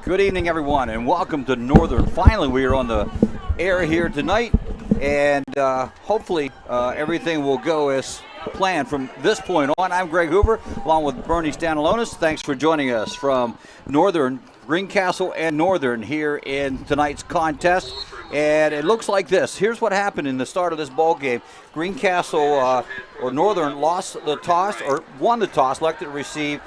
Good evening, everyone, and welcome to Northern. Finally, we are on the air here tonight, and hopefully everything will go as planned from this point on. I'm Greg Hoover, along with Bernie Stanalonis. Thanks for joining us from Northern, Greencastle and Northern here in tonight's contest. And it looks like this. Here's what happened in the start of this ball game. Greencastle or Northern lost the toss, or won the toss, elected to receive.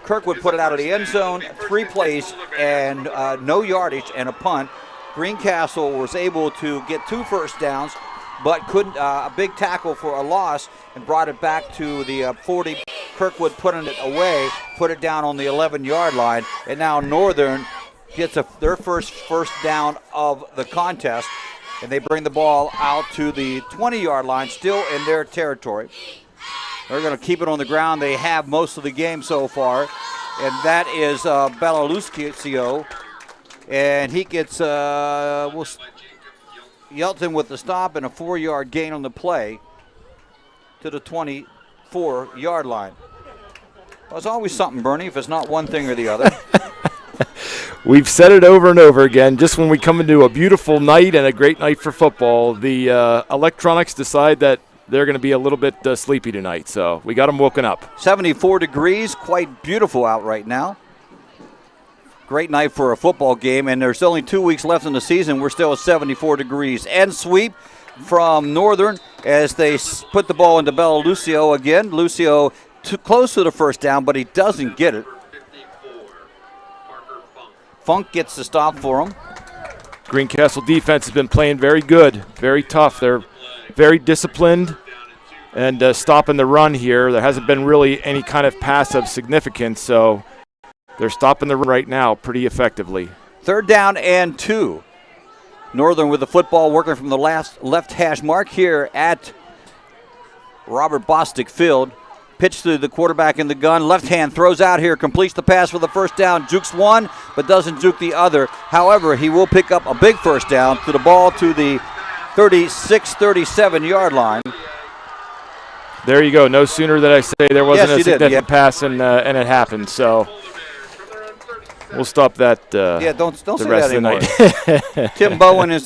Kirkwood put it out of the end zone, 3 plays and no yardage and a punt. Greencastle was able to get 2 first downs, but couldn't. A big tackle for a loss and brought it back to the 40. Kirkwood putting it away, put it down on the 11-yard line, and now Northern gets their first down of the contest, and they bring the ball out to the 20-yard line, still in their territory. They're going to keep it on the ground. They have most of the game so far, and that is Bellaluscio, and he gets Yelton with the stop and a 4-yard gain on the play to the 24-yard line. Well, it's always something, Bernie, if it's not one thing or the other. We've said it over and over again. Just when we come into a beautiful night and a great night for football, the electronics decide that they're going to be a little bit sleepy tonight. So we got them woken up. 74 degrees, quite beautiful out right now. Great night for a football game, and there's only 2 weeks left in the season. We're still at 74 degrees. And sweep from Northern as they put the ball into Bellaluscio again. Lucio too close to the first down, but he doesn't get it. Funk gets the stop for him. Greencastle defense has been playing very good, very tough. They're very disciplined and stopping the run here. There hasn't been really any kind of pass of significance, so they're stopping the run right now pretty effectively. 3rd down and 2. Northern with the football, working from the left hash mark here at Robert Bostic Field. Pitch to the quarterback in the gun. Left hand throws out here, completes the pass for the first down. Jukes one, but doesn't juke the other. However, he will pick up a big first down to the ball to the 36, 37-yard line. There you go. No sooner did I say there wasn't a significant pass, and it happened. So we'll stop that. Don't say that anymore. Tim Bowen is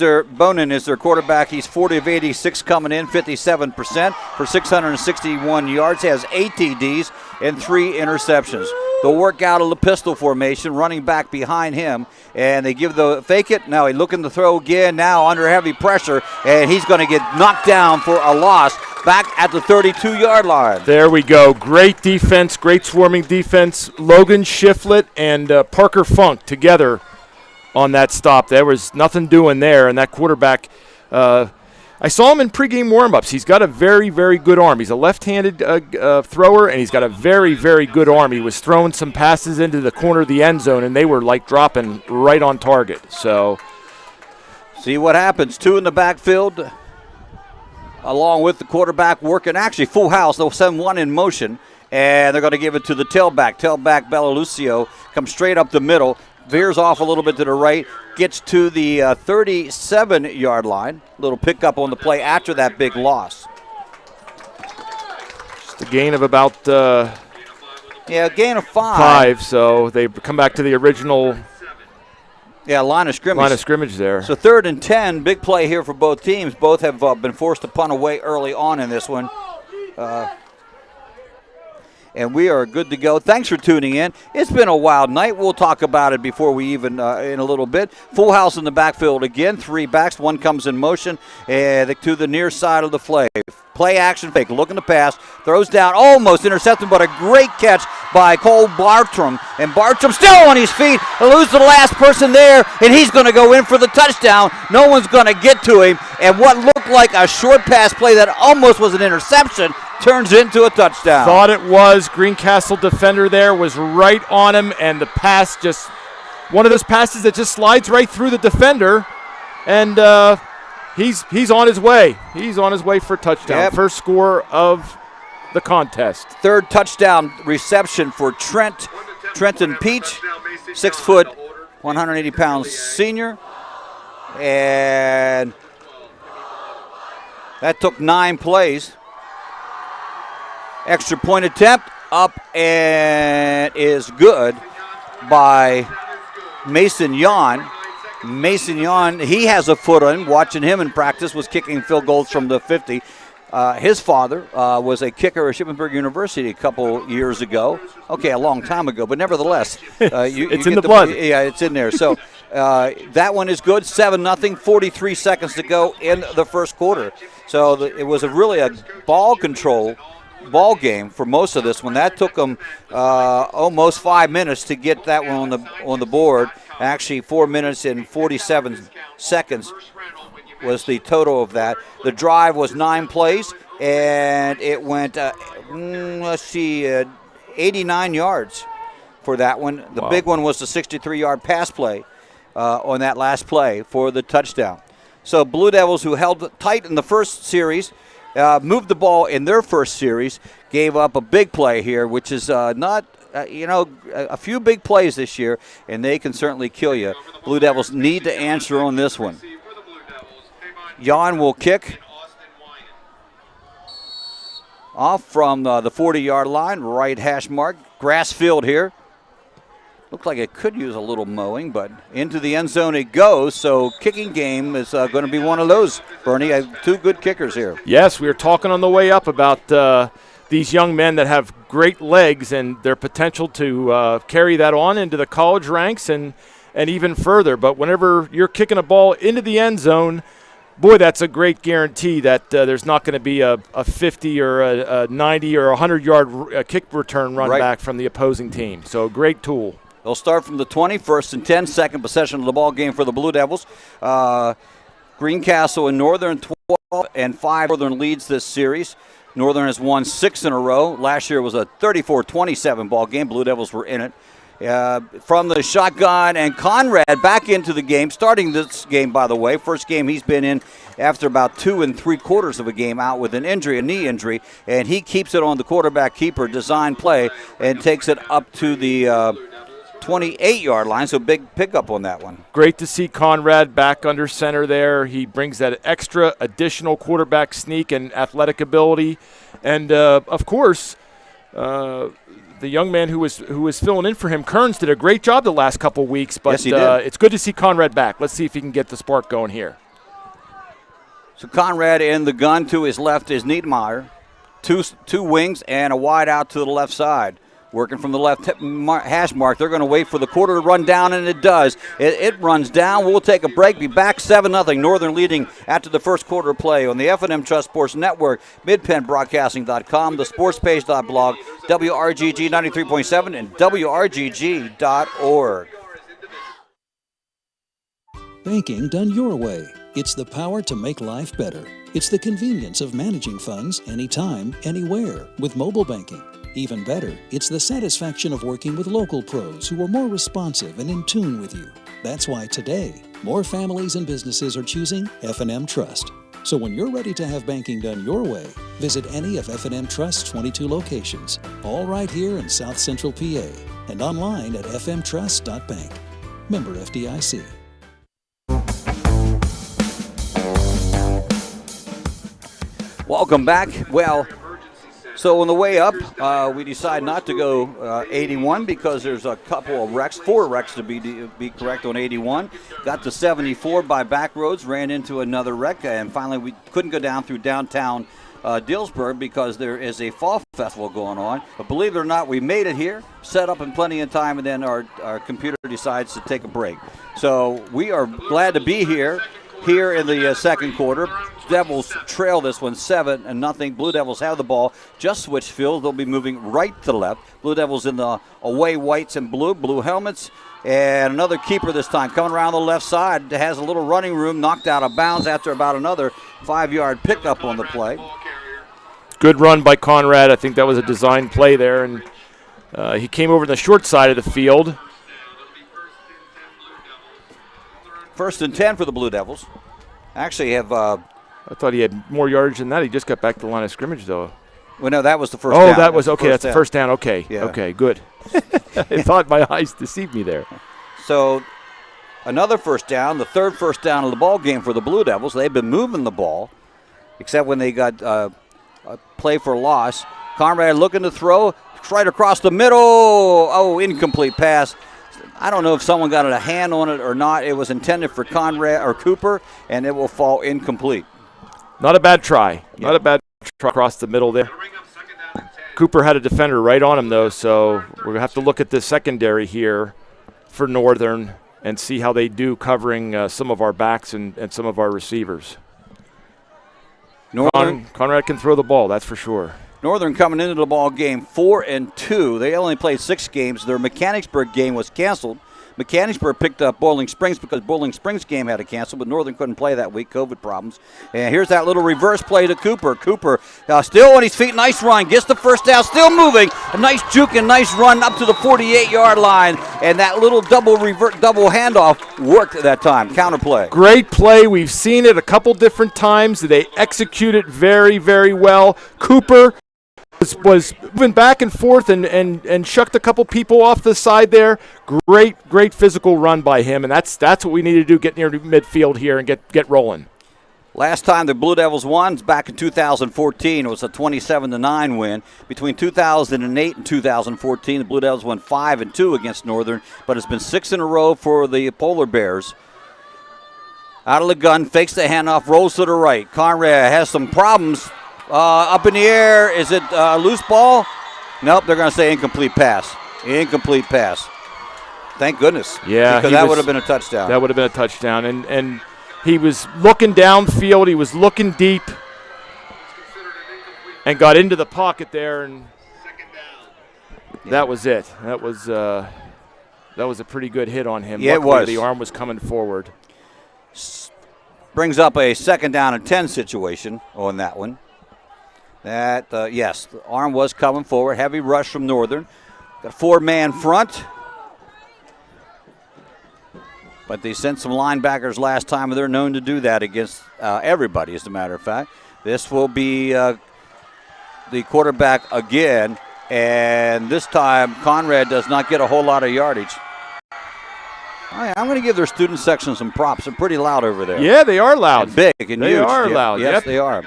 their quarterback. He's 40 of 86 coming in, 57% for 661 yards. He has 8 TDs and 3 interceptions. They'll work out of the pistol formation, running back behind him, and they give the fake it. Now he's looking to throw again, now under heavy pressure, and he's going to get knocked down for a loss back at the 32-yard line. There we go. Great defense, great swarming defense. Logan Shiflett and Parker Funk together on that stop. There was nothing doing there, and that quarterback, I saw him in pregame warm-ups. He's got a very, very good arm. He's a left-handed thrower, and he's got a very, very good arm. He was throwing some passes into the corner of the end zone, and they were like dropping right on target. So, see what happens. 2 in the backfield, along with the quarterback working. Actually, full house. They'll send 1 in motion, and they're going to give it to the tailback. Tailback Bellaluscio comes straight up the middle, veers off a little bit to the right, gets to the 37-yard line. Little pickup on the play after that big loss. Just a gain of about a gain of 5. 5, so they come back to the original line of scrimmage. Line of scrimmage there. So 3rd and 10, big play here for both teams. Both have been forced to punt away early on in this one. And we are good to go. Thanks for tuning in. It's been a wild night. We'll talk about it before we even in a little bit. Full house in the backfield again. 3 backs. 1 comes in motion and to the near side of the play. Play action fake. Looking to pass. Throws down. Almost intercepted, but a great catch by Cole Bartram. And Bartram still on his feet. He'll lose the last person there, and he's going to go in for the touchdown. No one's going to get to him. And what looked like a short pass play that almost was an interception turns into a touchdown. Thought it was. Greencastle defender there was right on him, and the pass just one of those passes that just slides right through the defender, and he's on his way. He's on his way for a touchdown. Yep. First score of the contest. 3rd touchdown reception for Trenton Peach, 6 foot, 180 pounds senior, and that took 9 plays. Extra point attempt up and is good. by Mason Yon. Mason Yon, he has a foot on. Watching him in practice, was kicking field goals from the 50. His father was a kicker at Shippensburg University a couple years ago. Okay, a long time ago, but nevertheless. It's in the blood. Yeah, it's in there. So that one is good, 7-0, 43 seconds to go in the first quarter. So it was really a ball control ball game for most of this one. That took them almost 5 minutes to get that one on the board. Actually, 4 minutes and 47 seconds was the total of that. The drive was 9 plays, and it went, 89 yards for that one. The big one was the 63-yard pass play on that last play for the touchdown. So Blue Devils, who held tight in the first series, moved the ball in their first series, gave up a big play here, which is not, a few big plays this year, and they can certainly kill you. Blue Devils need to answer on this one. Jan will kick off from the 40-yard line, right hash mark, grass field here. Looks like it could use a little mowing, but into the end zone it goes. So kicking game is going to be one of those, Bernie. Two good kickers here. Yes, we were talking on the way up about these young men that have great legs and their potential to carry that on into the college ranks and even further. But whenever you're kicking a ball into the end zone, boy, that's a great guarantee that there's not going to be a 50 or a 90 or 100-yard kick return run back from the opposing team. So great tool. They'll start from the 20, first and 10, second possession of the ball game for the Blue Devils. Greencastle and Northern 12-5. Northern leads this series. Northern has won 6 in a row. Last year was a 34-27 ball game. Blue Devils were in it. From the shotgun, and Conrad back into the game, starting this game, by the way. First game he's been in after about 2 3/4 of a game out with an injury, a knee injury, and he keeps it on the quarterback keeper design play and takes it up to the 28-yard line, so big pickup on that one. Great to see Conrad back under center there. He brings that extra additional quarterback sneak and athletic ability. And, of course, the young man who was filling in for him, Kearns, did a great job the last couple weeks. But yes, he did. It's good to see Conrad back. Let's see if he can get the spark going here. So Conrad in the gun. To his left is Niedermeyer. Two wings and a wide out to the left side. Working from the left hash mark. They're going to wait for the quarter to run down, and it does. It runs down. We'll take a break. Be back 7-0. Northern leading after the first quarter play on the F&M Trust Sports Network, midpennbroadcasting.com, the sportspage.blog, WRGG 93.7, and WRGG.org. Banking done your way. It's the power to make life better. It's the convenience of managing funds anytime, anywhere with mobile banking. Even better, it's the satisfaction of working with local pros who are more responsive and in tune with you. That's why today, more families and businesses are choosing F&M Trust. So when you're ready to have banking done your way, visit any of F&M Trust's 22 locations, all right here in South Central PA, and online at fmtrust.bank. Member FDIC. Welcome back. Well, so on the way up, we decide not to go 81 because there's a couple of wrecks, 4 wrecks to be correct on 81. Got to 74 by back roads, ran into another wreck, and finally we couldn't go down through downtown Dillsburg because there is a fall festival going on. But believe it or not, we made it here, set up in plenty of time, and then our computer decides to take a break. So we are glad to be here in the second quarter. Devils trail this one 7-0. Blue Devils have the ball. Just switched field. They'll be moving right to left. Blue Devils in the away whites and blue helmets. And another keeper this time coming around the left side. Has a little running room, knocked out of bounds after about another 5-yard pickup on the play. Good run by Conrad. I think that was a design play there. And he came over to the short side of the field. First and 10 for the Blue Devils. Actually have... I thought he had more yardage than that. He just got back to the line of scrimmage, though. Well, no, that was the first down. Oh, that was okay. That's the first down. Okay. Yeah. Okay, good. I thought my eyes deceived me there. So another first down, the third first down of the ball game for the Blue Devils. They've been moving the ball, except when they got a play for loss. Conrad looking to throw right across the middle. Oh, incomplete pass. I don't know if someone got a hand on it or not. It was intended for Conrad or Cooper, and it will fall incomplete. Not a bad try. Yeah. Not a bad try across the middle there. Cooper had a defender right on him, though, so we're going to have to look at the secondary here for Northern and see how they do covering some of our backs and some of our receivers. Conrad can throw the ball, that's for sure. Northern coming into the ball game 4-2. They only played 6 games. Their Mechanicsburg game was canceled. Mechanicsburg picked up Boiling Springs because Boiling Springs game had to cancel, but Northern couldn't play that week, COVID problems. And here's that little reverse play to Cooper. Cooper still on his feet, nice run, gets the first down, still moving. A nice juke and nice run up to the 48-yard line, and that little double handoff worked at that time. Counter play. Great play. We've seen it a couple different times. They execute it very, very well. Cooper was moving back and forth and shucked a couple people off the side there. Great physical run by him, and that's what we need to do, get near midfield here and get rolling. Last time the Blue Devils won back in 2014. It was a 27-9 win. Between 2008 and 2014, the Blue Devils won 5-2 against Northern, but it's been 6 in a row for the Polar Bears. Out of the gun, fakes the handoff, rolls to the right. Conrad has some problems. Up in the air, is it a loose ball? Nope, they're going to say incomplete pass. Incomplete pass. Thank goodness. Yeah, because that would have been a touchdown. That would have been a touchdown. And he was looking downfield. He was looking deep and got into the pocket there. And that was it. That was a pretty good hit on him. Yeah, luckily, it was. The arm was coming forward. Brings up a 2nd down and 10 situation on that one. Yes, the arm was coming forward. Heavy rush from Northern. Got a 4-man front. But they sent some linebackers last time, and they're known to do that against everybody, as a matter of fact. This will be the quarterback again, and this time Conrad does not get a whole lot of yardage. I'm going to give their student section some props. They're pretty loud over there. Yeah, they are loud. And big and huge. They are loud. Yes, they are.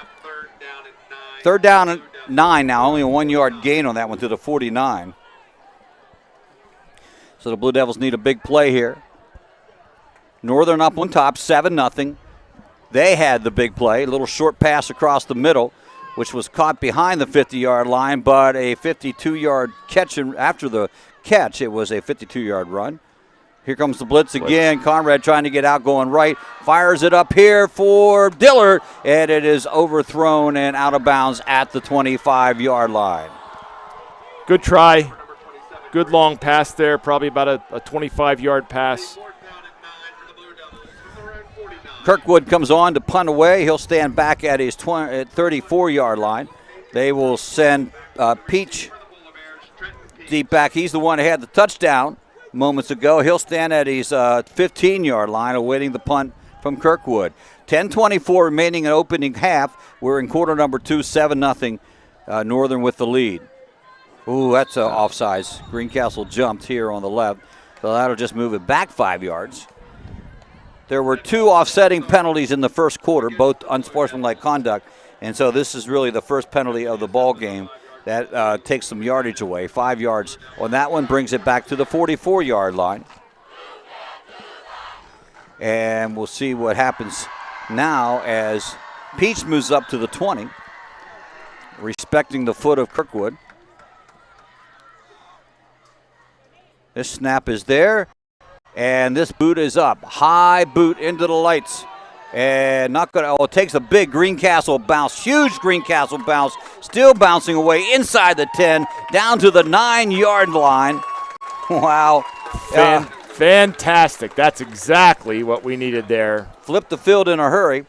3rd down and 9 now. Only a 1-yard gain on that one to the 49. So the Blue Devils need a big play here. Northern up on top, 7-0. They had the big play. A little short pass across the middle, which was caught behind the 50-yard line, but a 52-yard catch. After the catch, it was a 52-yard run. Here comes the blitz again. Conrad trying to get out, going right. Fires it up here for Dillard, and it is overthrown and out of bounds at the 25-yard line. Good try. Good long pass there, probably about a 25-yard pass. Kirkwood comes on to punt away. He'll stand back at his 34-yard line. They will send Peach deep back. He's the one who had the touchdown moments ago. He'll stand at his 15-yard line awaiting the punt from Kirkwood. 10:24 remaining in opening half. We're in quarter number 2, 7-0 Northern with the lead. Ooh, that's offsides. Greencastle jumped here on the left, so that'll just move it back 5 yards. There were 2 offsetting penalties in the first quarter, both unsportsmanlike conduct, and so this is really the first penalty of the ball game. That takes some yardage away. 5 yards on that one brings it back to the 44-yard line. And we'll see what happens now as Peach moves up to the 20, respecting the foot of Kirkwood. This snap is there, and this boot is up. High boot into the lights. And not going to, it takes a big Greencastle bounce, huge Greencastle bounce, still bouncing away inside the 10, down to the 9-yard line. Wow. Fantastic. That's exactly what we needed there. Flip the field in a hurry.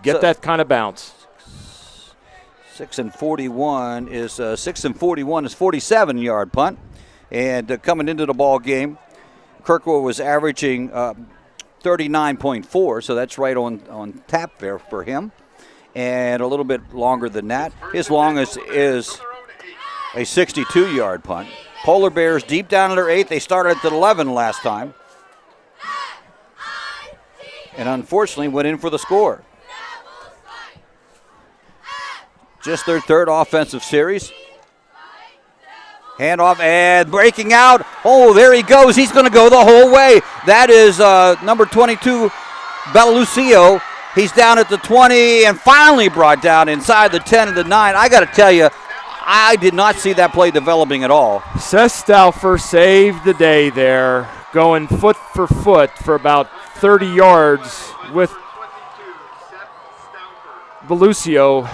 Get that kind of bounce. 6 and 41 is 47-yard punt. And coming into the ball game, Kirkwood was averaging 39.4, so that's right on tap there for him. And a little bit longer than that. His longest is a 62-yard punt. Polar Bears deep down in their 8. They started at the 11 last time. And unfortunately went in for the score. Just their 3rd offensive series. Handoff and breaking out. Oh, there he goes. He's going to go the whole way. That is number 22, Bellalucio. He's down at the 20 and finally brought down inside the 10 and the 9. I got to tell you, I did not see that play developing at all. Seth Stauffer saved the day there, going foot for about 30 yards with Bellalucio.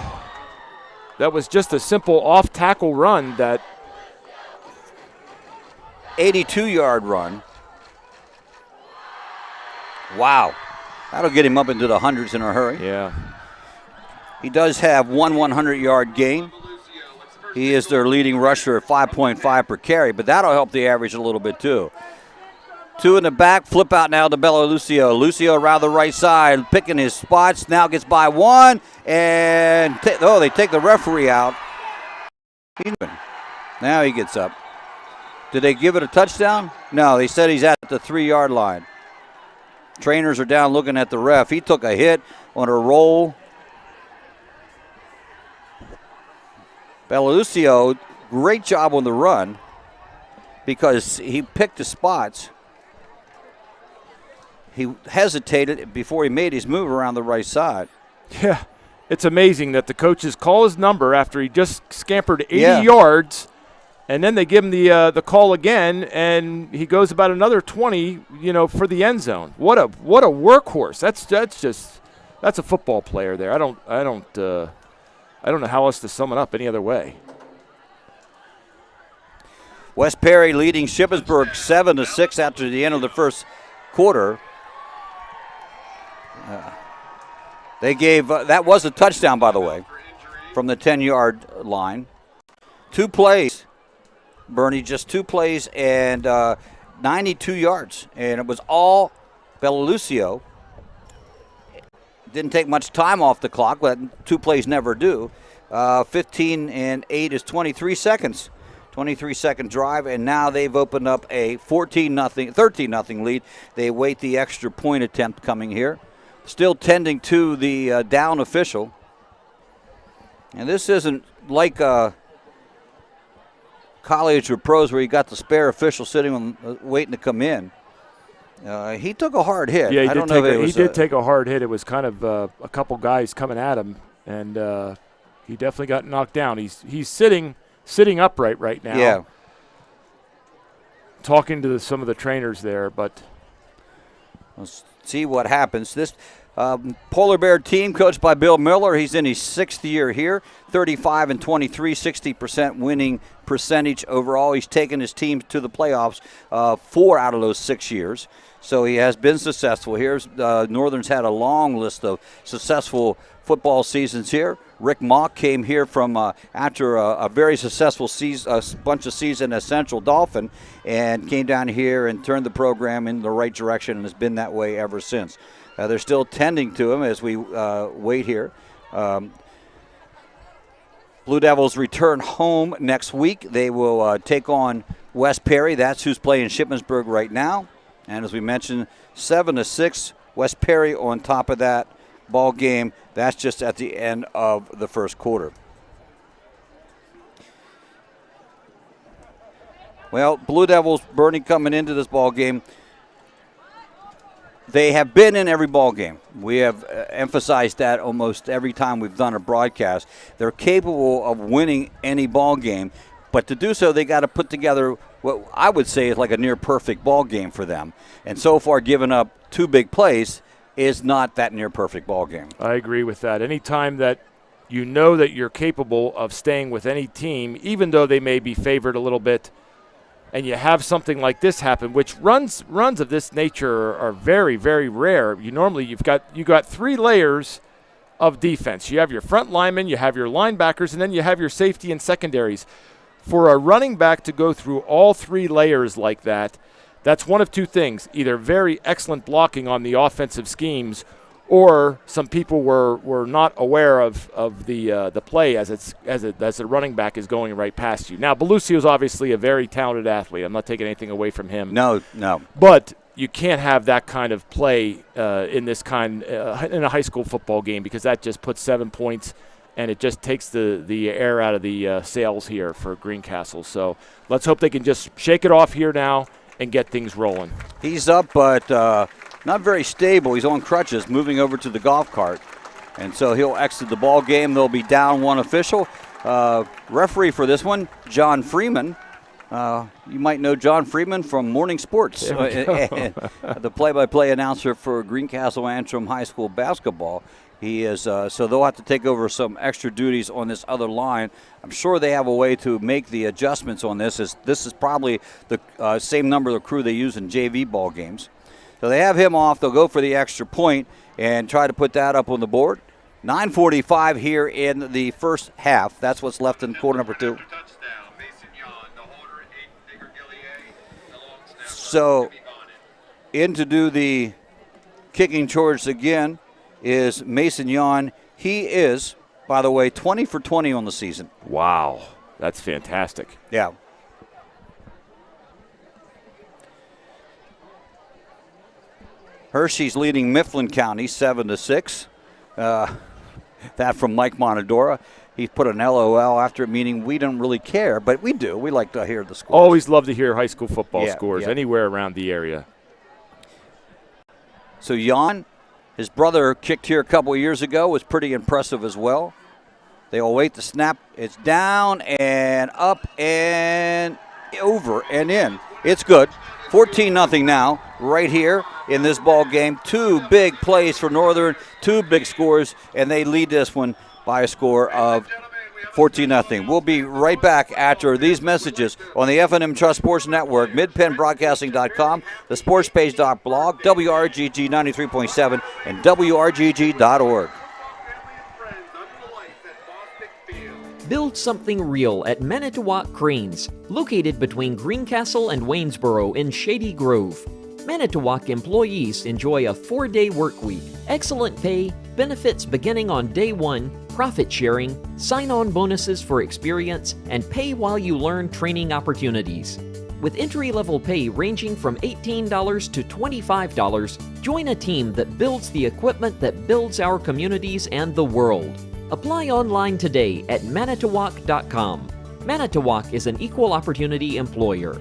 That was just a simple off-tackle run, that 82-yard run. Wow. That'll get him up into the hundreds in a hurry. Yeah. He does have one 100-yard gain. He is their leading rusher at 5.5 per carry, but that'll help the average a little bit too. 2 in the back, flip out now to Bellalucio. Lucio around the right side, picking his spots. Now gets by 1, and they take the referee out. Now he gets up. Did they give it a touchdown? No, they said he's at the 3-yard line. Trainers are down looking at the ref. He took a hit on a roll. Bellalucio, great job on the run because he picked the spots. He hesitated before he made his move around the right side. Yeah, it's amazing that the coaches call his number after he just scampered 80 yards, and then they give him the call again, and he goes about another 20, for the end zone. What a workhorse! That's a football player there. I don't know how else to sum it up any other way. West Perry leading Shippensburg 7-6 after the end of the first quarter. They gave that was a touchdown, by the way, from the 10-yard line. 2 plays, Bernie, just 2 plays and 92 yards, and it was all Bellalucio. Didn't take much time off the clock, but 2 plays never do. 15 and 8 is 23 seconds. 23-second drive, and now they've opened up a 13-0 lead. They wait the extra point attempt coming here. Still tending to the down official. And this isn't like college or pros where you got the spare official sitting on, waiting to come in. He took a hard hit. Yeah, he did take a hard hit. It was kind of a couple guys coming at him, and he definitely got knocked down. He's sitting upright right now. Yeah. Talking to some of the trainers there, but let's see what happens. This Polar Bear team coached by Bill Miller. He's in his 6th year here. 35 and 23, 60% winning percentage overall. He's taken his team to the playoffs 4 out of those 6 years. So he has been successful here. Northern's had a long list of successful football seasons here. Rick Mock came here from after a very successful bunch of season as Central Dolphin, and came down here and turned the program in the right direction, and has been that way ever since. They're still tending to him as we wait here. Blue Devils return home next week. They will take on West Perry. That's who's playing Shippensburg right now. And as we mentioned, 7-6, West Perry on top of that ball game. That's just at the end of the first quarter. Well, Blue Devils, Bernie, coming into this ball game, they have been in every ball game. We have emphasized that almost every time we've done a broadcast. They're capable of winning any ball game, but to do so, they got to put together what I would say is like a near-perfect ball game for them. And so far, giving up 2 big plays is not that near-perfect ball game. I agree with that. Anytime that you know that you're capable of staying with any team, even though they may be favored a little bit, and you have something like this happen, which runs of this nature are very, very rare. You've got 3 layers of defense. You have your front linemen, you have your linebackers, and then you have your safety and secondaries. For a running back to go through all 3 layers like that, that's one of 2 things: either very excellent blocking on the offensive schemes, or some people were not aware of the play as the running back is going right past you. Now, Bellalucio is obviously a very talented athlete. I'm not taking anything away from him. No. But you can't have that kind of play in a high school football game, because that just puts 7 points and it just takes the air out of the sails here for Greencastle. So let's hope they can just shake it off here now and get things rolling. He's up, but not very stable. He's on crutches, moving over to the golf cart. And so he'll exit the ball game. They'll be down one official. Referee for this one, John Freeman. You might know John Freeman from Morning Sports, the play-by-play announcer for Greencastle Antrim High School basketball. He is so they'll have to take over some extra duties on this other line. I'm sure they have a way to make the adjustments on this. This is probably the same number of crew they use in JV ball games. So they have him off. They'll go for the extra point and try to put that up on the board. 9:45 here in the first half. That's what's left in quarter number 2. So in to do the kicking chores again is Mason Yon. He is, by the way, 20 for 20 on the season. Wow, that's fantastic. Yeah. Hershey's leading Mifflin County 7-6. That from Mike Monadora. He put an LOL after it, meaning we don't really care, but we do. We like to hear the scores. Always love to hear high school football scores anywhere around the area. So Jan, his brother kicked here a couple of years ago, was pretty impressive as well. They will wait the snap. It's down and up and over and in. It's good. 14-0 now, right here in this ball game. 2 big plays for Northern, 2 big scores, and they lead this one by a score of 14-0. We'll be right back after these messages on the F&M Trust Sports Network, midpennbroadcasting.com, the sportspage.blog, WRGG 93.7, and WRGG.org. Build something real at Manitowoc Cranes, located between Greencastle and Waynesboro in Shady Grove. Manitowoc employees enjoy a 4-day work week, excellent pay, benefits beginning on day 1, profit sharing, sign-on bonuses for experience, and pay while you learn training opportunities. With entry-level pay ranging from $18 to $25, join a team that builds the equipment that builds our communities and the world. Apply online today at manitowoc.com. Manitowoc is an equal opportunity employer.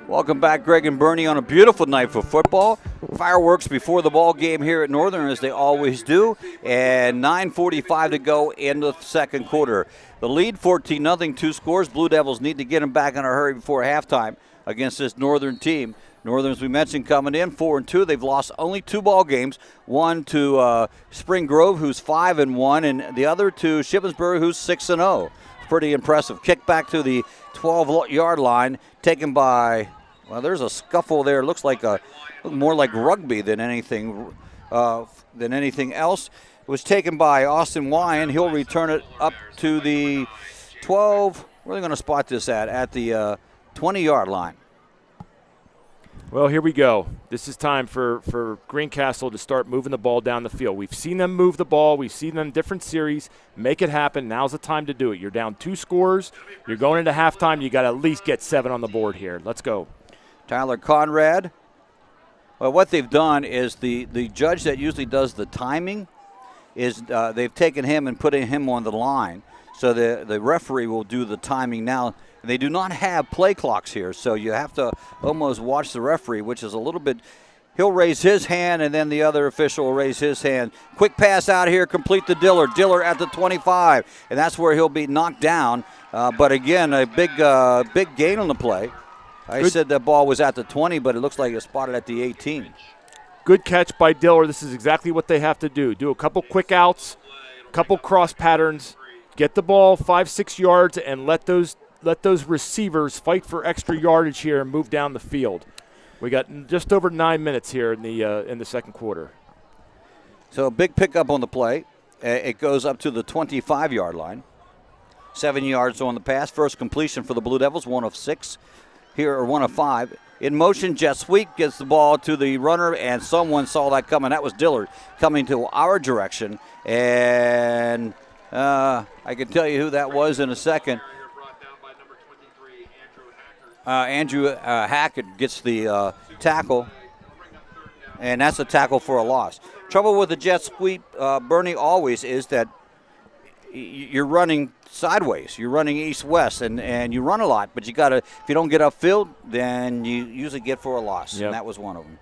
Welcome back, Greg and Bernie, on a beautiful night for football. Fireworks before the ball game here at Northern, as they always do, and 9:45 to go in the second quarter. The lead, 14-0, 2 scores. Blue Devils need to get them back in a hurry before halftime against this Northern team. Northern, as we mentioned, coming in 4-2. They've lost only 2 ball games. One to Spring Grove, who's 5-1, and the other to Shippensburg, who's 6-0. Pretty impressive. Kick back to the 12-yard line, taken by. Well, there's a scuffle there. It looks like more like rugby than anything else. It was taken by Austin Wyan. He'll return it up to the 12. Where are they going to spot this at? At the 20-yard line. Well, here we go. This is time for Greencastle to start moving the ball down the field. We've seen them move the ball. We've seen them in different series. Make it happen. Now's the time to do it. You're down 2 scores. You're going into halftime. You got to at least get 7 on the board here. Let's go. Tyler Conrad. Well, what they've done is the judge that usually does the timing is they've taken him and putting him on the line. So the referee will do the timing now. They do not have play clocks here, so you have to almost watch the referee, which is a little bit. He'll raise his hand, and then the other official will raise his hand. Quick pass out here, complete to Diller. Diller at the 25, and that's where he'll be knocked down. But again, a big gain on the play. I said that ball was at the 20, but it looks like it's spotted at the 18. Good catch by Diller. This is exactly what they have to do. Do a couple quick outs, a couple cross patterns, get the ball 5-6 yards, and let those receivers fight for extra yardage here and move down the field. We got just over 9 minutes here in the second quarter. So a big pickup on the play. It goes up to the 25-yard line. 7 yards on the pass. First completion for the Blue Devils, 1 of 6 here, or 1 of 5. In motion, jet sweep gets the ball to the runner, and someone saw that coming. That was Dillard coming to our direction. And I can tell you who that was in a second. Andrew Hackett gets the tackle. and that's a tackle for a loss. Trouble with the jet sweep, Bernie, always is that you're running sideways. You're running east-west, and you run a lot, but you got to, if you don't get upfield, then you usually get for a loss, and that was one of them.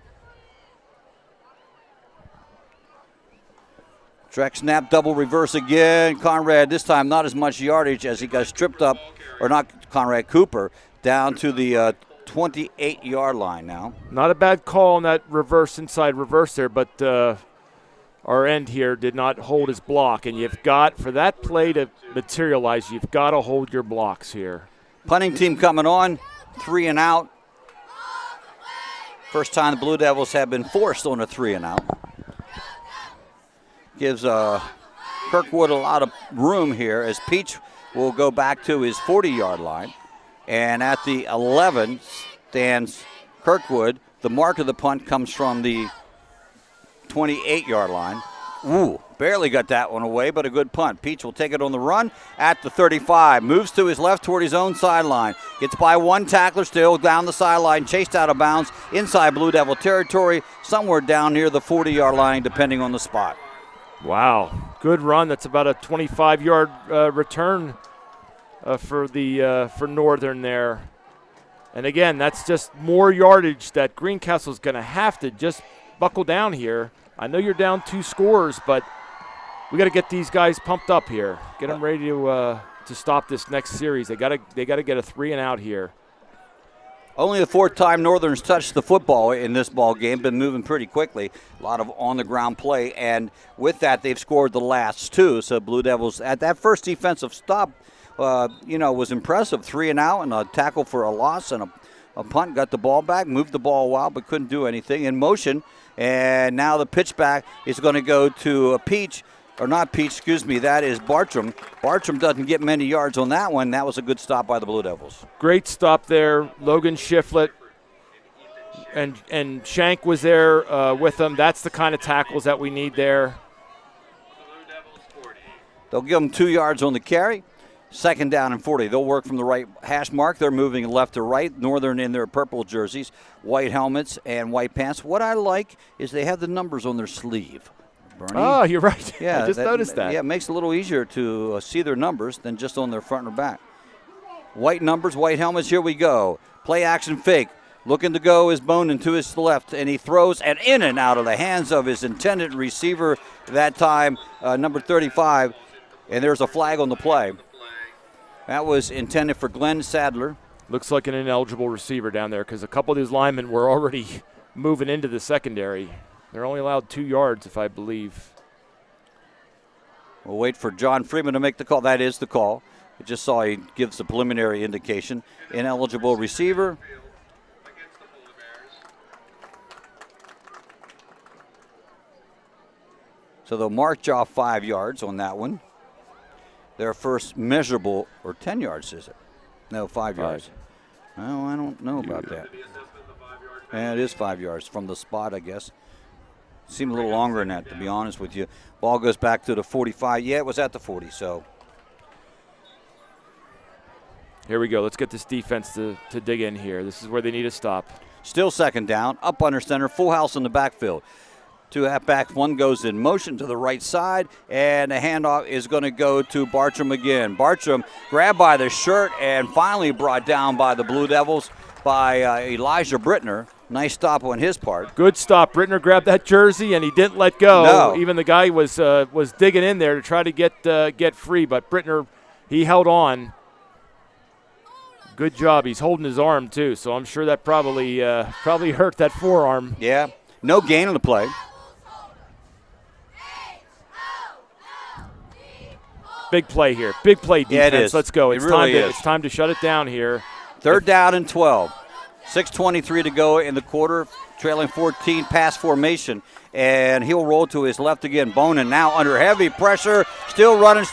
Track snap, double reverse again. Conrad, this time not as much yardage as he got stripped up, or not Conrad, Cooper, down to the 28-yard line now. Not a bad call on that inside reverse there, but our end here did not hold his block. And you've got, for that play to materialize, you've got to hold your blocks here. Punting team coming on, 3 and out. First time the Blue Devils have been forced on a 3 and out. Gives Kirkwood a lot of room here as Peach will go back to his 40-yard line. And at the 11 stands Kirkwood. The mark of the punt comes from the 28-yard line. Ooh, barely got that one away, but a good punt. Peach will take it on the run at the 35. Moves to his left toward his own sideline. Gets by one tackler still down the sideline. Chased out of bounds inside Blue Devil territory. Somewhere down near the 40-yard line, depending on the spot. Wow, good run. That's about a 25-yard return for Northern there. And again, that's just more yardage that Greencastle's going to have to just buckle down here. I know you're down 2 scores, but we got to get these guys pumped up here. Get them ready to stop this next series. They got to get a 3 and out here. Only the 4th time Northern's touched the football in this ball game. Been moving pretty quickly. A lot of on-the-ground play, and with that, they've scored the last 2. So Blue Devils, at that first defensive stop, was impressive. 3 and out and a tackle for a loss and a punt. Got the ball back, moved the ball a while, but couldn't do anything. In motion, and now the pitch back is going to go to Peach. Or not Peach, excuse me, that is Bartram. Bartram doesn't get many yards on that one. That was a good stop by the Blue Devils. Great stop there. Logan Shiflett and Shank was there with them. That's the kind of tackles that we need there. They'll give them 2 yards on the carry. 2nd down and 40. They'll work from the right hash mark. They're moving left to right. Northern in their purple jerseys, white helmets, and white pants. What I like is they have the numbers on their sleeve. Bernie. Oh, you're right. Yeah, I just noticed that. Yeah, it makes it a little easier to see their numbers than just on their front or back. White numbers, white helmets, here we go. Play action fake. Looking to go is Bonin to his left, and he throws and in and out of the hands of his intended receiver that time, number 35, and there's a flag on the play. That was intended for Glenn Sadler. Looks like an ineligible receiver down there because a couple of these linemen were already moving into the secondary. They're only allowed 2 yards, if I believe. We'll wait for John Freeman to make the call. That is the call. I just saw he gives the preliminary indication. Ineligible receiver. So they'll march off 5 yards on that one. Their first measurable, or 10 yards, is it? No, 5 yards. Oh, I don't know about that. Yeah, it is 5 yards from the spot, I guess. Seemed a little longer than that, to be honest with you. Ball goes back to the 45. Yeah, it was at the 40, so. Here we go. Let's get this defense to dig in here. This is where they need to stop. Still 2nd down, up under center, full house in the backfield. 2 halfbacks, one goes in motion to the right side, and the handoff is going to go to Bartram again. Bartram grabbed by the shirt and finally brought down by the Blue Devils by Elijah Brittner. Nice stop on his part. Good stop. Brittner grabbed that jersey, and he didn't let go. No. Even the guy was digging in there to try to get free, but Brittner, he held on. Good job. He's holding his arm, too, so I'm sure that probably hurt that forearm. Yeah. No gain on the play. Big play here. Big play defense. Yeah, it is. Let's go. It really is. It's time to shut it down here. 3rd down and 12. 6:23 to go in the quarter. Trailing 14, pass formation. And he'll roll to his left again. Bonin now under heavy pressure. Still running,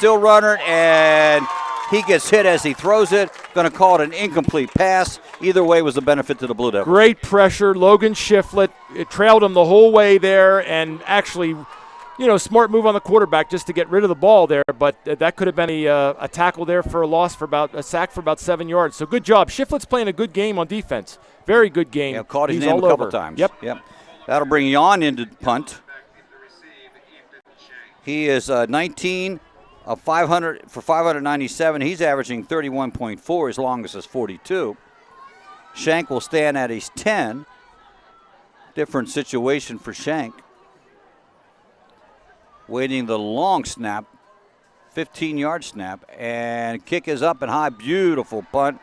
and he gets hit as he throws it. Going to call it an incomplete pass. Either way was a benefit to the Blue Devils. Great pressure. Logan Shiflett, it trailed him the whole way there, and actually, smart move on the quarterback just to get rid of the ball there, but that could have been a tackle there for a sack for about 7 yards. So good job. Shiflett's playing a good game on defense. Very good game. Yeah, caught his He's name all a couple over. times. Yep. That'll bring Jan into punt. He is 19 of 500 for 597. He's averaging 31.4. His longest is 42. Shank will stand at his 10. Different situation for Shank. Waiting the long snap, 15-yard snap, and kick is up and high. Beautiful punt.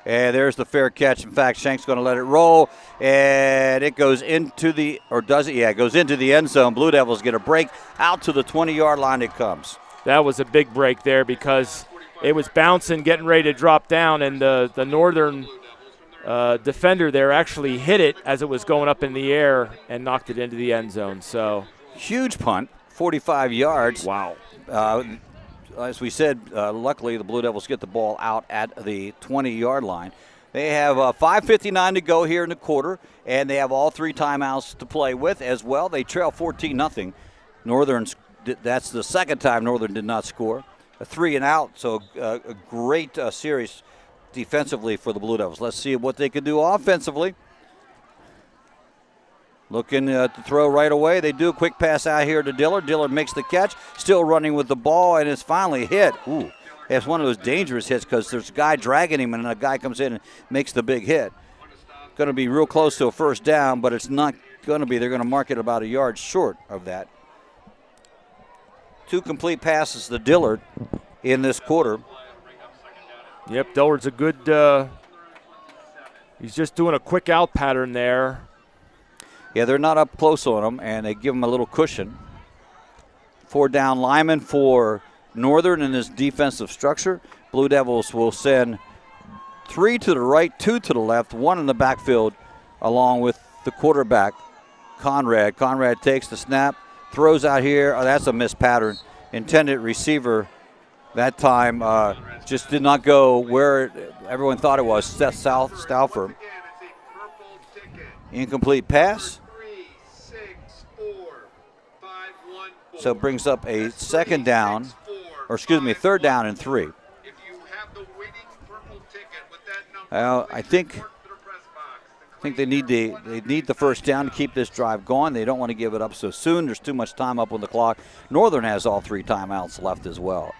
And there's the fair catch. In fact, Shank's going to let it roll, and it goes into the, or does it? Yeah, it goes into the end zone. Blue Devils get a break. Out to the 20-yard line it comes. That was a big break there because it was bouncing, getting ready to drop down, and the Northern defender there actually hit it as it was going up in the air and knocked it into the end zone. So huge punt, 45 yards. Wow. As we said, luckily the Blue Devils get the ball out at the 20-yard line. They have 5:59 to go here in the quarter, and they have all 3 timeouts to play with as well. They trail 14-0. Northern's, that's the second time Northern did not score. A 3 and out, so a great series defensively for the Blue Devils. Let's see what they can do offensively. Looking to throw right away. They do a quick pass out here to Dillard. Dillard makes the catch, still running with the ball, and it's finally hit. Ooh, it's one of those dangerous hits because there's a guy dragging him, and a guy comes in and makes the big hit. Going to be real close to a first down, but it's not going to be. They're going to mark it about a yard short of that. 2 complete passes to Dillard in this quarter. Yep, Dillard's a good he's just doing a quick out pattern there. Yeah, they're not up close on him, and they give him a little cushion. 4 down linemen for Northern in this defensive structure. Blue Devils will send 3 to the right, 2 to the left, 1 in the backfield, along with the quarterback, Conrad. Conrad takes the snap, throws out here. Oh, that's a missed pattern. Intended receiver that time just did not go where everyone thought it was, South Stauffer. Incomplete pass. So it brings up a third down and 3. I think they need the first down to keep this drive going. They don't want to give it up so soon. There's too much time up on the clock. Northern has all 3 timeouts left as well.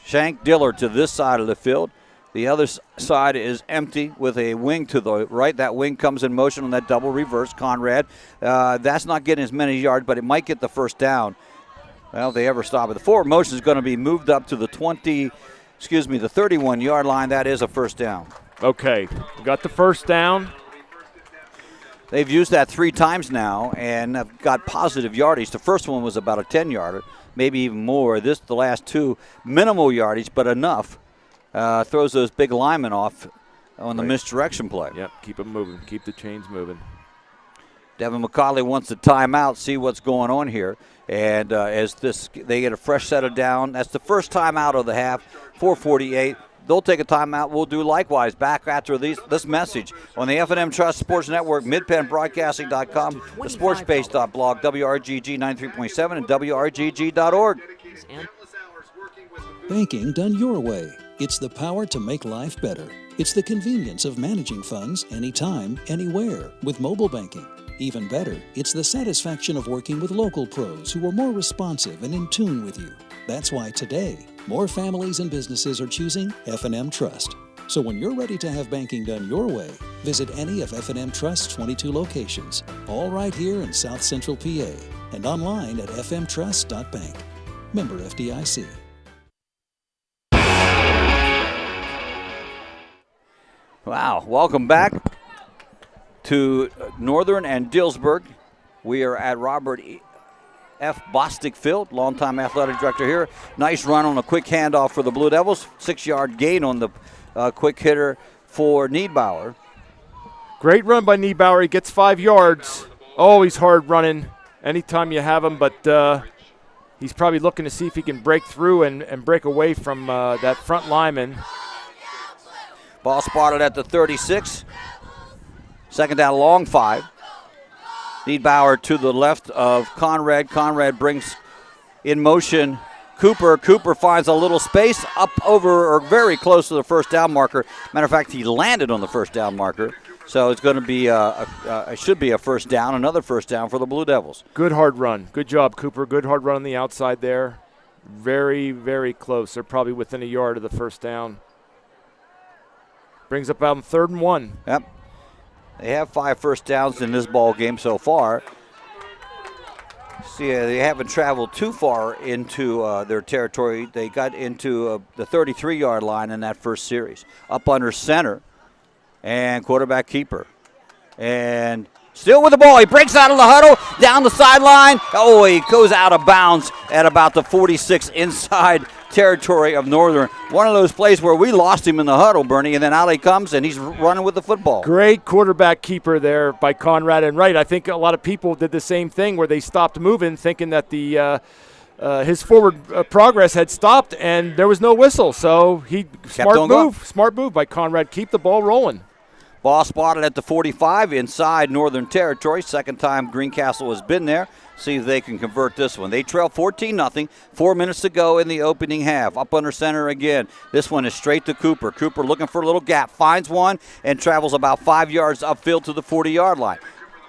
Shank, Dillard to this side of the field. The other side is empty with a wing to the right. That wing comes in motion on that double reverse. Conrad, that's not getting as many yards, but it might get the first down. Well, if they ever stop it. The forward motion is going to be moved up to the 31-yard line. That is a first down. Okay, we got the first down. They've used that 3 times now and have got positive yardage. The first one was about a 10-yarder, maybe even more. The last 2, minimal yardage, but enough. Throws those big linemen off on the misdirection play. Yep, keep them moving. Keep the chains moving. Devin McCauley wants the timeout, see what's going on here. And they get a fresh set of down. That's the first timeout of the half, 4:48. They'll take a timeout. We'll do likewise back after this message on the F&M Trust Sports Network, midpenbroadcasting.com, the sportsbase.blog, WRGG 93.7, and WRGG.org. Banking done your way. It's the power to make life better. It's the convenience of managing funds anytime, anywhere with mobile banking. Even better, it's the satisfaction of working with local pros who are more responsive and in tune with you. That's why today, more families and businesses are choosing F&M Trust. So when you're ready to have banking done your way, visit any of F&M Trust's 22 locations, all right here in South Central PA, and online at fmtrust.bank. Member FDIC. Wow, welcome back to Northern and Dillsburg. We are at Robert F. Bostic Field, longtime athletic director here. Nice run on a quick handoff for the Blue Devils. 6-yard gain on the quick hitter for Niedbauer. Great run by Niedbauer. He gets 5 yards. Always hard running anytime you have him, but he's probably looking to see if he can break through and break away from that front lineman. Ball spotted at the 36. 2nd down, long 5. Niedbauer to the left of Conrad. Conrad brings in motion Cooper. Cooper finds a little space up over or very close to the first down marker. Matter of fact, he landed on the first down marker. So it's going to be it should be a first down, another first down for the Blue Devils. Good hard run. Good job, Cooper. Good hard run on the outside there. Very, very close. They're probably within a yard of the first down. Brings up out on 3rd and 1. Yep. They have 5 first downs in this ball game so far. See, they haven't traveled too far into their territory. They got into the 33-yard line in that first series. Up under center, and quarterback keeper. And still with the ball. He breaks out of the huddle, down the sideline. Oh, he goes out of bounds at about the 46 inside territory of Northern. One of those plays where we lost him in the huddle, Bernie, and then out he comes, and he's running with the football. Great quarterback keeper there by Conrad and Wright. I think a lot of people did the same thing where they stopped moving, thinking that his forward progress had stopped, and there was no whistle. So smart move by Conrad. Keep the ball rolling. Ball spotted at the 45 inside Northern Territory. Second time Greencastle has been there. See if they can convert this one. They trail 14-0. 4 minutes to go in the opening half. Up under center again. This one is straight to Cooper. Cooper looking for a little gap. Finds one and travels about 5 yards upfield to the 40-yard line.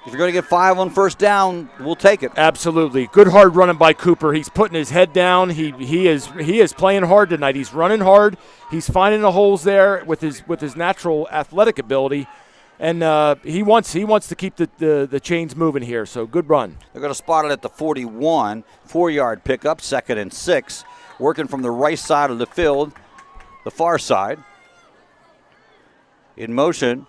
If you're going to get 5 on first down, we'll take it. Absolutely. Good hard running by Cooper. He's putting his head down. He is playing hard tonight. He's running hard. He's finding the holes there with his natural athletic ability. And he wants to keep the chains moving here, so good run. They're going to spot it at the 41, 4-yard pickup, 2nd and 6. Working from the right side of the field, the far side. In motion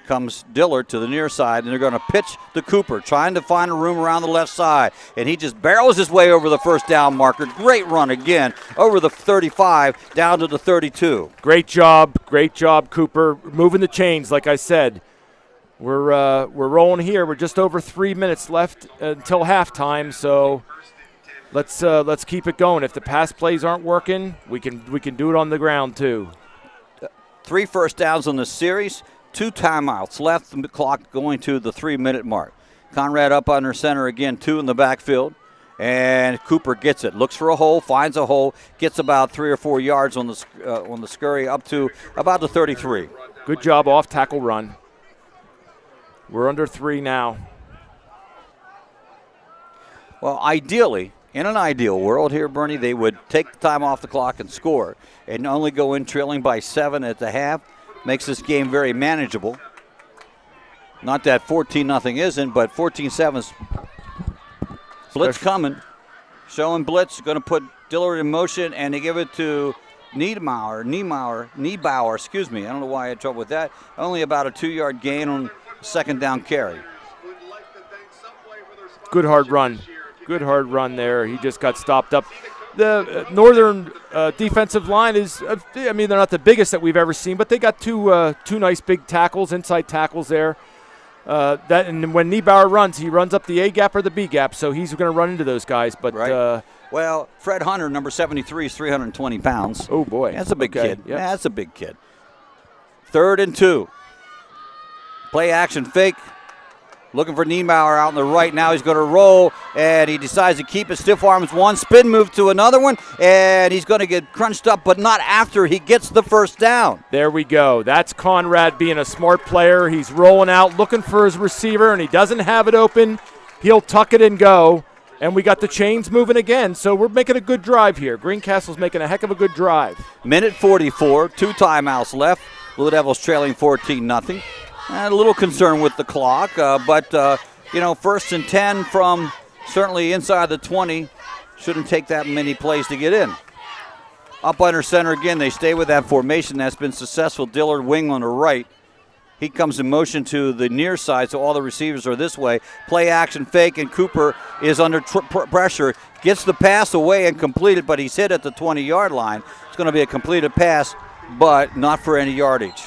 comes Dillard to the near side, and they're going to pitch to Cooper, trying to find a room around the left side. And he just barrels his way over the first down marker. Great run again, over the 35, down to the 32. Great job, Cooper. Moving the chains, like I said. We're rolling here. We're just over 3 minutes left until halftime, so let's keep it going. If the pass plays aren't working, we can do it on the ground too. 3 first downs on the series, 2 timeouts left. The clock going to the 3-minute mark. Conrad up under center again, 2 in the backfield, and Cooper gets it. Looks for a hole, finds a hole, gets about 3 or 4 yards on the scurry up to about the 33. Good job off tackle run. We're under 3 now. Well, ideally, in an ideal world here, Bernie, they would take the time off the clock and score and only go in trailing by 7 at the half. Makes this game very manageable. Not that 14-0 isn't, but 14-7's blitz coming. Showing blitz, going to put Dillard in motion, and they give it to Niebauer, excuse me. I don't know why I had trouble with that. Only about a 2-yard gain on second down carry. Good hard run. Good hard run there. He just got stopped up. The Northern defensive line is, they're not the biggest that we've ever seen, but they got two nice big tackles, inside tackles there. And when Niebauer runs, he runs up the A gap or the B gap, so he's going to run into those guys. But right. Well, Fred Hunter, number 73, is 320 pounds. Oh, boy. That's a big kid. Yep. Yeah, that's a big kid. 3rd and 2. Play action fake. Looking for Niebauer out on the right. Now he's going to roll, and he decides to keep it. Stiff arms one, spin move to another one, and he's going to get crunched up, but not after he gets the first down. There we go. That's Conrad being a smart player. He's rolling out, looking for his receiver, and he doesn't have it open. He'll tuck it and go, and we got the chains moving again, so we're making a good drive here. Greencastle's making a heck of a good drive. Minute 44, 2 timeouts left. Blue Devils trailing 14-0. A little concern with the clock, but 1st and 10 from certainly inside the 20. Shouldn't take that many plays to get in. Up under center again, they stay with that formation that's been successful. Dillard wing on the right. He comes in motion to the near side, so all the receivers are this way. Play action fake, and Cooper is under pressure. Gets the pass away and completed, but he's hit at the 20-yard line. It's going to be a completed pass, but not for any yardage.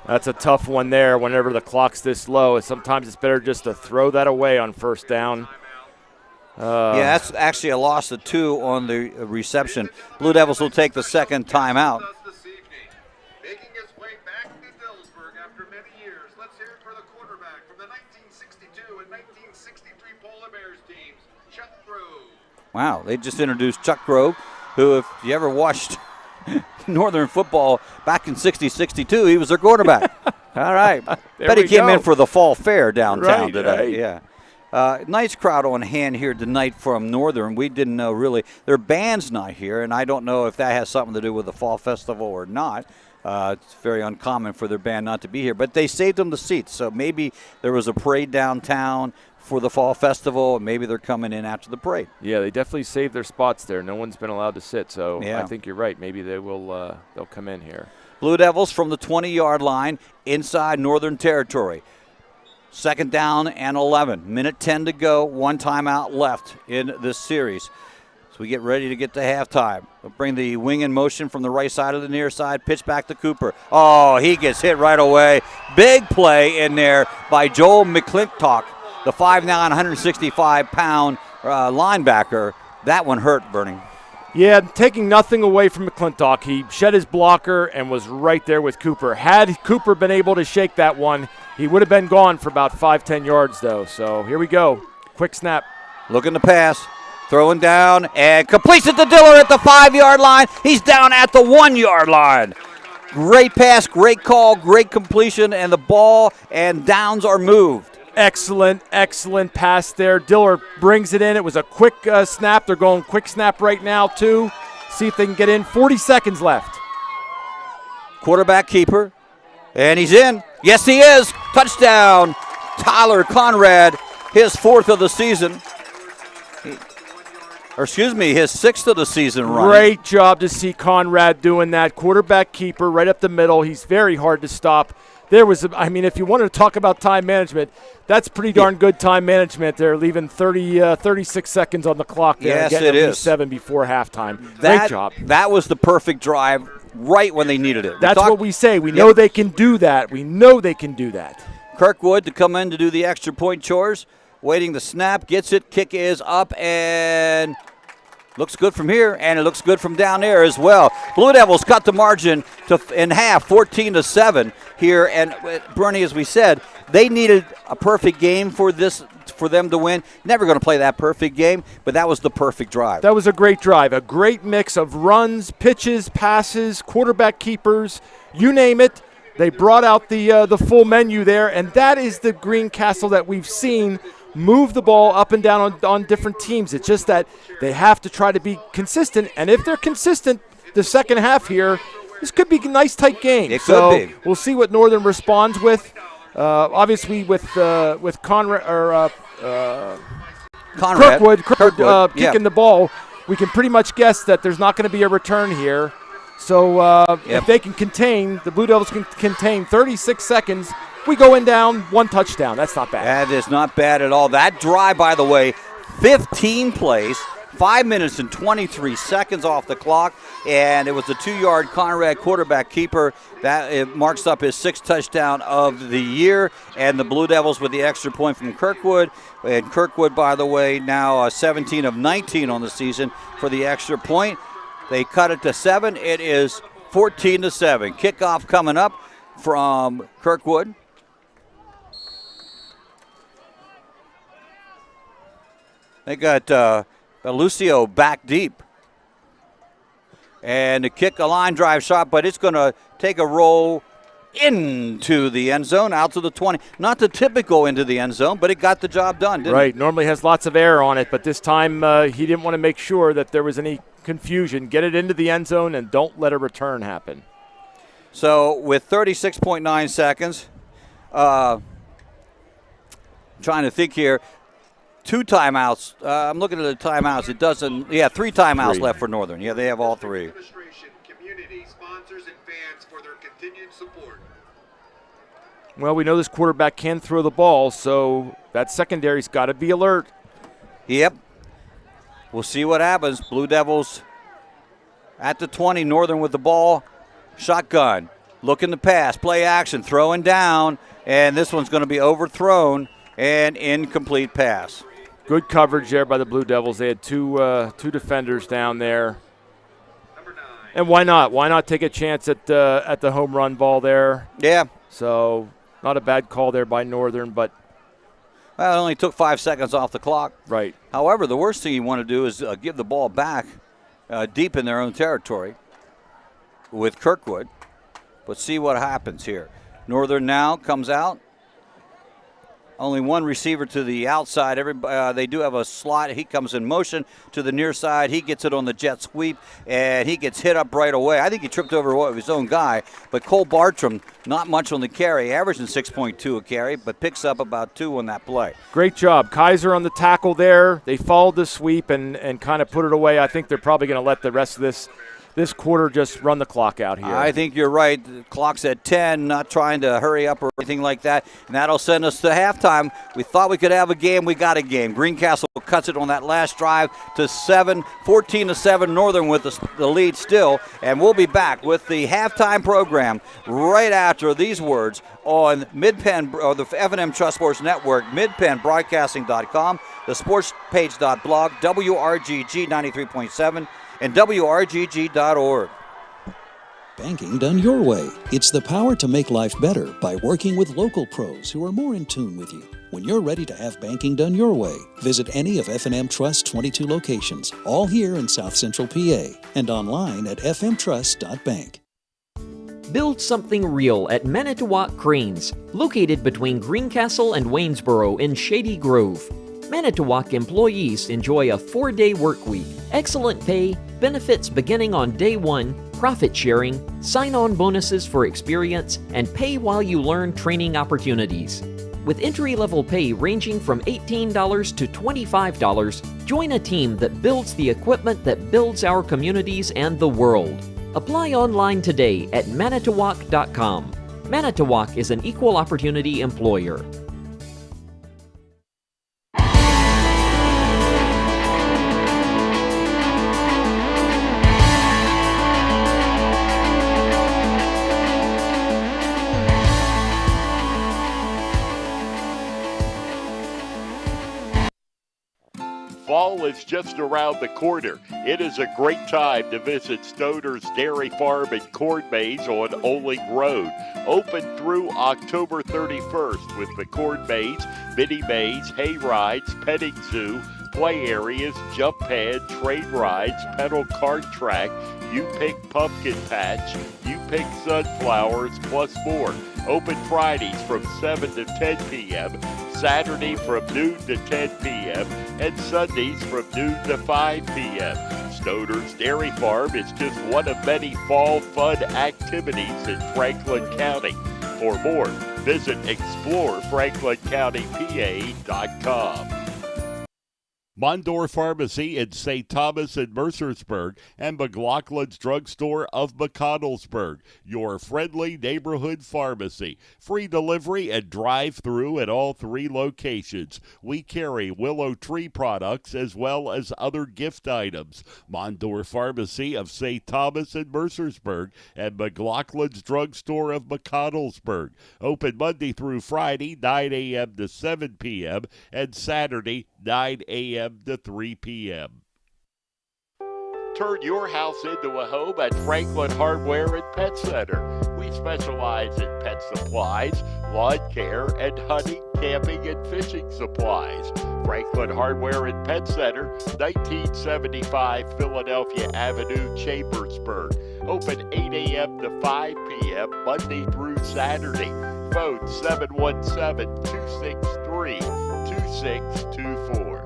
That's a tough one there whenever the clock's this low. Sometimes it's better just to throw that away on first down. Yeah, that's actually a loss of 2 on the reception. Blue Devils will take the second timeout. Making his way back to Dillsburg after many years. Let's hear it for the quarterback from the 1962 and 1963 Polar Bears teams, Chuck Grove. Wow, they just introduced Chuck Grove, who, if you ever watched Northern football back in 60-62, he was their quarterback. All right. There Bet he we came in go. for the fall fair downtown Right, today. right. Yeah. Nice crowd on hand here tonight from Northern. We didn't know really. Their band's not here, and I don't know if that has something to do with the fall festival or not. It's very uncommon for their band not to be here, but they saved them the seats. So maybe there was a parade downtown for the fall festival, and maybe they're coming in after the parade. Yeah, they definitely saved their spots there. No one's been allowed to sit, so Yeah. I think you're right. Maybe they will. They'll come in here. Blue Devils from the 20-yard line inside Northern territory. Second down and 11. Minute 10 to go. One timeout left in this series. So we get ready to get to halftime. We'll bring the wing in motion from the right side to the near side. Pitch back to Cooper. Oh, he gets hit right away. Big play in there by Joel McClintock, the 5'9", 165-pound linebacker. That one hurt, Bernie. Yeah, taking nothing away from McClintock. He shed his blocker and was right there with Cooper. Had Cooper been able to shake that one, he would have been gone for about 5-10 yards, though. So here we go. Quick snap. Looking to pass. Throwing down and completes it to Diller at the 5-yard line. He's down at the 1-yard line. Great pass, great call, great completion, and the ball and downs are moved. Excellent pass there. Diller brings it in. It was a quick snap. They're going quick snap right now, too. See if they can get in. 40 seconds left. Quarterback keeper, and he's in. Yes, he is. Touchdown. Tyler Conrad, his 4th of the season. His 6th of the season running. Great job to see Conrad doing that. Quarterback keeper right up the middle. He's very hard to stop. If you wanted to talk about time management, that's pretty darn good time management. They're leaving 36 seconds on the clock there. Yes, getting it at least is. 7 before halftime. Great job. That was the perfect drive right when they needed it. That's what we say. We know they can do that. We know they can do that. Kirkwood to come in to do the extra point chores. Waiting the snap, gets it, kick is up, and looks good from here, and it looks good from down there as well. Blue Devils cut the margin in half, 14-7 here. And Bernie, as we said, they needed a perfect game for them to win. Never going to play that perfect game, but that was the perfect drive. That was a great drive. A great mix of runs, pitches, passes, quarterback keepers, you name it. They brought out the full menu there, and that is the Greencastle that we've seen move the ball up and down on different teams. It's just that they have to try to be consistent, and if they're consistent the second half here, this could be a nice tight game. It could be. We'll see what Northern responds with. Obviously with Conrad or Kirkwood kicking the ball, we can pretty much guess that there's not going to be a return here. So if they can contain, the Blue Devils can contain 36 seconds, we go in down, 1 touchdown. That's not bad. That is not bad at all. That drive, by the way, 15 plays, 5 minutes and 23 seconds off the clock, and it was a 2-yard Conrad quarterback keeper. That it marks up his 6th touchdown of the year, and the Blue Devils with the extra point from Kirkwood. And Kirkwood, by the way, now 17 of 19 on the season for the extra point. They cut it to 7. It is 14-7. Kickoff coming up from Kirkwood. They got Lucio back deep. And to kick a line drive shot, but it's going to take a roll into the end zone, out to the 20. Not the typical into the end zone, but it got the job done, didn't it? Right. Normally has lots of air on it, but this time he didn't want to make sure that there was any confusion. Get it into the end zone and don't let a return happen. So with 36.9 seconds, trying to think here, 2 timeouts. I'm looking at the timeouts. It doesn't. Yeah, 3 timeouts left for Northern. Yeah, they have all 3. Administration, community, sponsors, and fans for their continued support. Well, we know this quarterback can throw the ball, so that secondary's got to be alert. Yep. We'll see what happens. Blue Devils at the 20. Northern with the ball. Shotgun. Looking to pass. Play action. Throwing down. And this one's going to be overthrown. And incomplete pass. Good coverage there by the Blue Devils. They had two defenders down there. And why not? Why not take a chance at the home run ball there? Yeah. So not a bad call there by Northern, but well, it only took 5 seconds off the clock. Right. However, the worst thing you want to do is give the ball back deep in their own territory with Kirkwood. But see what happens here. Northern now comes out. Only one receiver to the outside. They do have a slot. He comes in motion to the near side. He gets it on the jet sweep, and he gets hit up right away. I think he tripped over his own guy, but Cole Bartram, not much on the carry, averaging 6.2 a carry, but picks up about 2 on that play. Great job. Kaiser on the tackle there. They followed the sweep and kind of put it away. I think they're probably going to let the rest of this quarter just run the clock out here. I think you're right. The clock's at 10, not trying to hurry up or anything like that. And that'll send us to halftime. We thought we could have a game. We got a game. Greencastle cuts it on that last drive to 14-7. Northern with the lead still. And we'll be back with the halftime program right after these words on Mid-Penn, or the F&M Trust Sports Network, midpennbroadcasting.com, the sportspage.blog, WRGG 93.7, and WRGG.org. Banking done your way. It's the power to make life better by working with local pros who are more in tune with you. When you're ready to have banking done your way, visit any of F&M Trust's 22 locations, all here in South Central PA, and online at fmtrust.bank. Build something real at Manitowoc Cranes, located between Greencastle and Waynesboro in Shady Grove. Manitowoc employees enjoy a 4-day work week, excellent pay, benefits beginning on day 1, profit sharing, sign-on bonuses for experience, and pay while you learn training opportunities. With entry-level pay ranging from $18 to $25, join a team that builds the equipment that builds our communities and the world. Apply online today at manitowoc.com. Manitowoc is an equal opportunity employer. Fall is just around the corner. It is a great time to visit Stoner's Dairy Farm and Corn Maze on Oling Road. Open through October 31st with the Corn Maze, mini maze, hay rides, petting zoo, play areas, jump pad, train rides, pedal cart track, You Pick Pumpkin Patch, You Pick Sunflowers, plus more. Open Fridays from 7 to 10 p.m., Saturday from noon to 10 p.m., and Sundays from noon to 5 p.m. Stoner's Dairy Farm is just one of many fall fun activities in Franklin County. For more, visit explorefranklincountypa.com. Mondor Pharmacy in St. Thomas and Mercersburg, and McLaughlin's Drugstore of McConnellsburg, your friendly neighborhood pharmacy. Free delivery and drive-through at all 3 locations. We carry Willow Tree products as well as other gift items. Mondor Pharmacy of St. Thomas and Mercersburg, and McLaughlin's Drugstore of McConnellsburg. Open Monday through Friday, 9 a.m. to 7 p.m., and Saturday, 9 a.m. to 3 p.m. Turn your house into a home at Franklin Hardware and Pet Center. We specialize in pet supplies, lawn care, and hunting, camping, and fishing supplies. Franklin Hardware and Pet Center, 1975 Philadelphia Avenue, Chambersburg. Open 8 a.m. to 5 p.m. Monday through Saturday. Phone 717-263-2624.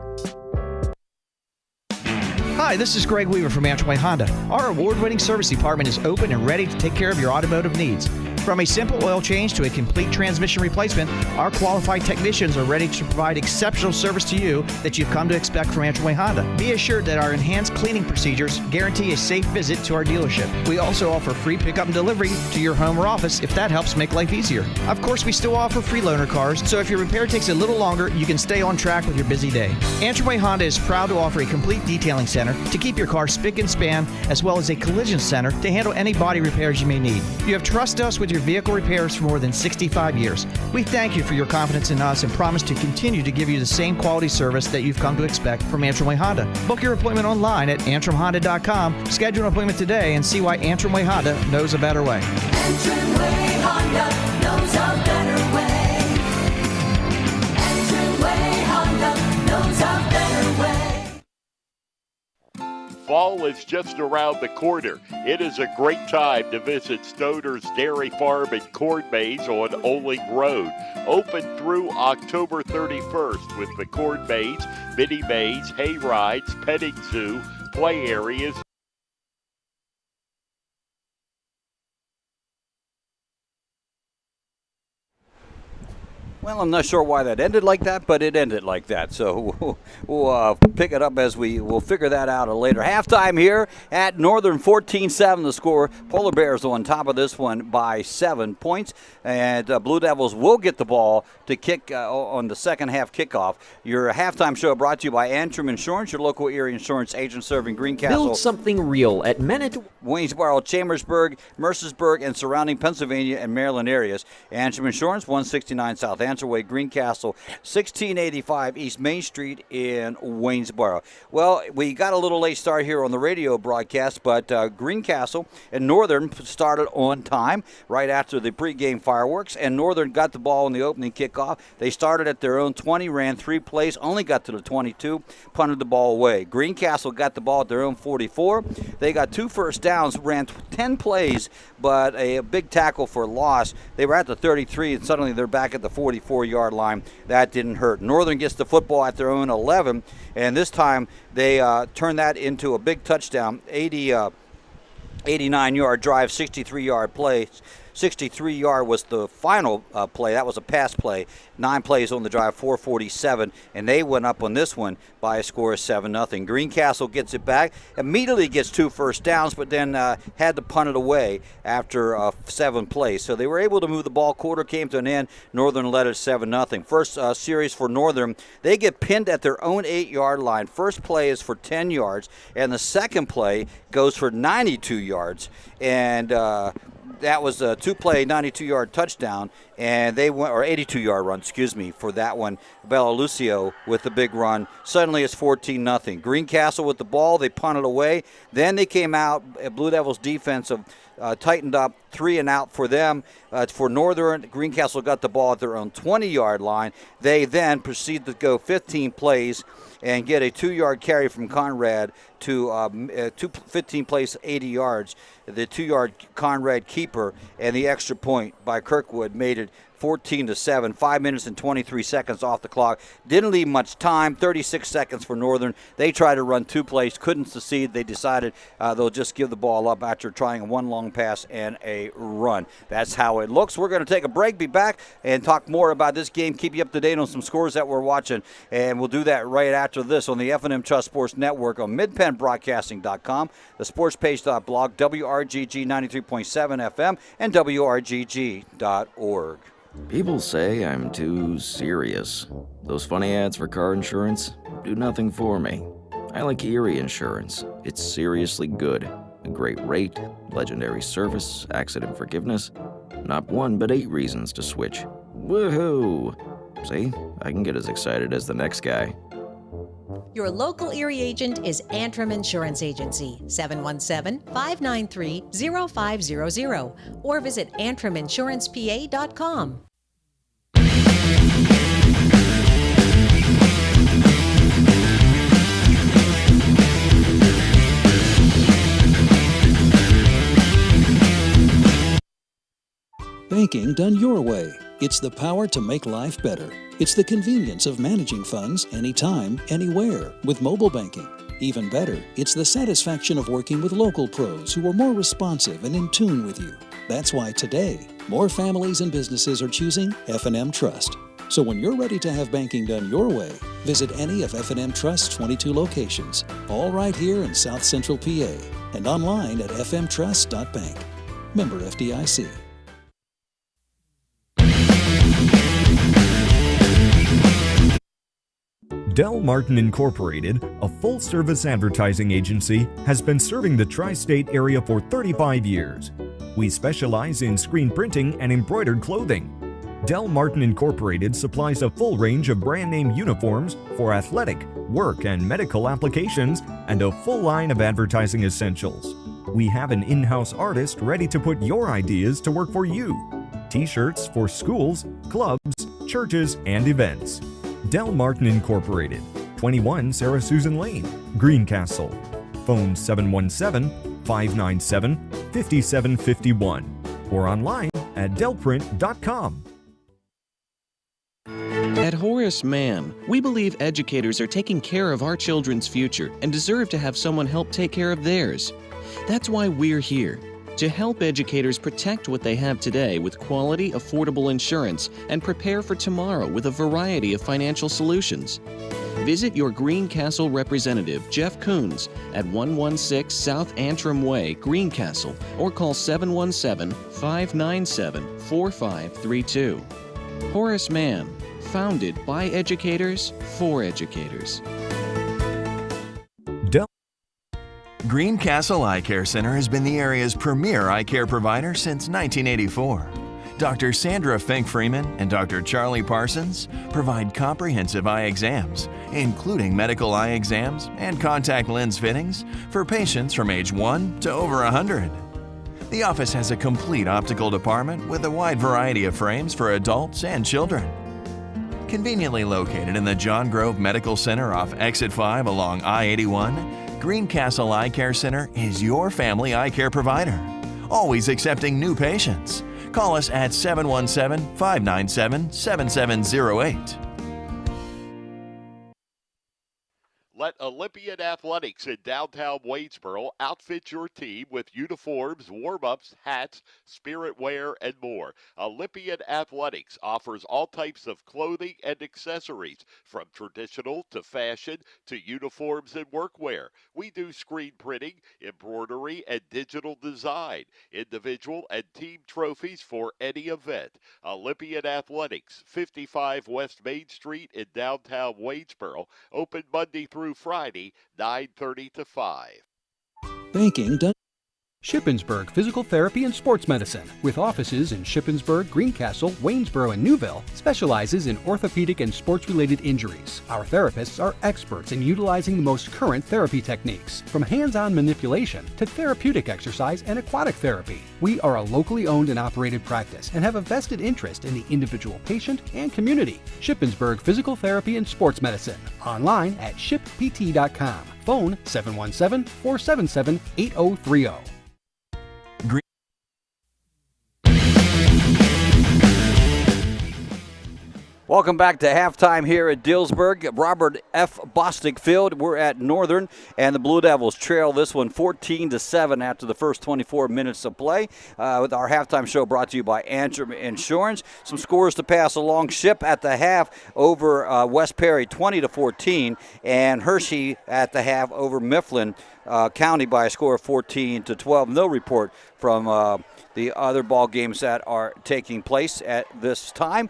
Hi, this is Greg Weaver from Antrim Honda. Our award-winning service department is open and ready to take care of your automotive needs. From a simple oil change to a complete transmission replacement, our qualified technicians are ready to provide exceptional service to you that you've come to expect from Antrim Honda. Be assured that our enhanced cleaning procedures guarantee a safe visit to our dealership. We also offer free pickup and delivery to your home or office if that helps make life easier. Of course, we still offer free loaner cars, so if your repair takes a little longer, you can stay on track with your busy day. Antrim Honda is proud to offer a complete detailing center to keep your car spick and span, as well as a collision center to handle any body repairs you may need. You have trusted us with your vehicle repairs for more than 65 years. We thank you for your confidence in us and promise to continue to give you the same quality service that you've come to expect from Antrim Honda. Book your appointment online at antrimhonda.com. Schedule an appointment today and see why Antrim Honda knows a better way. Antrim Honda knows a better way. Antrim Honda knows a better way. Fall is just around the corner. It is a great time to visit Stoner's Dairy Farm and Corn Maze on Oling Road. Open through October 31st with the corn maze, mini maze, hay rides, petting zoo, play areas. Well, I'm not sure why that ended like that, but it ended like that. So we'll pick it up as we'll figure that out later. Halftime here at Northern, 14-7 the score. Polar Bears on top of this one by 7 points. And Blue Devils will get the ball to kick on the second half kickoff. Your halftime show brought to you by Antrim Insurance, your local area insurance agent serving Greencastle, Build something real at Manitowoc. Waynesboro, Chambersburg, Mercersburg, and surrounding Pennsylvania and Maryland areas. Antrim Insurance, 169 South Answerway, Greencastle, 1685 East Main Street in Waynesboro. Well, we got a little late start here on the radio broadcast, but Greencastle and Northern started on time right after the pregame fireworks, and Northern got the ball in the opening kickoff. They started at their own 20, ran 3 plays, only got to the 22, punted the ball away. Greencastle got the ball at their own 44. They got 2 first downs, ran 10 plays, but a big tackle for loss. They were at the 33, and suddenly they're back at the 44-yard line. That didn't hurt. Northern gets the football at their own 11, and this time they turn that into a big touchdown, 89-yard drive, 63-yard play. 63-yard was the final play. That was a pass play. 9 plays on the drive, 447, and they went up on this one by a score of 7-0. Greencastle gets it back, immediately gets 2 first downs, but then had to punt it away after 7 plays. So they were able to move the ball. Quarter came to an end. Northern led it 7-0. First series for Northern, they get pinned at their own 8-yard line. First play is for 10 yards, and the second play goes for 92 yards. And that was a 2-play, 92-yard touchdown, and they went, or 82-yard run, for that one. Bella Lucio with the big run. Suddenly it's 14-0. Greencastle with the ball, they punted away. Then they came out. Blue Devils defense tightened up, 3 and out for them. For Northern, Greencastle got the ball at their own 20-yard line. They then proceed to go 15 plays and get a 2-yard carry from Conrad to 15 plays, 80 yards. The 2-yard Conrad keeper and the extra point by Kirkwood made it 14-7, 5 minutes and 23 seconds off the clock. Didn't leave much time, 36 seconds for Northern. They tried to run 2 plays, couldn't succeed. They decided they'll just give the ball up after trying 1 long pass and a run. That's how it looks. We're going to take a break, be back, and talk more about this game, keep you up to date on some scores that we're watching, and we'll do that right after this on the F&M Trust Sports Network on midpennbroadcasting.com, the sportspage.blog, WRGG 93.7 FM, and WRGG.org. People say I'm too serious. Those funny ads for car insurance do nothing for me. I like Erie Insurance. It's seriously good. A great rate, legendary service, accident forgiveness. Not 1 but 8 reasons to switch. Woohoo! See, I can get as excited as the next guy. Your local Erie agent is Antrim Insurance Agency, 717-593-0500, or visit antriminsurancepa.com. Banking done your way. It's the power to make life better. It's the convenience of managing funds anytime, anywhere with mobile banking. Even better, it's the satisfaction of working with local pros who are more responsive and in tune with you. That's why today, more families and businesses are choosing F&M Trust. So when you're ready to have banking done your way, visit any of F&M Trust's 22 locations, all right here in South Central PA, and online at fmtrust.bank. Member FDIC. Del Martin Incorporated, a full-service advertising agency, has been serving the tri-state area for 35 years. We specialize in screen printing and embroidered clothing. Del Martin Incorporated supplies a full range of brand-name uniforms for athletic, work, and medical applications, and a full line of advertising essentials. We have an in-house artist ready to put your ideas to work for you. T-shirts for schools, clubs, churches, and events. Del Martin Incorporated, 21 Sarah Susan Lane, Greencastle. Phone 717-597-5751 or online at delprint.com. At Horace Mann, we believe educators are taking care of our children's future and deserve to have someone help take care of theirs. That's why we're here, to help educators protect what they have today with quality, affordable insurance and prepare for tomorrow with a variety of financial solutions. Visit your Greencastle representative, Jeff Coons, at 116 South Antrim Way, Greencastle, or call 717-597-4532. Horace Mann, founded by educators for educators. Greencastle Eye Care Center has been the area's premier eye care provider since 1984. Dr. Sandra Fink-Freeman and Dr. Charlie Parsons provide comprehensive eye exams, including medical eye exams and contact lens fittings for patients from age 1 to over 100. The office has a complete optical department with a wide variety of frames for adults and children. Conveniently located in the John Grove Medical Center off Exit 5 along I-81, Greencastle Eye Care Center is your family eye care provider, always accepting new patients. Call us at 717-597-7708. Let Olympian Athletics in downtown Waynesboro outfit your team with uniforms, warm-ups, hats, spirit wear, and more. Olympian Athletics offers all types of clothing and accessories, from traditional to fashion to uniforms and workwear. We do screen printing, embroidery, and digital design, individual and team trophies for any event. Olympian Athletics, 55 West Main Street in downtown Waynesboro, open Monday through Friday, 9:30 to 5. Banking done. Shippensburg Physical Therapy and Sports Medicine, with offices in Shippensburg, Greencastle, Waynesboro, and Newville, specializes in orthopedic and sports-related injuries. Our therapists are experts in utilizing the most current therapy techniques, from hands-on manipulation to therapeutic exercise and aquatic therapy. We are a locally owned and operated practice and have a vested interest in the individual patient and community. Shippensburg Physical Therapy and Sports Medicine, online at shippt.com. Phone 717-477-8030. Welcome back to halftime here at Dillsburg. Robert F. Bostic Field. We're at Northern, and the Blue Devils trail this one 14-7 after the first 24 minutes of play. With our halftime show brought to you by Antrim Insurance. Some scores to pass along. Ship at the half over West Perry 20-14, and Hershey at the half over Mifflin County by a score of 14-12. No report from the other ball games that are taking place at this time.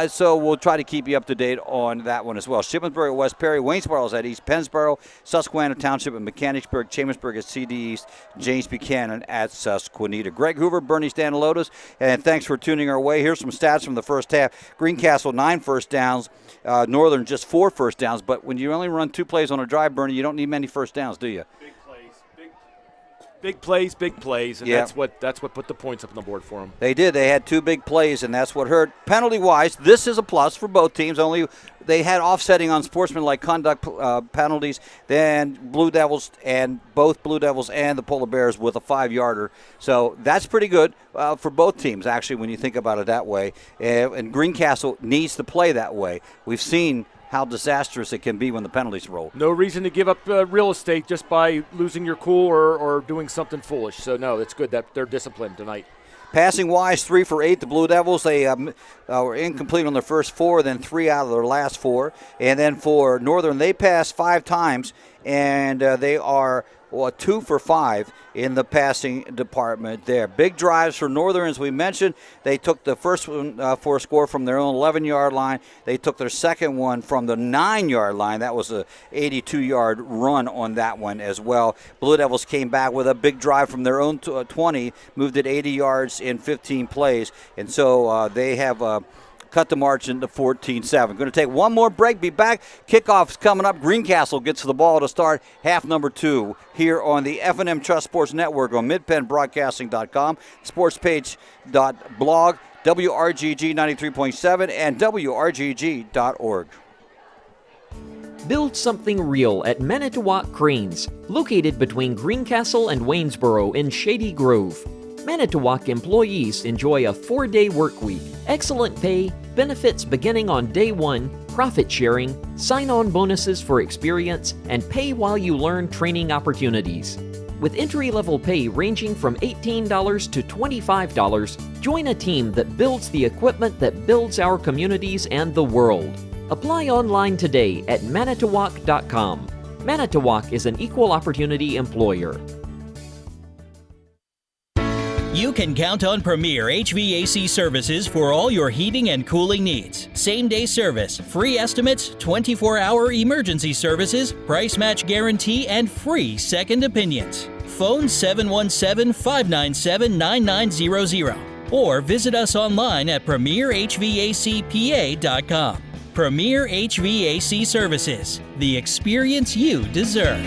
So we'll try to keep you up to date on that one as well. Shippensburg at West Perry, Waynesboro is at East Pennsboro, Susquehanna Township at Mechanicsburg, Chambersburg at CD East, James Buchanan at Susquehanna. Greg Hoover, Bernie Stanilodis, and thanks for tuning our way. Here's some stats from the first half. Greencastle 9 first downs, Northern just 4 first downs, but when you only run 2 plays on a drive, Bernie, you don't need many first downs, do you? Big plays, and that's what put the points up on the board for them. They did. They had 2 big plays, and that's what hurt. Penalty-wise, this is a plus for both teams. Only they had offsetting on sportsmanlike conduct penalties. Then Blue Devils and both Blue Devils and the Polar Bears with a 5-yarder. So that's pretty good for both teams, actually, when you think about it that way. And Greencastle needs to play that way. We've seen how disastrous it can be when the penalties roll. No reason to give up real estate just by losing your cool or doing something foolish. So, no, it's good that they're disciplined tonight. Passing-wise, 3 for 8. The Blue Devils, they were incomplete on their first 4, then 3 out of their last 4. And then for Northern, they passed 5 times, and they are 2 for 5 in the passing department there. Big drives for Northern, as we mentioned. They took the first one for a score from their own 11-yard line. They took their second one from the 9-yard line. That was a 82-yard run on that one as well. Blue Devils came back with a big drive from their own 20, moved it 80 yards in 15 plays. And so they have cut the margin to 14-7. Going to take one more break, be back. Kickoff's coming up. Greencastle gets the ball to start half number 2 here on the F&M Trust Sports Network on midpennbroadcasting.com, sportspage.blog, WRGG 93.7, and WRGG.org. Build something real at Manitowoc Cranes, located between Greencastle and Waynesboro in Shady Grove. Manitowoc employees enjoy a 4-day work week, excellent pay, benefits beginning on day 1, profit sharing, sign-on bonuses for experience, and pay while you learn training opportunities. With entry-level pay ranging from $18 to $25, join a team that builds the equipment that builds our communities and the world. Apply online today at manitowoc.com. Manitowoc is an equal opportunity employer. You can count on Premier HVAC services for all your heating and cooling needs. Same-day service, free estimates, 24-hour emergency services, price match guarantee, and free second opinions. Phone 717-597-9900 or visit us online at premierhvacpa.com. Premier HVAC Services, the experience you deserve.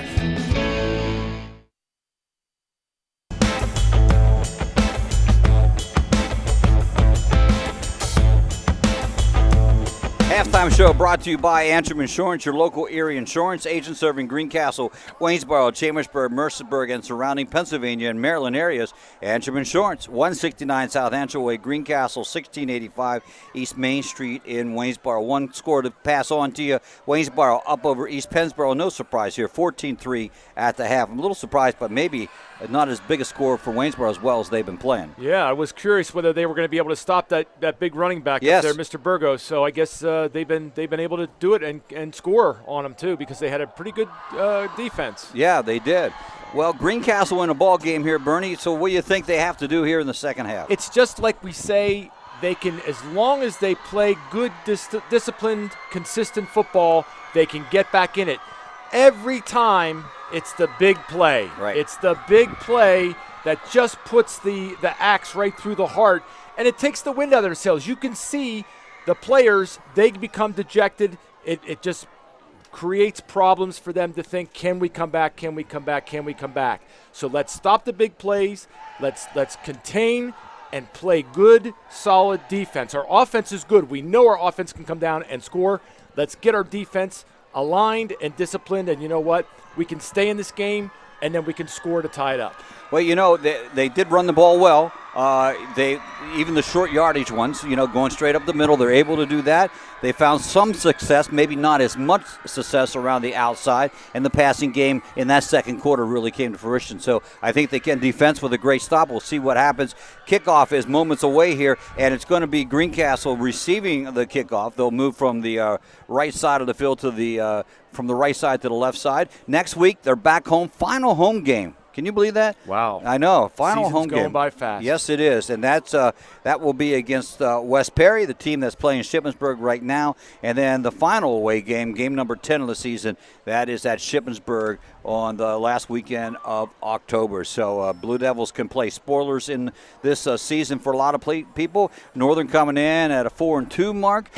Halftime show brought to you by Antrim Insurance, your local Erie insurance agent serving Greencastle, Waynesboro, Chambersburg, Mercersburg, and surrounding Pennsylvania and Maryland areas. Antrim Insurance, 169 South Antrim Way, Greencastle, 1685 East Main Street in Waynesboro. One score to pass on to you. Waynesboro up over East Pennsboro. No surprise here, 14-3 at the half. I'm a little surprised, but maybe not as big a score for Waynesboro as well as they've been playing. Yeah, I was curious whether they were going to be able to stop that big running back yes. up there, Mr. Burgos. So I guess they've been able to do it and score on them too, because they had a pretty good defense. Yeah, they did. Well, Greencastle in a ball game here, Bernie. So what do you think they have to do here in the second half? It's just like we say, they can, as long as they play good, disciplined, consistent football, they can get back in it. Every time it's the big play. Right. It's the big play that just puts the axe right through the heart, and it takes the wind out of their sails. You can see the players, they become dejected. It just creates problems for them to think, can we come back, can we come back, can we come back? So let's stop the big plays. Let's contain and play good, solid defense. Our offense is good. We know our offense can come down and score. Let's get our defense aligned and disciplined, and you know what? We can stay in this game, and then we can score to tie it up. Well, you know, they did run the ball well. Even the short yardage ones, going straight up the middle, they're able to do that. They found some success, maybe not as much success around the outside, and the passing game in that second quarter really came to fruition. So I think they can defense with a great stop. We'll see what happens. Kickoff is moments away here, and it's going to be Greencastle receiving the kickoff. They'll move from the right side of the field to from the right side to the left side. Next week, they're back home, final home game. Can you believe that? Wow. I know. Final Season's home game. going by fast. Yes, it is. And that will be against West Perry, the team that's playing Shippensburg right now. And then the final away game, game number 10 of the season, that is at Shippensburg on the last weekend of October. So Blue Devils can play spoilers in this season for a lot of people. Northern coming in at a 4-2 mark.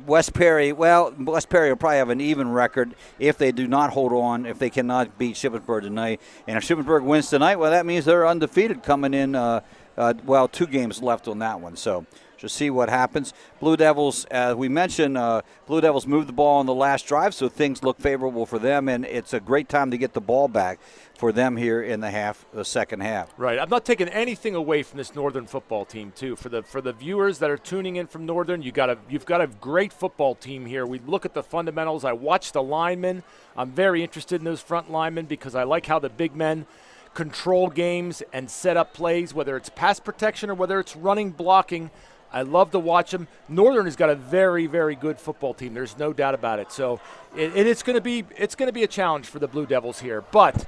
West Perry will probably have an even record if they do not hold on, if they cannot beat Shippensburg tonight. And if Shippensburg wins tonight, well, that means they're undefeated coming in, 2 games left on that one. So just see what happens. Blue Devils, as we mentioned, Blue Devils moved the ball on the last drive, so things look favorable for them, and it's a great time to get the ball back for them here in the second half. Right. I'm not taking anything away from this Northern football team, too. For the viewers that are tuning in from Northern, you've got a great football team here. We look at the fundamentals. I watch the linemen. I'm very interested in those front linemen because I like how the big men control games and set up plays, whether it's pass protection or whether it's running, blocking. I love to watch them. Northern has got a very, very good football team. There's no doubt about it. So it's going to be a challenge for the Blue Devils here. But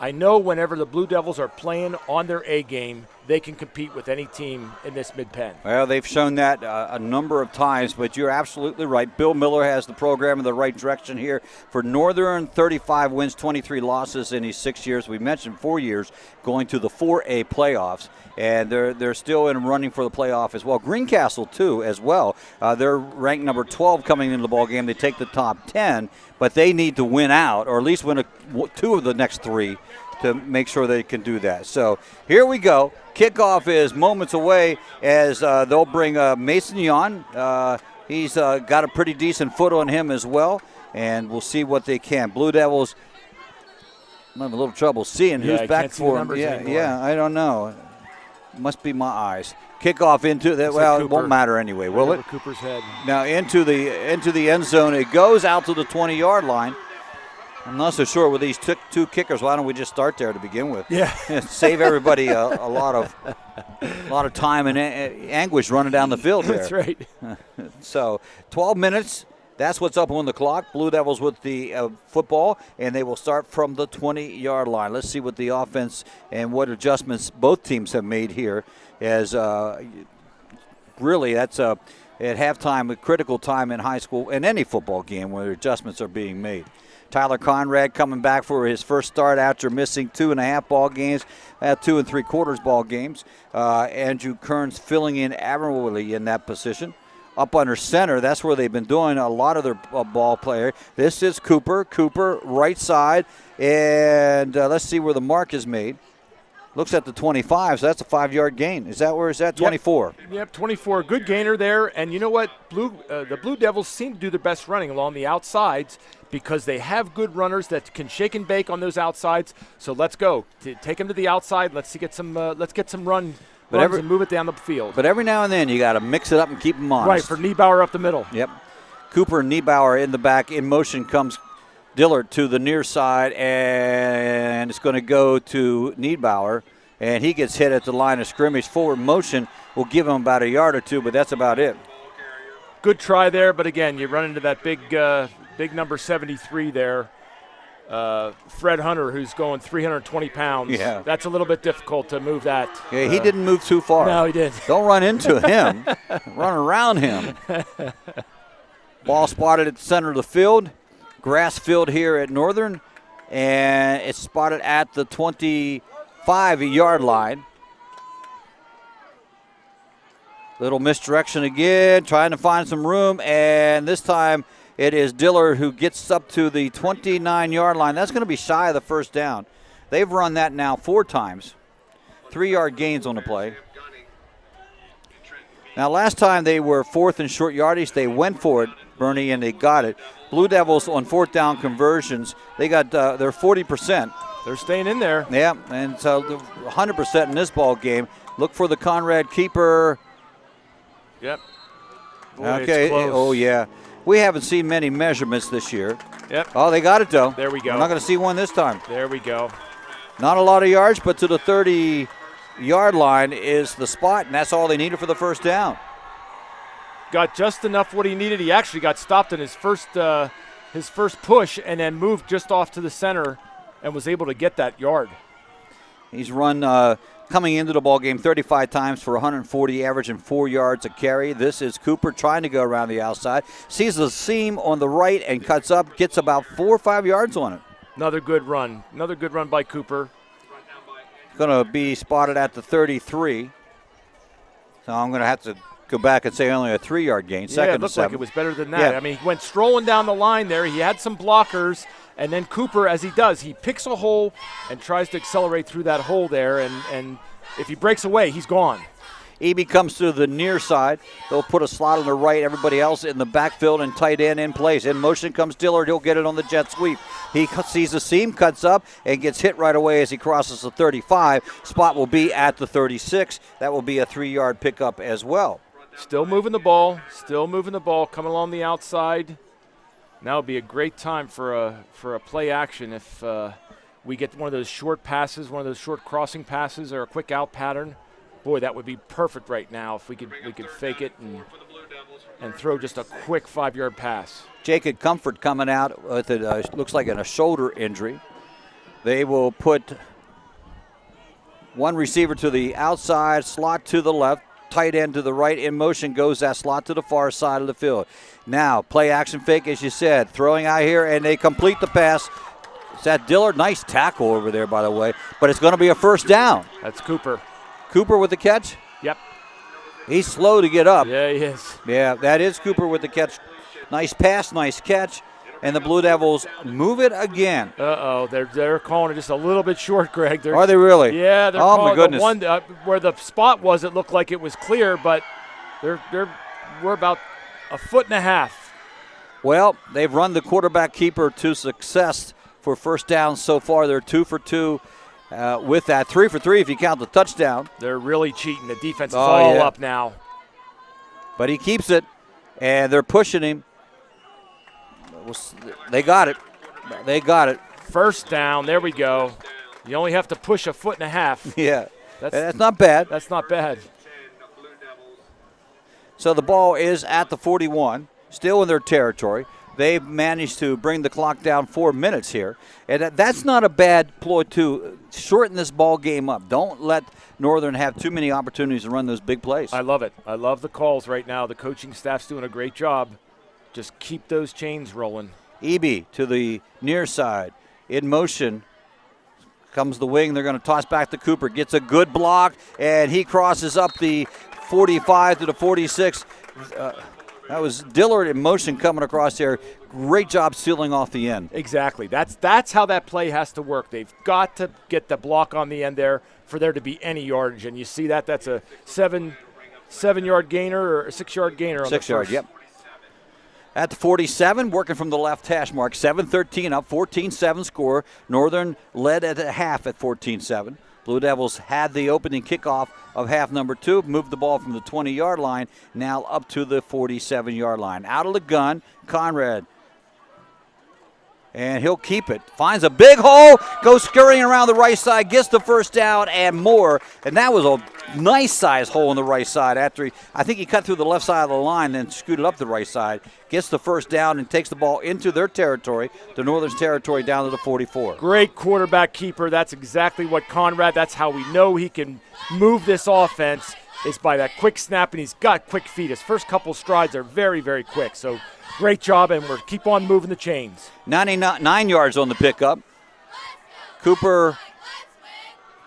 I know whenever the Blue Devils are playing on their A game, they can compete with any team in this mid-pen. Well, they've shown that a number of times, but you're absolutely right. Bill Miller has the program in the right direction here. For Northern, 35 wins, 23 losses in his 6 years. We mentioned 4 years going to the 4A playoffs, and they're still in running for the playoff as well. Greencastle, too, as well. They're ranked number 12 coming into the ball game. They take the top 10, but they need to win out, or at least win 2 of the next 3 to make sure they can do that. So here we go. Kickoff is moments away as they'll bring Mason Yon. He's got a pretty decent foot on him as well. and we'll see what they can. Blue Devils, I'm having a little trouble seeing who's I back can't see the for them. numbers Yeah, anymore. yeah, I don't know. Must be my eyes. Kickoff into that. Looks Well, like it won't Cooper. matter anyway, will Right it? over Cooper's head. Now into the end zone. It goes out to the 20-yard line. I'm not so sure with these two kickers. Why don't we just start there to begin with? Yeah. Save everybody a lot of time and anguish running down the field there. That's right. So 12 minutes. That's what's up on the clock. Blue Devils with the football, and they will start from the 20-yard line. Let's see what the offense and what adjustments both teams have made here. As really, that's at halftime, a critical time in high school, in any football game where adjustments are being made. Tyler Conrad coming back for his first start after missing 2.5 ball games, 2 3/4 ball games. Andrew Kearns filling in admirably in that position. Up under center, that's where they've been doing a lot of their ball player. This is Cooper. Cooper, right side. And let's see where the mark is made. Looks at the 25, so that's a 5-yard gain. Is that where is that? 24. Yep, 24. Good gainer there. And you know what? The Blue Devils seem to do their best running along the outsides because they have good runners that can shake and bake on those outsides. So let's go. Take them to the outside. Let's get some run. And move it down the field. But every now and then you got to mix it up and keep them honest. Right, for Niebauer up the middle. Yep. Cooper and Niebauer in the back. In motion comes Dillard to the near side, and it's going to go to Niebauer, and he gets hit at the line of scrimmage. Forward motion will give him about a yard or two, but that's about it. Good try there, but again, you run into that big number 73 there. Fred Hunter, who's going 320 pounds. Yeah. That's a little bit difficult to move that. Yeah, he didn't move too far. No, he didn't. Don't run into him. Run around him. Ball spotted at the center of the field. Grass field here at Northern. And it's spotted at the 25-yard line. Little misdirection again, trying to find some room. And this time it is Dillard who gets up to the 29-yard line. That's going to be shy of the first down. They've run that now 4 times. 3-yard gains on the play. Now, last time they were 4th and short yardage. They went for it, Bernie, and they got it. Blue Devils on 4th down conversions, they got their 40%. They're staying in there. Yeah, and so 100% in this ball game. Look for the Conrad keeper. Yep. Boy, Okay. it's close. Oh, yeah. We haven't seen many measurements this year. Yep. Oh, they got it, though. There we go. We're not going to see one this time. There we go. Not a lot of yards, but to the 30-yard line is the spot, and that's all they needed for the first down. Got just enough what he needed. He actually got stopped in his first push and then moved just off to the center and was able to get that yard. He's run coming into the ball game 35 times for 140 average and 4 yards a carry. This is Cooper trying to go around the outside. Sees the seam on the right and cuts up, gets about 4 or 5 yards on it. Another good run. Another good run by Cooper. Going to be spotted at the 33. So I'm going to have to go back and say only a 3-yard gain. Second it looked to 7. like it was better than that. Yeah. I mean, he went strolling down the line there. He had some blockers, and then Cooper, as he does, he picks a hole and tries to accelerate through that hole there, and if he breaks away, he's gone. Eby comes to the near side. They'll put a slot on the right. Everybody else in the backfield and tight end in place. In motion comes Dillard. He'll get it on the jet sweep. He sees the seam, cuts up, and gets hit right away as he crosses the 35. Spot will be at the 36. That will be a 3-yard pickup as well. Still moving the ball. Coming along the outside. Now would be a great time for a play action if we get one of those short passes, one of those short crossing passes, or a quick out pattern. Boy, that would be perfect right now if we could fake it and throw just a quick 5-yard pass. Jacob Comfort coming out with it, looks like a shoulder injury. They will put one receiver to the outside, slot to the left, tight end to the right. In motion goes that slot to the far side of the field. Now, play action fake, as you said, throwing out here, and they complete the pass. Is that Dillard? Nice tackle over there, by the way. But it's going to be a first down. That's Cooper. Cooper with the catch? Yep. He's slow to get up. Yeah, he is. Yeah, that is Cooper with the catch. Nice pass, nice catch. And the Blue Devils move it again. Uh-oh, they're calling it just a little bit short, Greg. Are they really? Yeah, they're oh, calling my goodness. the one where the spot was, it looked like it was clear, but we're about 1.5 feet. Well, they've run the quarterback keeper to success for first down so far. They're 2 for 2 with that. 3 for 3 if you count the touchdown. They're really cheating. The defense is all up now. But he keeps it, and they're pushing him. They got it. They got it. First down. There we go. You only have to push 1.5 feet. Yeah. That's not bad. That's not bad. So the ball is at the 41, still in their territory. They've managed to bring the clock down 4 minutes here. And that's not a bad ploy to shorten this ball game up. Don't let Northern have too many opportunities to run those big plays. I love it. I love the calls right now. The coaching staff's doing a great job. Just keep those chains rolling. Eby to the near side. In motion comes the wing. They're going to toss back to Cooper. Gets a good block, and he crosses up the 45 to the 46. That was Dillard in motion coming across there. Great job sealing off the end. Exactly. That's how that play has to work. They've got to get the block on the end there for there to be any yardage. And you see that. That's a 7-yard gainer or a 6-yard gainer. 6 yard, yep. At the 47, working from the left hash mark, 7-13 up, 14-7 score. Northern led at a half at 14-7. Blue Devils had the opening kickoff of half number 2, moved the ball from the 20-yard line, now up to the 47-yard line. Out of the gun, Conrad. And he'll keep it. Finds a big hole, goes scurrying around the right side, gets the first down and more. And that was a nice size hole on the right side after I think he cut through the left side of the line, then scooted up the right side, gets the first down and takes the ball into their territory, the Northern's territory, down to the 44. Great quarterback keeper. That's exactly what Conrad, that's how we know he can move this offense, is by that quick snap, and he's got quick feet. His first couple strides are very, very quick. So great job, and we'll keep on moving the chains. 99 yards on the pickup. Cooper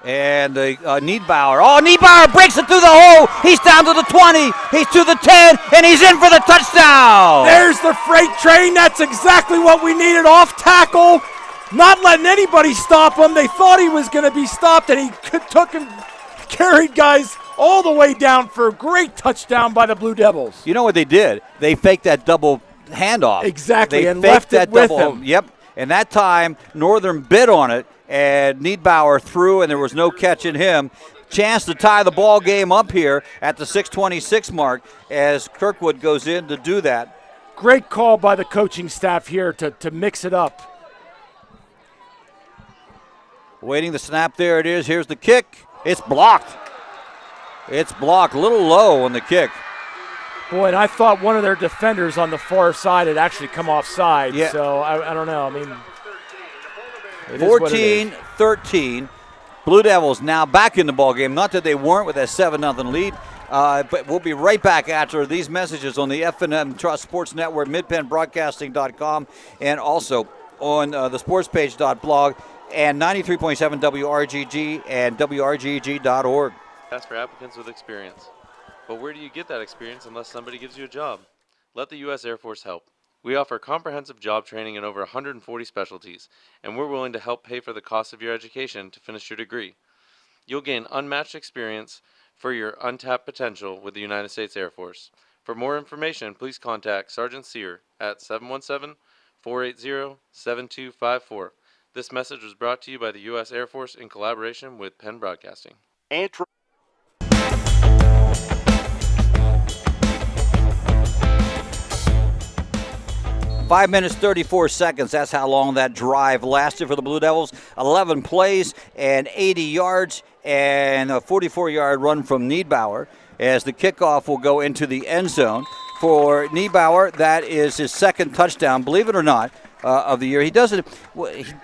and Niedbauer. Oh, Niedbauer breaks it through the hole. He's down to the 20. He's to the 10, and he's in for the touchdown. There's the freight train. That's exactly what we needed. Off tackle, not letting anybody stop him. They thought he was going to be stopped, and he took and carried guys all the way down for a great touchdown by the Blue Devils. You know what they did? They faked that double handoff. Exactly, they and left it with him. Yep, and that time Northern bid on it, and Niedbauer threw, and there was no catching him. Chance to tie the ball game up here at the 6:26 mark as Kirkwood goes in to do that. Great call by the coaching staff here to mix it up. Waiting the snap, there it is. Here's the kick. It's blocked. It's blocked, a little low on the kick. Boy, and I thought one of their defenders on the far side had actually come offside. Yeah. So I don't know. I mean, 14-13. Blue Devils now back in the ball game. Not that they weren't with that 7-0 lead, but we'll be right back after these messages on the F&M Trust Sports Network, midpennbroadcasting.com, and also on the sportspage.blog and 93.7 WRGG and WRGG.org. That's for applicants with experience. But where do you get that experience unless somebody gives you a job? Let the U.S. Air Force help. We offer comprehensive job training in over 140 specialties, and we're willing to help pay for the cost of your education to finish your degree. You'll gain unmatched experience for your untapped potential with the United States Air Force. For more information, please contact Sergeant Sear at 717-480-7254. This message was brought to you by the U.S. Air Force in collaboration with Penn Broadcasting. 5 minutes, 34 seconds. That's how long that drive lasted for the Blue Devils. 11 plays and 80 yards and a 44-yard run from Niedbauer as the kickoff will go into the end zone. For Niedbauer, that is his second touchdown, believe it or not, of the year. He does it.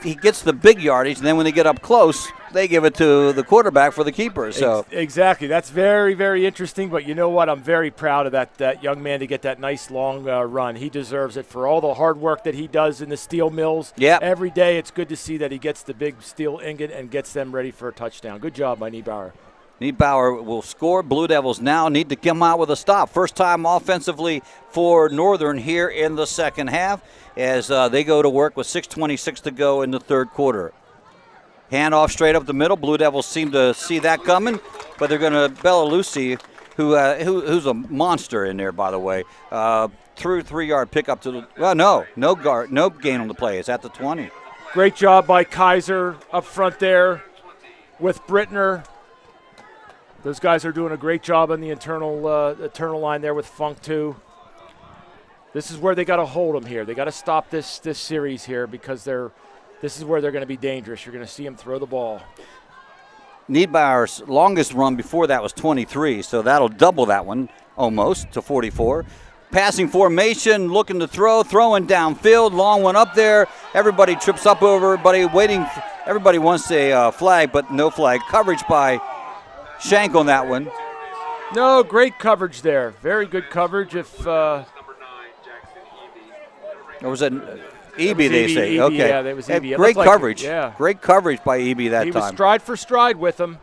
He gets the big yardage, and then when they get up close, they give it to the quarterback for the keeper. So exactly, that's very, very interesting. But you know what? I'm very proud of that young man to get that nice long run. He deserves it for all the hard work that he does in the steel mills. Yeah, every day it's good to see that he gets the big steel ingot and gets them ready for a touchdown. Good job by Niedbauer. Niedbauer will score. Blue Devils now need to come out with a stop. First time offensively for Northern here in the second half as they go to work with 6:26 to go in the third quarter. Handoff straight up the middle. Blue Devils seem to see that coming, but they're going to, Bellalusi who's a monster in there, by the way. Through 3-yard pickup to the, well, no gain on the play. It's at the 20. Great job by Kaiser up front there with Brittner. Those guys are doing a great job on the internal line there with Funk too. This is where they got to hold them here. They got to stop this series here because this is where they're going to be dangerous. You're going to see them throw the ball. Niederbauer's longest run before that was 23, so that'll double that one almost to 44. Passing formation, looking to throw, throwing downfield, long one up there. Everybody trips up over everybody, waiting. Everybody wants a flag, but no flag. Coverage by Shank on that one. No, great coverage there. Very good coverage. If or was it EB, they say? EB, okay. Yeah, that was EB. Great coverage. Yeah. Great coverage by EB that time. He was stride for stride with him.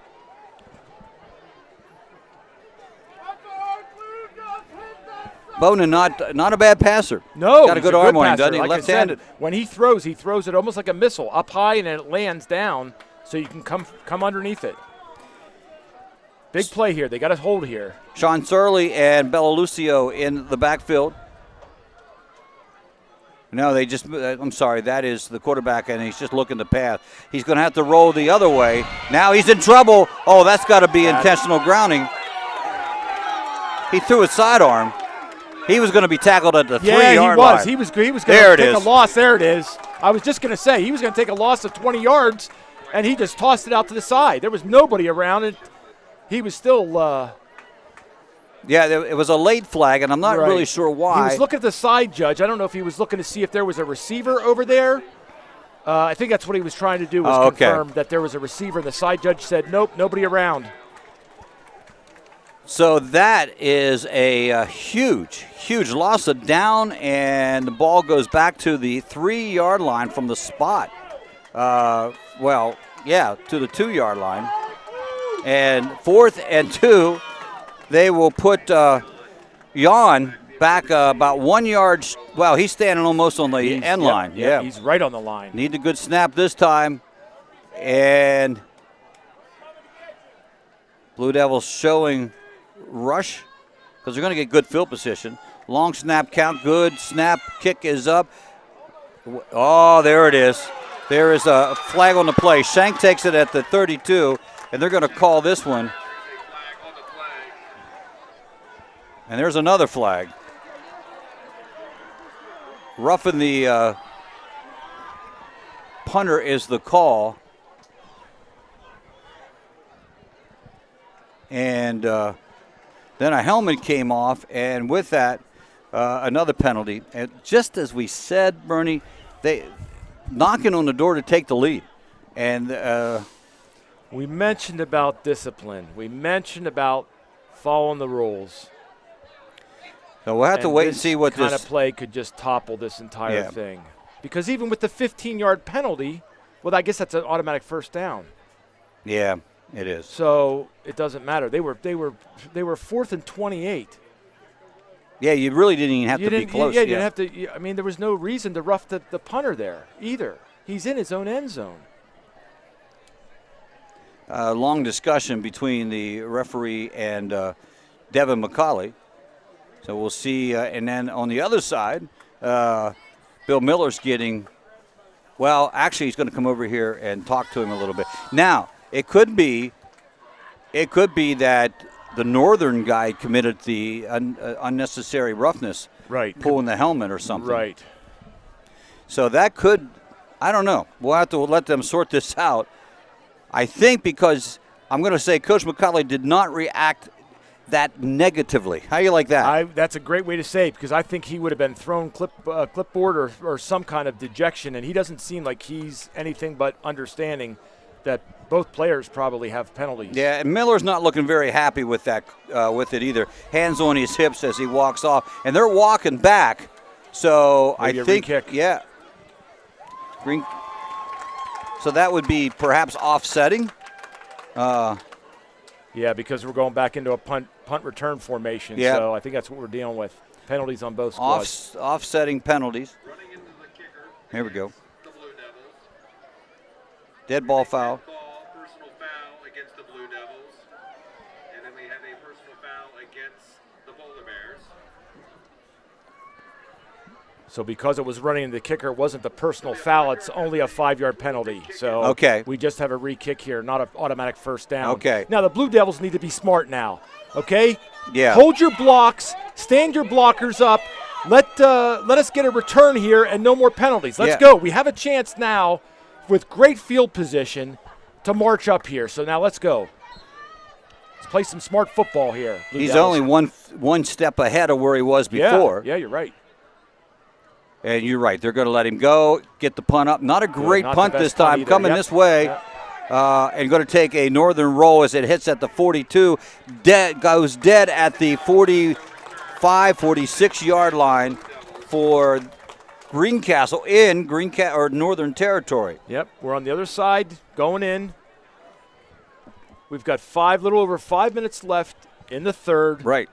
Bowden not a bad passer. No, got a good arm on him, doesn't he? Like Left-handed. When he throws it almost like a missile, up high and then it lands down, so you can come underneath it. Big play here. They got a hold here. Sean Surley and Bellalucio in the backfield. No, they just, I'm sorry, that is the quarterback, and he's just looking to pass. He's going to have to roll the other way. Now he's in trouble. Oh, that's got to be intentional grounding. He threw a sidearm. He was going to be tackled at the 3-yard line. Yeah, he was going to take a loss. There it is. I was just going to say, he was going to take a loss of 20 yards, and he just tossed it out to the side. There was nobody around it. He was still yeah, it was a late flag, and I'm not really sure why. He was looking at the side judge. I don't know if he was looking to see if there was a receiver over there. I think that's what he was trying to do, was confirm that there was a receiver. The side judge said, nope, nobody around. So that is a huge loss of down, and the ball goes back to the 3-yard line from the spot. To the 2-yard line. And 4th and 2, they will put Jan back about 1 yard. Well, he's standing almost on the end line. Yeah, he's right on the line. Need a good snap this time. And Blue Devils showing rush because they're going to get good field position. Long snap count, good snap, kick is up. Oh, there it is. There is a flag on the play. Shank takes it at the 32, and they're going to call this one. And there's another flag. Roughing the punter is the call. And then a helmet came off, and with that, another penalty. And just as we said, Bernie, they knocking on the door to take the lead. And we mentioned about discipline. We mentioned about following the rules. So we'll have to wait and see what this kind of play could just topple this entire thing. Because even with the 15-yard penalty, well, I guess that's an automatic first down. Yeah, it is. So it doesn't matter. They were 4th and 28. Yeah, you really didn't even have to be close. Yeah, you didn't have to. I mean, there was no reason to rough the punter there either. He's in his own end zone. Long discussion between the referee and Devin McCauley. So we'll see. And then on the other side, Bill Miller's getting, well, actually he's going to come over here and talk to him a little bit. Now, it could be that the Northern guy committed the unnecessary roughness, right? Pulling the helmet or something, right? So that could, I don't know. We'll have to let them sort this out. I think because I'm going to say Coach McCauley did not react that negatively. How do you like that? That's a great way to say it, because I think he would have been thrown clipboard or some kind of dejection, and he doesn't seem like he's anything but understanding that both players probably have penalties. Yeah, and Miller's not looking very happy with that, with it either. Hands on his hips as he walks off, and they're walking back. So maybe I think, re-kick. Yeah. So that would be perhaps offsetting. Yeah, because we're going back into a punt return formation. Yeah. So I think that's what we're dealing with. Penalties on both squads. Offsetting penalties. Here we go. Dead ball foul. Personal foul against the Blue Devils. And then we have a personal foul against the Polar Bears. So because it was running the kicker, it wasn't the personal foul. It's only a 5-yard penalty. So Okay. we just have a re-kick here, not an automatic first down. Okay. Now the Blue Devils need to be smart now. Okay. Yeah. Hold your blocks. Stand your blockers up. Let us get a return here and no more penalties. Let's go. We have a chance now with great field position to march up here. So now let's go. Let's play some smart football here. Blue He's Devils. only one step ahead of where he was before. Yeah, you're right. And you're right. They're going to let him go, get the punt up. Not a great not punt the best this time. punt either. Coming Yep. this way. Yep. And going to take a northern roll as it hits at the 42. Goes dead at the 45, 46-yard line for Greencastle in Northern Territory. Yep, we're on the other side, going in. We've got little over 5 minutes left in the third. Right.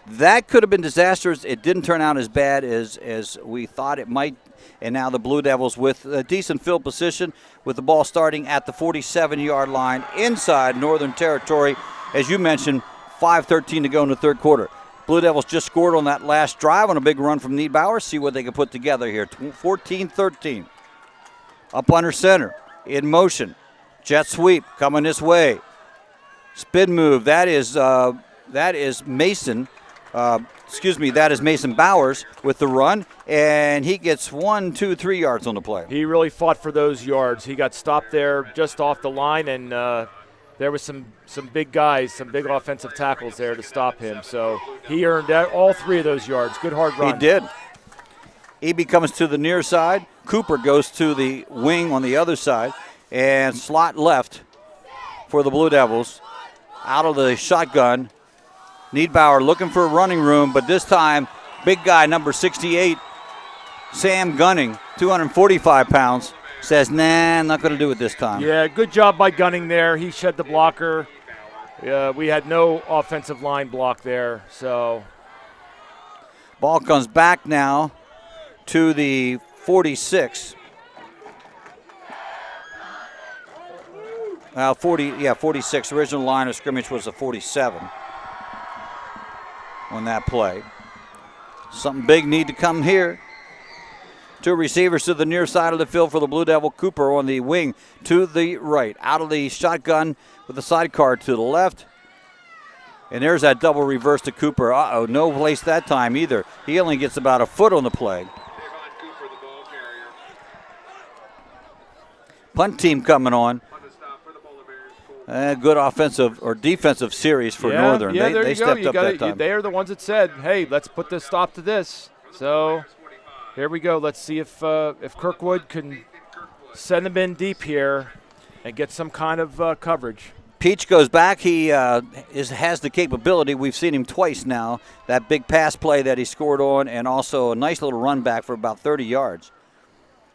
That could have been disastrous. It didn't turn out as bad as we thought it might. And now the Blue Devils with a decent field position with the ball starting at the 47-yard line inside Northern Territory. As you mentioned, 5:13 to go in the third quarter. Blue Devils just scored on that last drive on a big run from Niedbauer. See what they can put together here. 14-13. Up under center. In motion. Jet sweep coming this way. Spin move. That is Mason. That is Mason Bowers with the run, and he gets 1, 2, 3 yards on the play. He really fought for those yards. He got stopped there just off the line, and there was some big guys, some big offensive tackles there to stop him. So he earned all 3 of those yards. Good hard run. He did. Eby comes to the near side. Cooper goes to the wing on the other side, and slot left for the Blue Devils. Out of the shotgun. Niedbauer looking for running room, but this time, big guy, number 68, Sam Gunning, 245 pounds, says, nah, I'm not going to do it this time. Yeah, good job by Gunning there. He shed the blocker. We had no offensive line block there. So Ball comes back now to the 46. 46. Original line of scrimmage was a 47 on that play. Something big need to come here. 2 receivers to the near side of the field for the Blue Devil. Cooper on the wing to the right. Out of the shotgun with the sidecar to the left. And there's that double reverse to Cooper. Uh-oh, no place that time either. He only gets about a foot on the play. Punt team coming on. Good offensive or defensive series for Northern. Yeah, they stepped up that time. They are the ones that said, hey, let's put this stop to this. So here we go. Let's see if Kirkwood can send them in deep here and get some kind of coverage. Peach goes back. He has the capability. We've seen him twice now. That big pass play that he scored on, and also a nice little run back for about 30 yards.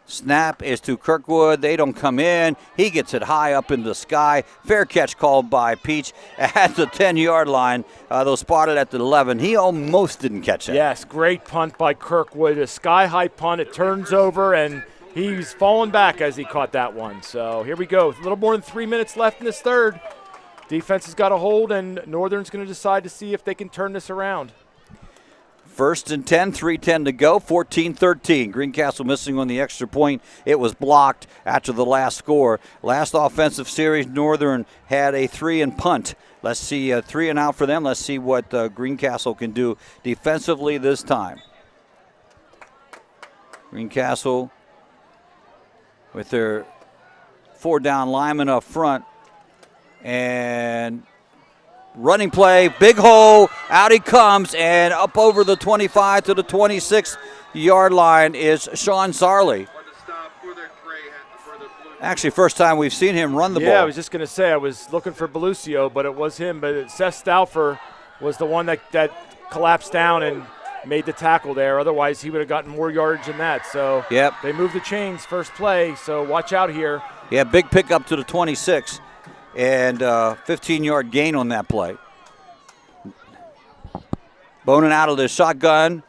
Snap is to Kirkwood. They don't come in. He gets it high up in the sky. Fair catch called by Peach at the 10-yard line. Though spotted at the 11. He almost didn't catch it. Yes, great punt by Kirkwood. A sky-high punt. It turns over, and he's falling back as he caught that one. So here we go. A little more than 3 minutes left in this third. Defense has got a hold, and Northern's going to decide to see if they can turn this around. 1st and 10, 3:10 to go, 14-13. Greencastle missing on the extra point. It was blocked after the last score. Last offensive series, Northern had a 3-and punt. Let's see a 3-and-out for them. Let's see what Greencastle can do defensively this time. Greencastle with their 4-down linemen up front. And running play, big hole, out he comes, and up over the 25 to the 26-yard line is Sean Sarley. Actually, first time we've seen him run the ball. Yeah, I was just going to say, I was looking for Belucio, but it was him. But Seth Stauffer was the one that collapsed down and made the tackle there. Otherwise, he would have gotten more yardage than that. So they moved the chains first play, so watch out here. Yeah, big pickup to the 26. And 15-yard gain on that play. Bonin out of the shotgun.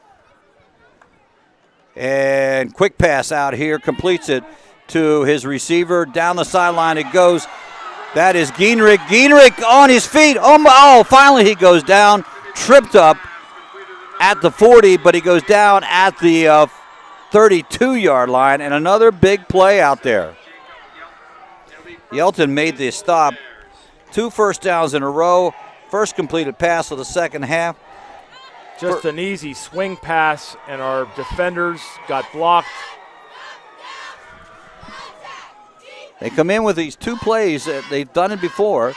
And quick pass out here. Completes it to his receiver. Down the sideline it goes. That is Geenrich. Geenrich on his feet. Oh, finally he goes down, tripped up at the 40, but he goes down at the 32-yard line, and another big play out there. Yelton made the stop. 2 first downs in a row. First completed pass of the second half. Just an easy swing pass, and our defenders got blocked. They come in with these 2 plays. They've done it before.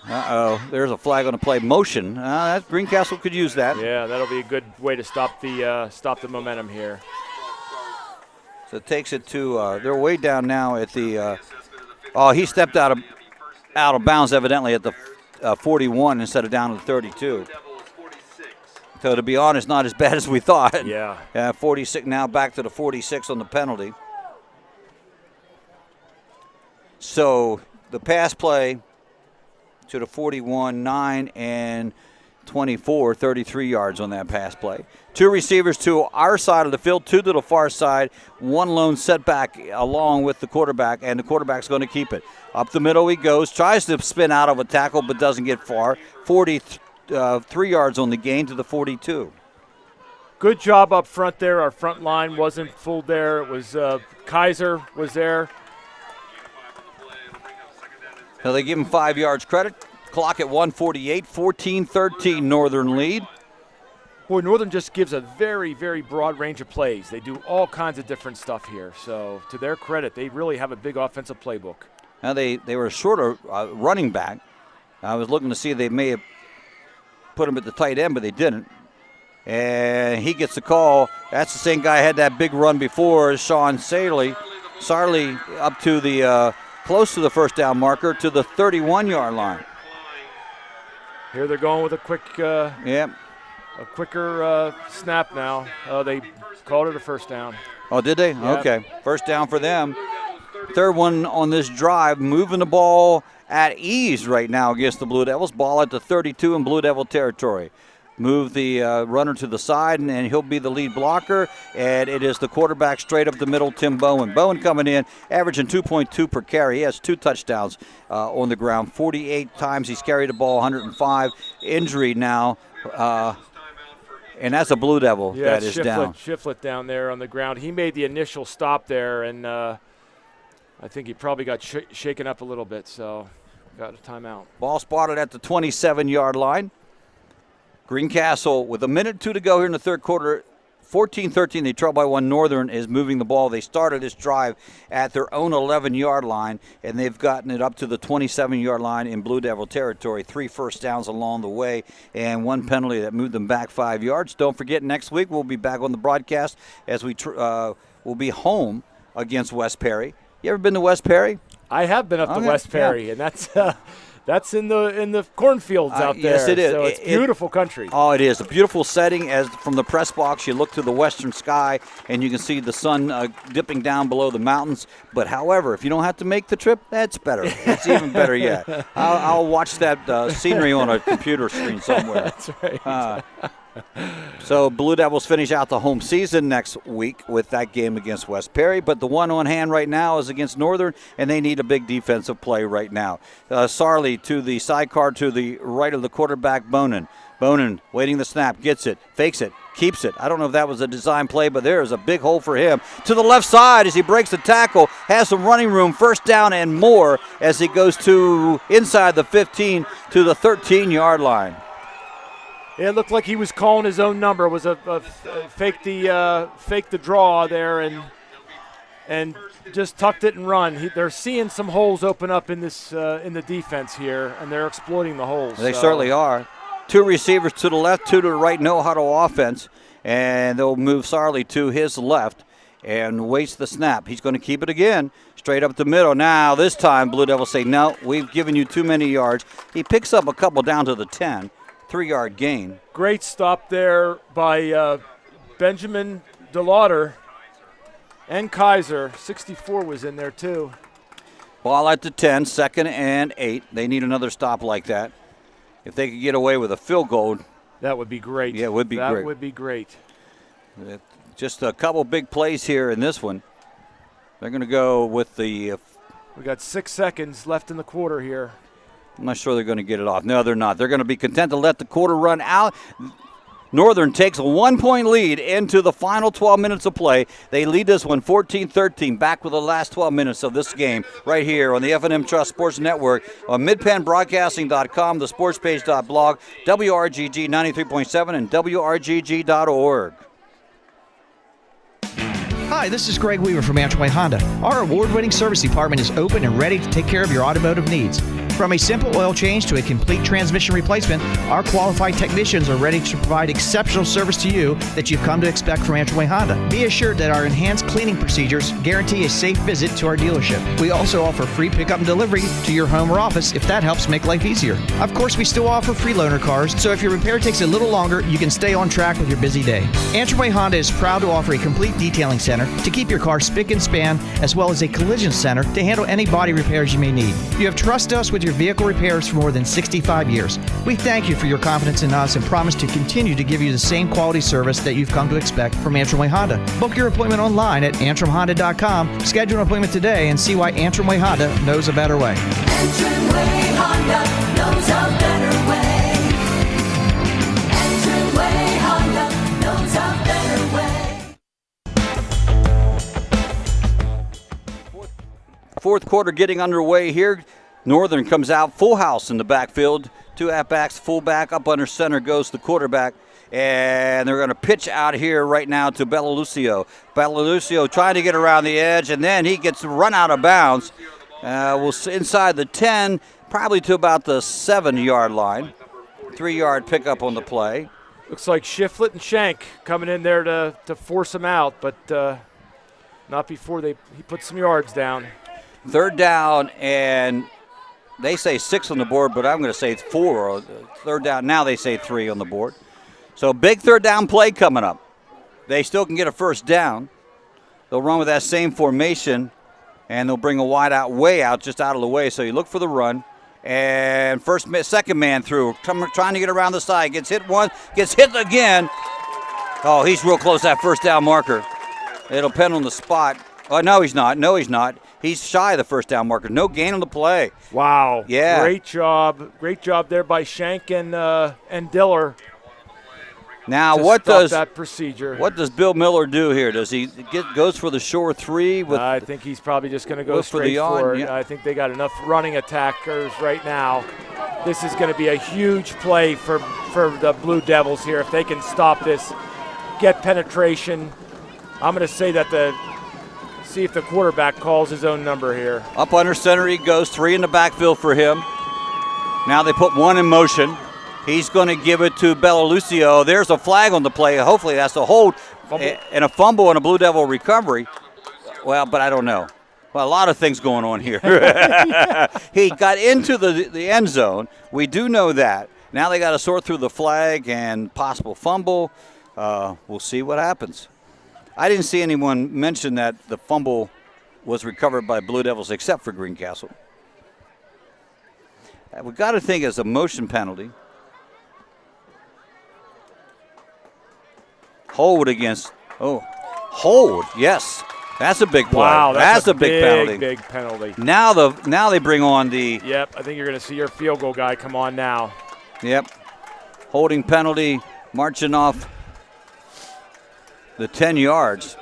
There's a flag on the play. Motion. Greencastle could use that. Yeah, that'll be a good way to stop the momentum here. So it takes it to they're way down now at the. He stepped out of bounds evidently at the 41 instead of down to the 32. So to be honest, not as bad as we thought. Yeah. 46 now back to the 46 on the penalty. So the pass play to the 41, 9 and 24, 33 yards on that pass play. 2 receivers to our side of the field, 2 to the far side, 1 lone setback along with the quarterback, and the quarterback's going to keep it. Up the middle he goes, tries to spin out of a tackle but doesn't get far. 43 yards on the gain to the 42. Good job up front there. Our front line wasn't fooled there. It was Kaiser was there. So they give him 5 yards credit. Clock at 1:48, 14-13 Northern lead. Boy, Northern just gives a very, very broad range of plays. They do all kinds of different stuff here. So to their credit, they really have a big offensive playbook. Now they were short of running back. I was looking to see if they may have put him at the tight end, but they didn't. And he gets the call. That's the same guy who had that big run before, Sean Sarley. Sarley up to the close to the first down marker to the 31-yard line. Here they're going with a quick, a quicker snap now. They called it a first down. Oh, did they? Yep. Okay, first down for them. Third one on this drive, moving the ball at ease right now against the Blue Devils. Ball at the 32 in Blue Devil territory. Move the runner to the side, and he'll be the lead blocker. And it is the quarterback straight up the middle, Tim Bowen. Bowen coming in, averaging 2.2 per carry. He has 2 touchdowns on the ground. 48 times he's carried the ball, 105. Injury now, and that's a Blue Devil that is down. Shiflett down there on the ground. He made the initial stop there, and I think he probably got shaken up a little bit, so got a timeout. Ball spotted at the 27-yard line. Greencastle with 1:02 to go here in the third quarter. 14-13, they trail by 1. Northern is moving the ball. They started this drive at their own 11-yard line, and they've gotten it up to the 27-yard line in Blue Devil territory. 3 first downs along the way, and 1 penalty that moved them back 5 yards. Don't forget, next week we'll be back on the broadcast as we'll be home against West Perry. You ever been to West Perry? I have been up to West Perry, and that's in the cornfields out there. Yes, it is. So it's beautiful country. Oh, it is. A beautiful setting. As from the press box, you look to the western sky, and you can see the sun dipping down below the mountains. But, however, if you don't have to make the trip, that's better. It's even better yet. I'll watch that scenery on a computer screen somewhere. That's right. So Blue Devils finish out the home season next week with that game against West Perry, but the one on hand right now is against Northern, and they need a big defensive play right now. Sarley to the sidecar to the right of the quarterback, Bonin. Bonin waiting the snap, gets it, fakes it, keeps it. I don't know if that was a design play, but there is a big hole for him. To the left side as he breaks the tackle, has some running room, first down and more as he goes to inside the 15 to the 13-yard line. It looked like he was calling his own number. It was a fake the draw there and just tucked it and run. They're seeing some holes open up in this in the defense here, and they're exploiting the holes. They certainly are. 2 receivers to the left, 2 to the right, no huddle offense, and they'll move Sarley to his left and waits the snap. He's going to keep it again, straight up the middle. Now this time Blue Devils say, no, we've given you too many yards. He picks up a couple down to the 10. 3-yard gain. Great stop there by Benjamin DeLauder and Kaiser. 64 was in there too. Ball at the 10, 2nd and 8. They need another stop like that. If they could get away with a field goal. That would be great. Yeah, it would be great. That would be great. Just a couple big plays here in this one. They're going to go with the We got 6 seconds left in the quarter here. I'm not sure they're going to get it off. No, they're not. They're going to be content to let the quarter run out. Northern takes a 1-point lead into the final 12 minutes of play. They lead this one 14-13. Back with the last 12 minutes of this game right here on the F&M Trust Sports Network on midpennbroadcasting.com, the sportspage.blog, WRGG 93.7, and WRGG.org. Hi, this is Greg Weaver from Antrim Honda. Our award-winning service department is open and ready to take care of your automotive needs. From a simple oil change to a complete transmission replacement, our qualified technicians are ready to provide exceptional service to you that you've come to expect from Antrim Honda. Be assured that our enhanced cleaning procedures guarantee a safe visit to our dealership. We also offer free pickup and delivery to your home or office if that helps make life easier. Of course, we still offer free loaner cars, so if your repair takes a little longer, you can stay on track with your busy day. Antrim Honda is proud to offer a complete detailing center to keep your car spick and span, as well as a collision center to handle any body repairs you may need. You have trusted us with your vehicle repairs for more than 65 years. We thank you for your confidence in us and promise to continue to give you the same quality service that you've come to expect from Antrim Honda. Book your appointment online at antrimhonda.com. Schedule an appointment today and see why Antrim Honda knows a better way. Antrim Honda knows a better way. Antrim Honda knows a better way. Fourth quarter getting underway here. Northern comes out full house in the backfield. 2 halfbacks, fullback, up under center goes the quarterback. And they're going to pitch out here right now to Bellalucio. Bellalucio trying to get around the edge, and then he gets run out of bounds. Inside the 10, probably to about the 7-yard line. 3-yard pickup on the play. Looks like Shiflett and Shank coming in there to force him out, but not before he put some yards down. 3rd down, and they say 6 on the board, but I'm going to say 4. 3rd down, now they say 3 on the board. So big 3rd down play coming up. They still can get a 1st down. They'll run with that same formation, and they'll bring a wide out, way out, just out of the way. So you look for the run, and second man through, trying to get around the side. Gets hit once, gets hit again. Oh, he's real close to that 1st down marker. It'll pen on the spot. Oh, no, he's not. No, he's not. He's shy of the 1st down marker. No gain on the play. Wow. Yeah. Great job. Great job there by Shank and Diller. Now, what does that procedure? What does Bill Miller do here? Does he goes for the shore 3? I think he's probably just going to go straight for it. Yeah. I think they got enough running attackers right now. This is going to be a huge play for the Blue Devils here if they can stop this, get penetration. I'm going to say that see if the quarterback calls his own number here. Up under center he goes, 3 in the backfield for him. Now they put 1 in motion. He's going to give it to Bellalucio. There's a flag on the play. Hopefully that's a hold and a fumble and a Blue Devil recovery. Well, but I don't know. Well, a lot of things going on here. He got into the end zone. We do know that. Now they got to sort through the flag and possible fumble. We'll see what happens. I didn't see anyone mention that the fumble was recovered by Blue Devils except for Greencastle. We've got to think it's a motion penalty. Hold, yes. That's a big play. Wow, that's a big penalty. Big penalty. Now they bring on the... Yep, I think you're going to see your field goal guy come on now. Yep. Holding penalty, marching off the 10 yards.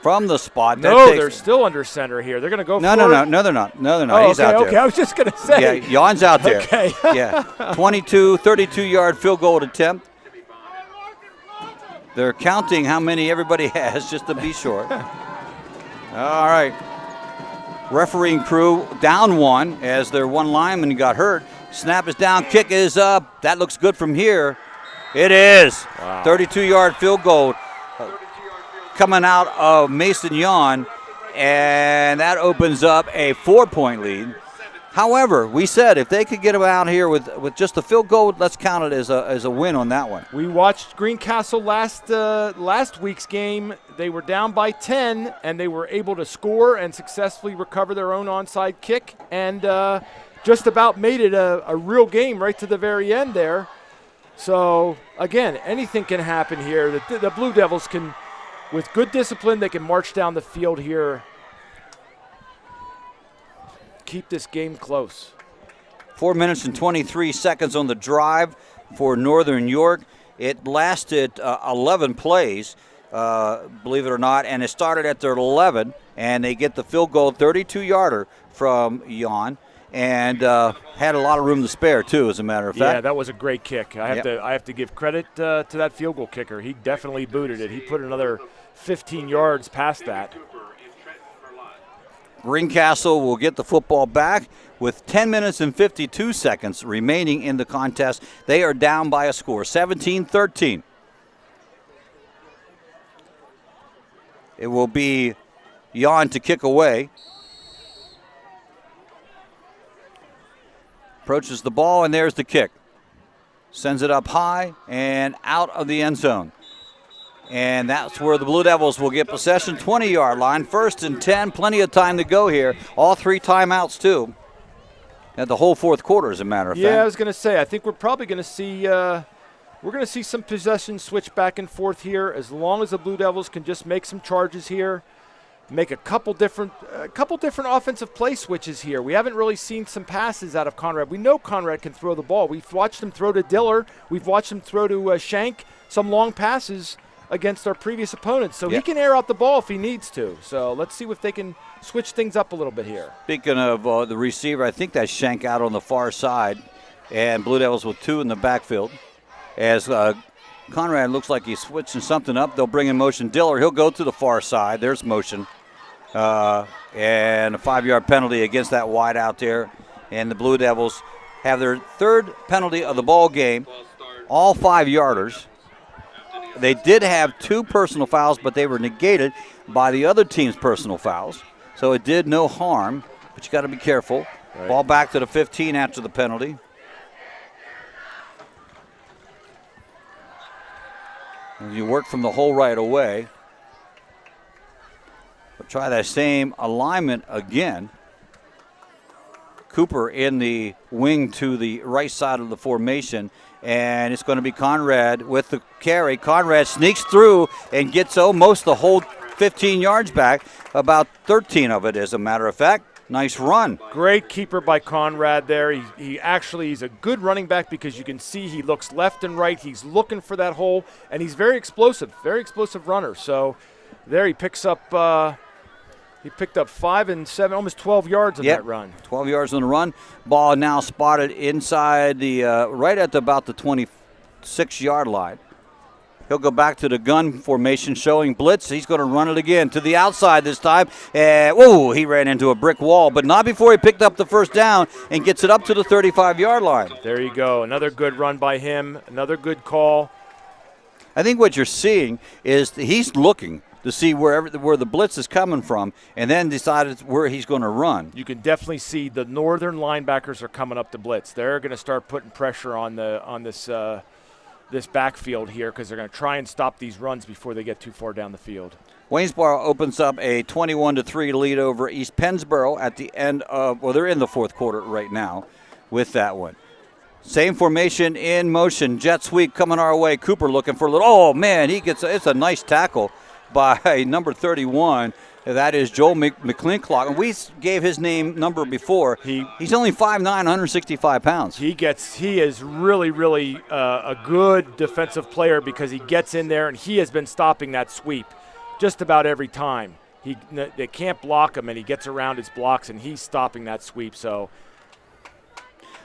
From the spot. They're still under center here. They're going to go for it. No, they're not. Oh, He's out there. Okay, I was just going to say. Yeah, Jan's out there. Okay. Yeah, 32-yard field goal attempt. They're counting how many everybody has just to be sure. All right. Refereeing crew down 1 as their 1 lineman got hurt. Snap is down, kick is up. That looks good from here. It is. Wow. 32-yard field goal coming out of Mason Jan, and that opens up a 4-point lead. However, we said if they could get them out here with just a field goal, let's count it as a win on that one. We watched Greencastle last week's game. They were down by 10, and they were able to score and successfully recover their own onside kick, and just about made it a real game right to the very end there. So, again, anything can happen here. The Blue Devils can, with good discipline, they can march down the field here keep this game close. 4 minutes and 23 seconds on the drive for Northern York. It lasted 11 plays, believe it or not, and it started at their 11, and they get the field goal 32-yarder from Jan, and had a lot of room to spare, too, as a matter of fact. Yeah, that was a great kick. I have to give credit to that field goal kicker. He definitely booted it. He put another 15 yards past that. Greencastle will get the football back with 10 minutes and 52 seconds remaining in the contest. They are down by a score, 17-13. It will be Jan to kick away. Approaches the ball, and there's the kick. Sends it up high and out of the end zone. And that's where the Blue Devils will get possession, 20-yard line. 1st and 10, plenty of time to go here. All 3 timeouts, too. And the whole fourth quarter, as a matter of fact. Yeah, I was going to say, I think we're probably going to see some possession switch back and forth here, as long as the Blue Devils can just make some charges here, make a couple different offensive play switches here. We haven't really seen some passes out of Conrad. We know Conrad can throw the ball. We've watched him throw to Diller. We've watched him throw to Shank, some long passes against our previous opponents. So he can air out the ball if he needs to. So let's see if they can switch things up a little bit here. Speaking of the receiver, I think that's Shank out on the far side, and Blue Devils with 2 in the backfield. As Conrad looks like he's switching something up, they'll bring in motion Diller. He'll go to the far side. There's motion. And a 5-yard penalty against that wide out there. And the Blue Devils have their 3rd penalty of the ball game, all 5-yarders. They did have 2 personal fouls, but they were negated by the other team's personal fouls. So it did no harm, but you got to be careful. Right. Ball back to the 15 after the penalty. And you work from the hole right away. We'll try that same alignment again. Cooper in the wing to the right side of the formation. And it's going to be Conrad with the carry. Conrad sneaks through and gets almost the whole 15 yards back, about 13 of it, as a matter of fact. Nice run. Great keeper by Conrad there. He's a good running back because you can see he looks left and right. He's looking for that hole, and he's very explosive runner. So there he picks up He picked up 5 and 7, almost 12 yards on that run. 12 yards on the run. Ball now spotted inside the right at about the 26-yard line. He'll go back to the gun formation, showing blitz. He's going to run it again to the outside this time. He ran into a brick wall, but not before he picked up the first down and gets it up to the 35-yard line. There you go. Another good run by him. Another good call. I think what you're seeing is he's looking to see where the blitz is coming from, and then decided where he's going to run. You can definitely see the Northern linebackers are coming up to blitz. They're going to start putting pressure on this backfield here because they're going to try and stop these runs before they get too far down the field. Waynesboro opens up a 21-3 lead over East Pennsboro at the end of, they're in the fourth quarter right now with that one. Same formation in motion. Jet sweep coming our way. Cooper looking for a little, it's a nice tackle by number 31. That is Joel McClintock. And we gave his number before. He's only 5'9", 165 pounds. He is really, really a good defensive player because he gets in there and he has been stopping that sweep just about every time. They can't block him, and he gets around his blocks, and he's stopping that sweep. So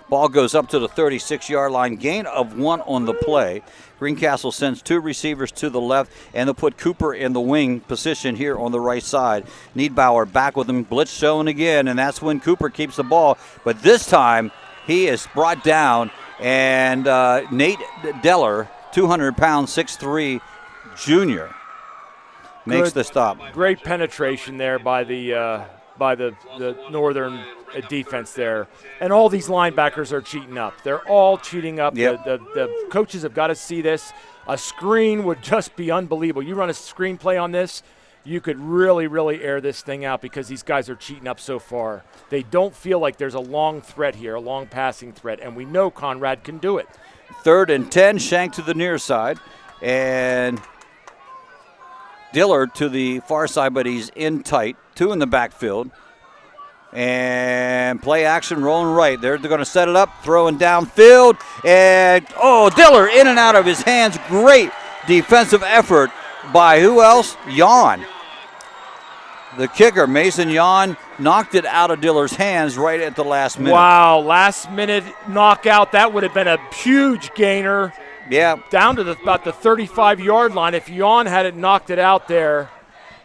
ball goes up to the 36-yard line, gain of 1 on the play. Greencastle sends 2 receivers to the left, and they'll put Cooper in the wing position here on the right side. Niedbauer back with him, blitz showing again, and that's when Cooper keeps the ball. But this time, he is brought down, and Nate Deller, 200 pounds, 6'3", junior, makes the stop. Great penetration there by the Northern defense there. And all these linebackers are cheating up. They're all cheating up. Yep. The coaches have got to see this. A screen would just be unbelievable. You run a screenplay on this, you could really, really air this thing out because these guys are cheating up so far. They don't feel like there's a long threat here, a long passing threat, and we know Conrad can do it. 3rd and 10, Shank to the near side, and Diller to the far side, but he's in tight. 2 in the backfield. And play action, rolling right. They're going to set it up, throwing downfield. And, Diller in and out of his hands. Great defensive effort by who else? Yon. The kicker, Mason Yon, knocked it out of Diller's hands right at the last minute. Wow, last minute knockout. That would have been a huge gainer. Yeah. Down to about the 35-yard line if Yon hadn't knocked it out there.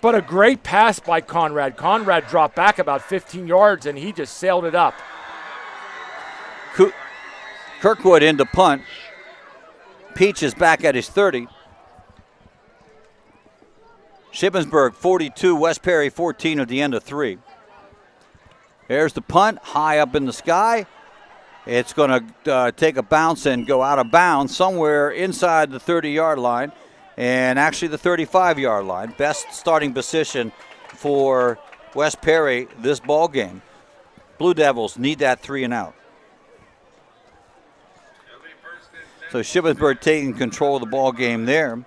But a great pass by Conrad. Conrad dropped back about 15 yards, and he just sailed it up. Kirkwood into punt. Peach is back at his 30. Shippensburg 42, West Perry 14 at the end of 3. There's the punt, high up in the sky. It's going to take a bounce and go out of bounds somewhere inside the 30-yard line and actually the 35-yard line. Best starting position for West Perry this ball game. Blue Devils need that 3 and out. So Shippensburg taking control of the ball game there.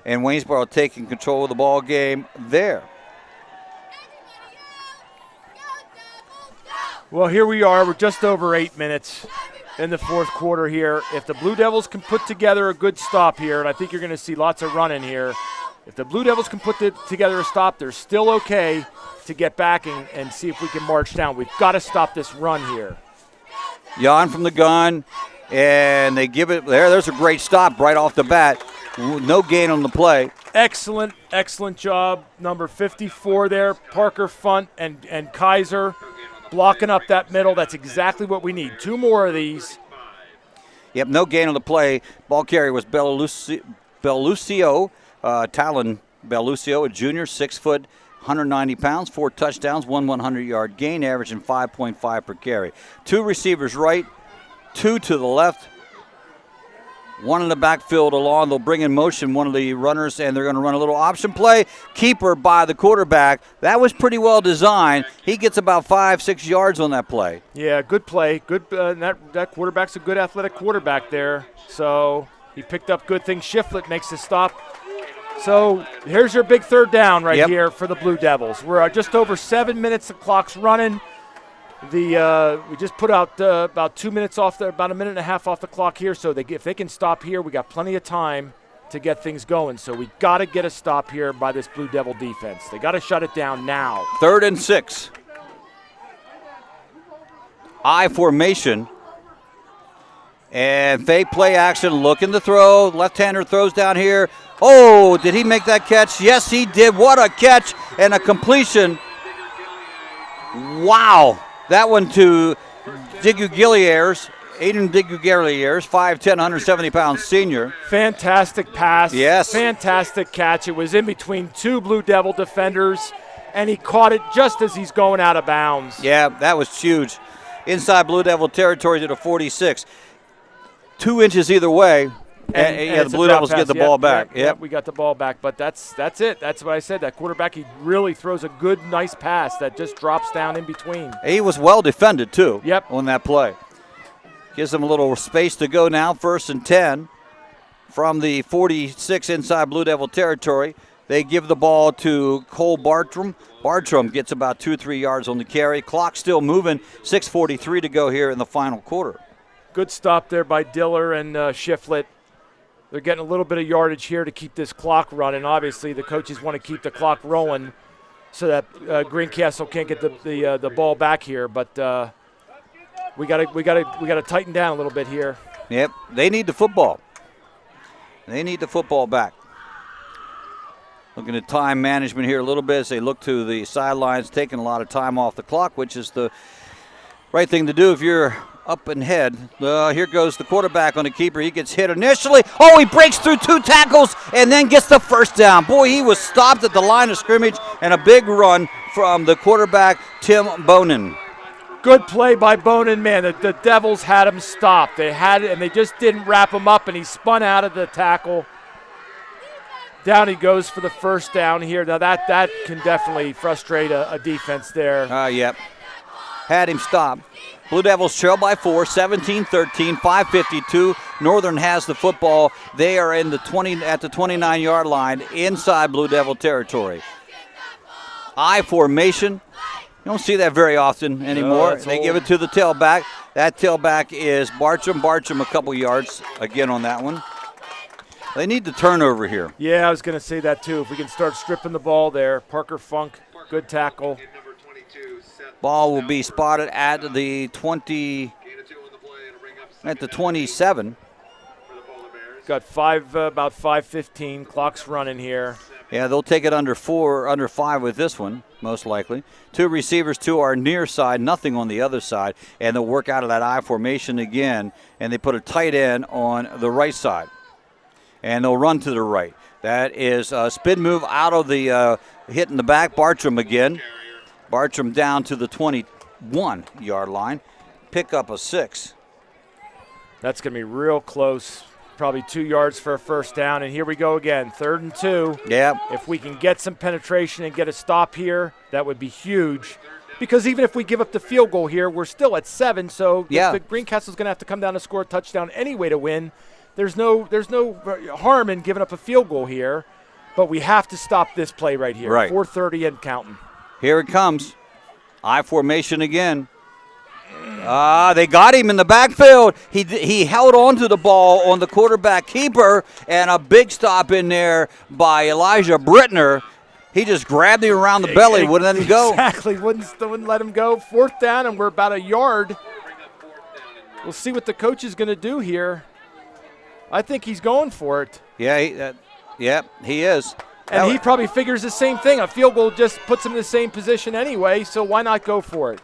And Waynesboro taking control of the ball game there. Well, here we are. We're just over 8 minutes in the fourth quarter here. If the Blue Devils can put together a good stop here, and I think you're going to see lots of running here, if the Blue Devils can put together a stop, they're still okay to get back and see if we can march down. We've got to stop this run here. Jan from the gun, and they give it there. There's a great stop right off the bat. No gain on the play. Excellent job. Number 54 there, Parker Funt and Kaiser blocking up that middle. That's exactly what we need. 2 more of these. Yep, no gain on the play. Ball carrier was Bellucio, Talon Bellucio, a junior, 6 foot, 190 pounds, 4 touchdowns, 1 100-yard gain, averaging 5.5 per carry. 2 receivers right, 2 to the left. 1 in the backfield along. They'll bring in motion one of the runners, and they're going to run a little option play. Keeper by the quarterback. That was pretty well designed. He gets about 5-6 yards on that play. Yeah, good play. Good. That quarterback's a good athletic quarterback there. So he picked up good things. Shiflett makes the stop. So here's your big 3rd down right here for the Blue Devils. We're just over 7 minutes. The clock's running. We just put out about 2 minutes off about a minute and a half off the clock here. So if they can stop here, we got plenty of time to get things going. So we got to get a stop here by this Blue Devil defense. They got to shut it down now. 3rd and 6. I formation. And fake play action, looking to throw. Left-hander throws down here. Oh, did he make that catch? Yes, he did. What a catch and a completion. Wow. That one to Digugilliers, Aiden Digugilliers, 5'10", 170-pound senior. Fantastic pass. Yes. Fantastic catch. It was in between 2 Blue Devil defenders, and he caught it just as he's going out of bounds. Yeah, that was huge. Inside Blue Devil territory to the 46. 2 inches either way. And the Blue Devils get the ball back. Yep, we got the ball back, but that's it. That's what I said. That quarterback, he really throws a good, nice pass that just drops down in between. He was well defended, too, yep, on that play. Gives them a little space to go now, 1st and 10 from the 46 inside Blue Devil territory. They give the ball to Cole Bartram. Bartram gets about 2-3 yards on the carry. Clock still moving, 6:43 to go here in the final quarter. Good stop there by Diller and Shiflett. They're getting a little bit of yardage here to keep this clock running. Obviously, the coaches want to keep the clock rolling so that Greencastle can't get the ball back here. But we got to tighten down a little bit here. Yep, they need the football. They need the football back. Looking at time management here a little bit as they look to the sidelines, taking a lot of time off the clock, which is the right thing to do if you're up and head. Here goes the quarterback on the keeper. He gets hit initially. Oh, he breaks through 2 tackles and then gets the 1st down. Boy, he was stopped at the line of scrimmage, and a big run from the quarterback, Tim Bonin. Good play by Bonin, man. The Devils had him stopped. They had it, and they just didn't wrap him up, and he spun out of the tackle. Down he goes for the 1st down here. Now that can definitely frustrate a defense there. Yep. Had him stopped. Blue Devils trail by 4, 17-13, 5:52. Northern has the football. They are in the 29-yard line inside Blue Devil territory. I formation. You don't see that very often anymore. No, they give it to the tailback. That tailback is Bartram. Bartram a couple yards again on that one. They need the turnover here. Yeah, I was going to say that too. If we can start stripping the ball there. Parker Funk, good tackle. Ball will be spotted at the 27. Got about 5:15. Clock's running here. Yeah, they'll take it under 5 with this one, most likely. 2 receivers to our near side, nothing on the other side, and they'll work out of that I formation again, and they put a tight end on the right side. And they'll run to the right. That is a spin move out of the hit in the back. Bartram again. Bartram down to the 21-yard line. Pick up a 6. That's going to be real close. Probably 2 yards for a first down. And here we go again, 3rd and 2. Yeah. If we can get some penetration and get a stop here, that would be huge. Because even if we give up the field goal here, we're still at 7. So the Greencastle's going to have to come down and score a touchdown anyway to win. There's no harm in giving up a field goal here, but we have to stop this play right here. Right. 4:30 and counting. Here it comes. I formation again. They got him in the backfield. He held on to the ball on the quarterback keeper, and a big stop in there by Elijah Brittner. He just grabbed him around the belly, wouldn't let him go. Exactly, wouldn't let him go. 4th down, and we're about a yard. We'll see what the coach is going to do here. I think he's going for it. Yeah, he is. And he probably figures the same thing. A field goal just puts him in the same position anyway, so why not go for it?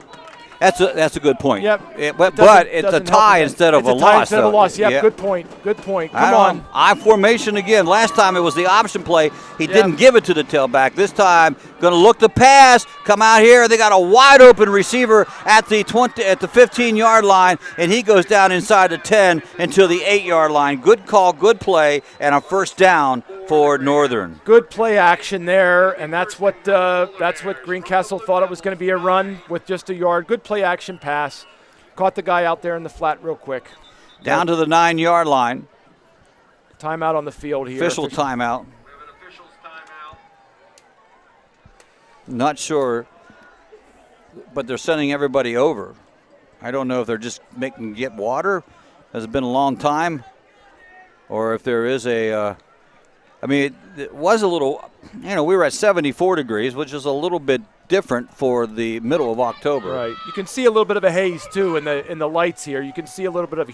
That's a good point. Yep. But it's a tie instead of a loss. Instead of a loss. Yep. Good point. Good point. Come on. I formation again. Last time it was the option play. He didn't give it to the tailback. This time, going to look to pass. Come out here. They got a wide open receiver at the 15-yard line, and he goes down inside the 10 until the 8-yard line. Good call, good play, and a first down for Northern. Good play action there, and that's what Greencastle thought it was going to be, a run with just a yard. Good play action pass. Caught the guy out there in the flat real quick. Down to the 9-yard line. Timeout on the field here. Official timeout. Not sure, but they're sending everybody over. I don't know if they're just making get water. Has it been a long time? Or if there is it was a little, we were at 74 degrees, which is a little bit different for the middle of October. Right. You can see a little bit of a haze too in the lights here. You can see a little bit of a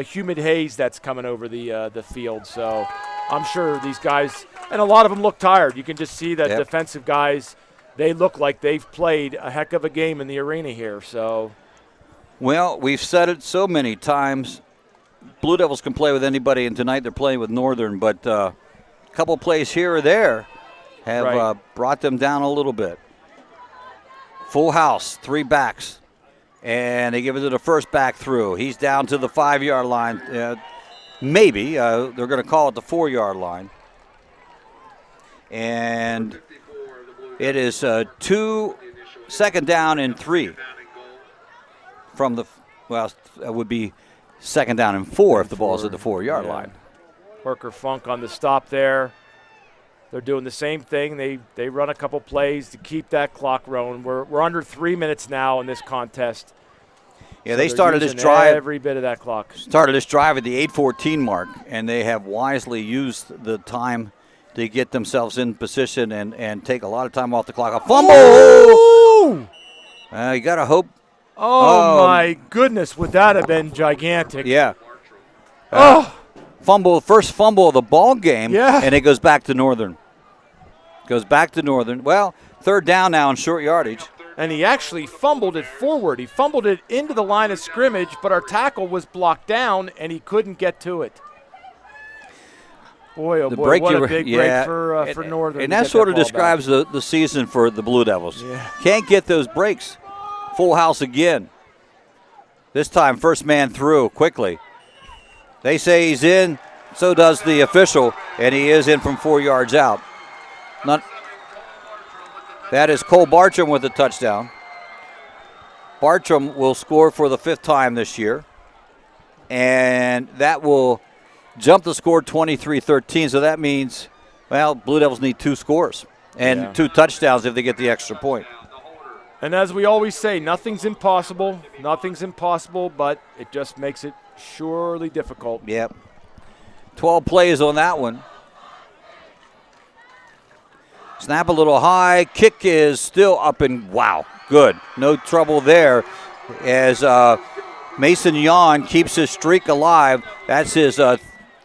humid haze that's coming over the field. So I'm sure these guys, and a lot of them look tired. You can just see that defensive guys, they look like they've played a heck of a game in the arena here. So, well, we've said it so many times. Blue Devils can play with anybody, and tonight they're playing with Northern, but a couple plays here or there have brought them down a little bit. Full house, 3 backs, and they give it to the first back through. He's down to the 5-yard line. Maybe. They're going to call it the 4-yard line. And it is 2nd down and 3 from the, it would be 2nd down and 4 if the ball's at the 4-yard line. Parker Funk on the stop there. They're doing the same thing. They run a couple plays to keep that clock rolling. We're under 3 minutes now in this contest. Yeah, so they started this drive. Every bit of that clock. Started this drive at the 8:14 mark, and they have wisely used the time to get themselves in position and take a lot of time off the clock. A fumble! You got to hope. Oh, my goodness. Would that have been gigantic? Yeah. First fumble of the ball game, and it goes back to Northern. Well, 3rd down now in short yardage. And he actually fumbled it forward. He fumbled it into the line of scrimmage, but our tackle was blocked down, and he couldn't get to it. Boy, oh boy, what a big break for Northern. And that sort of describes the season for the Blue Devils. Yeah. Can't get those breaks. Full house again. This time, first man through quickly. They say he's in, so does the official, and he is in from 4 yards out. That is Cole Bartram with a touchdown. Bartram will score for the 5th time this year, and that will jump the score 23-13, so that means, Blue Devils need 2 scores and 2 touchdowns if they get the extra point. And as we always say, nothing's impossible. Nothing's impossible, but it just makes it surely difficult. Yep. 12 plays on that one. Snap a little high. Kick is still up and wow, good. No trouble there as Mason Yon keeps his streak alive. That's his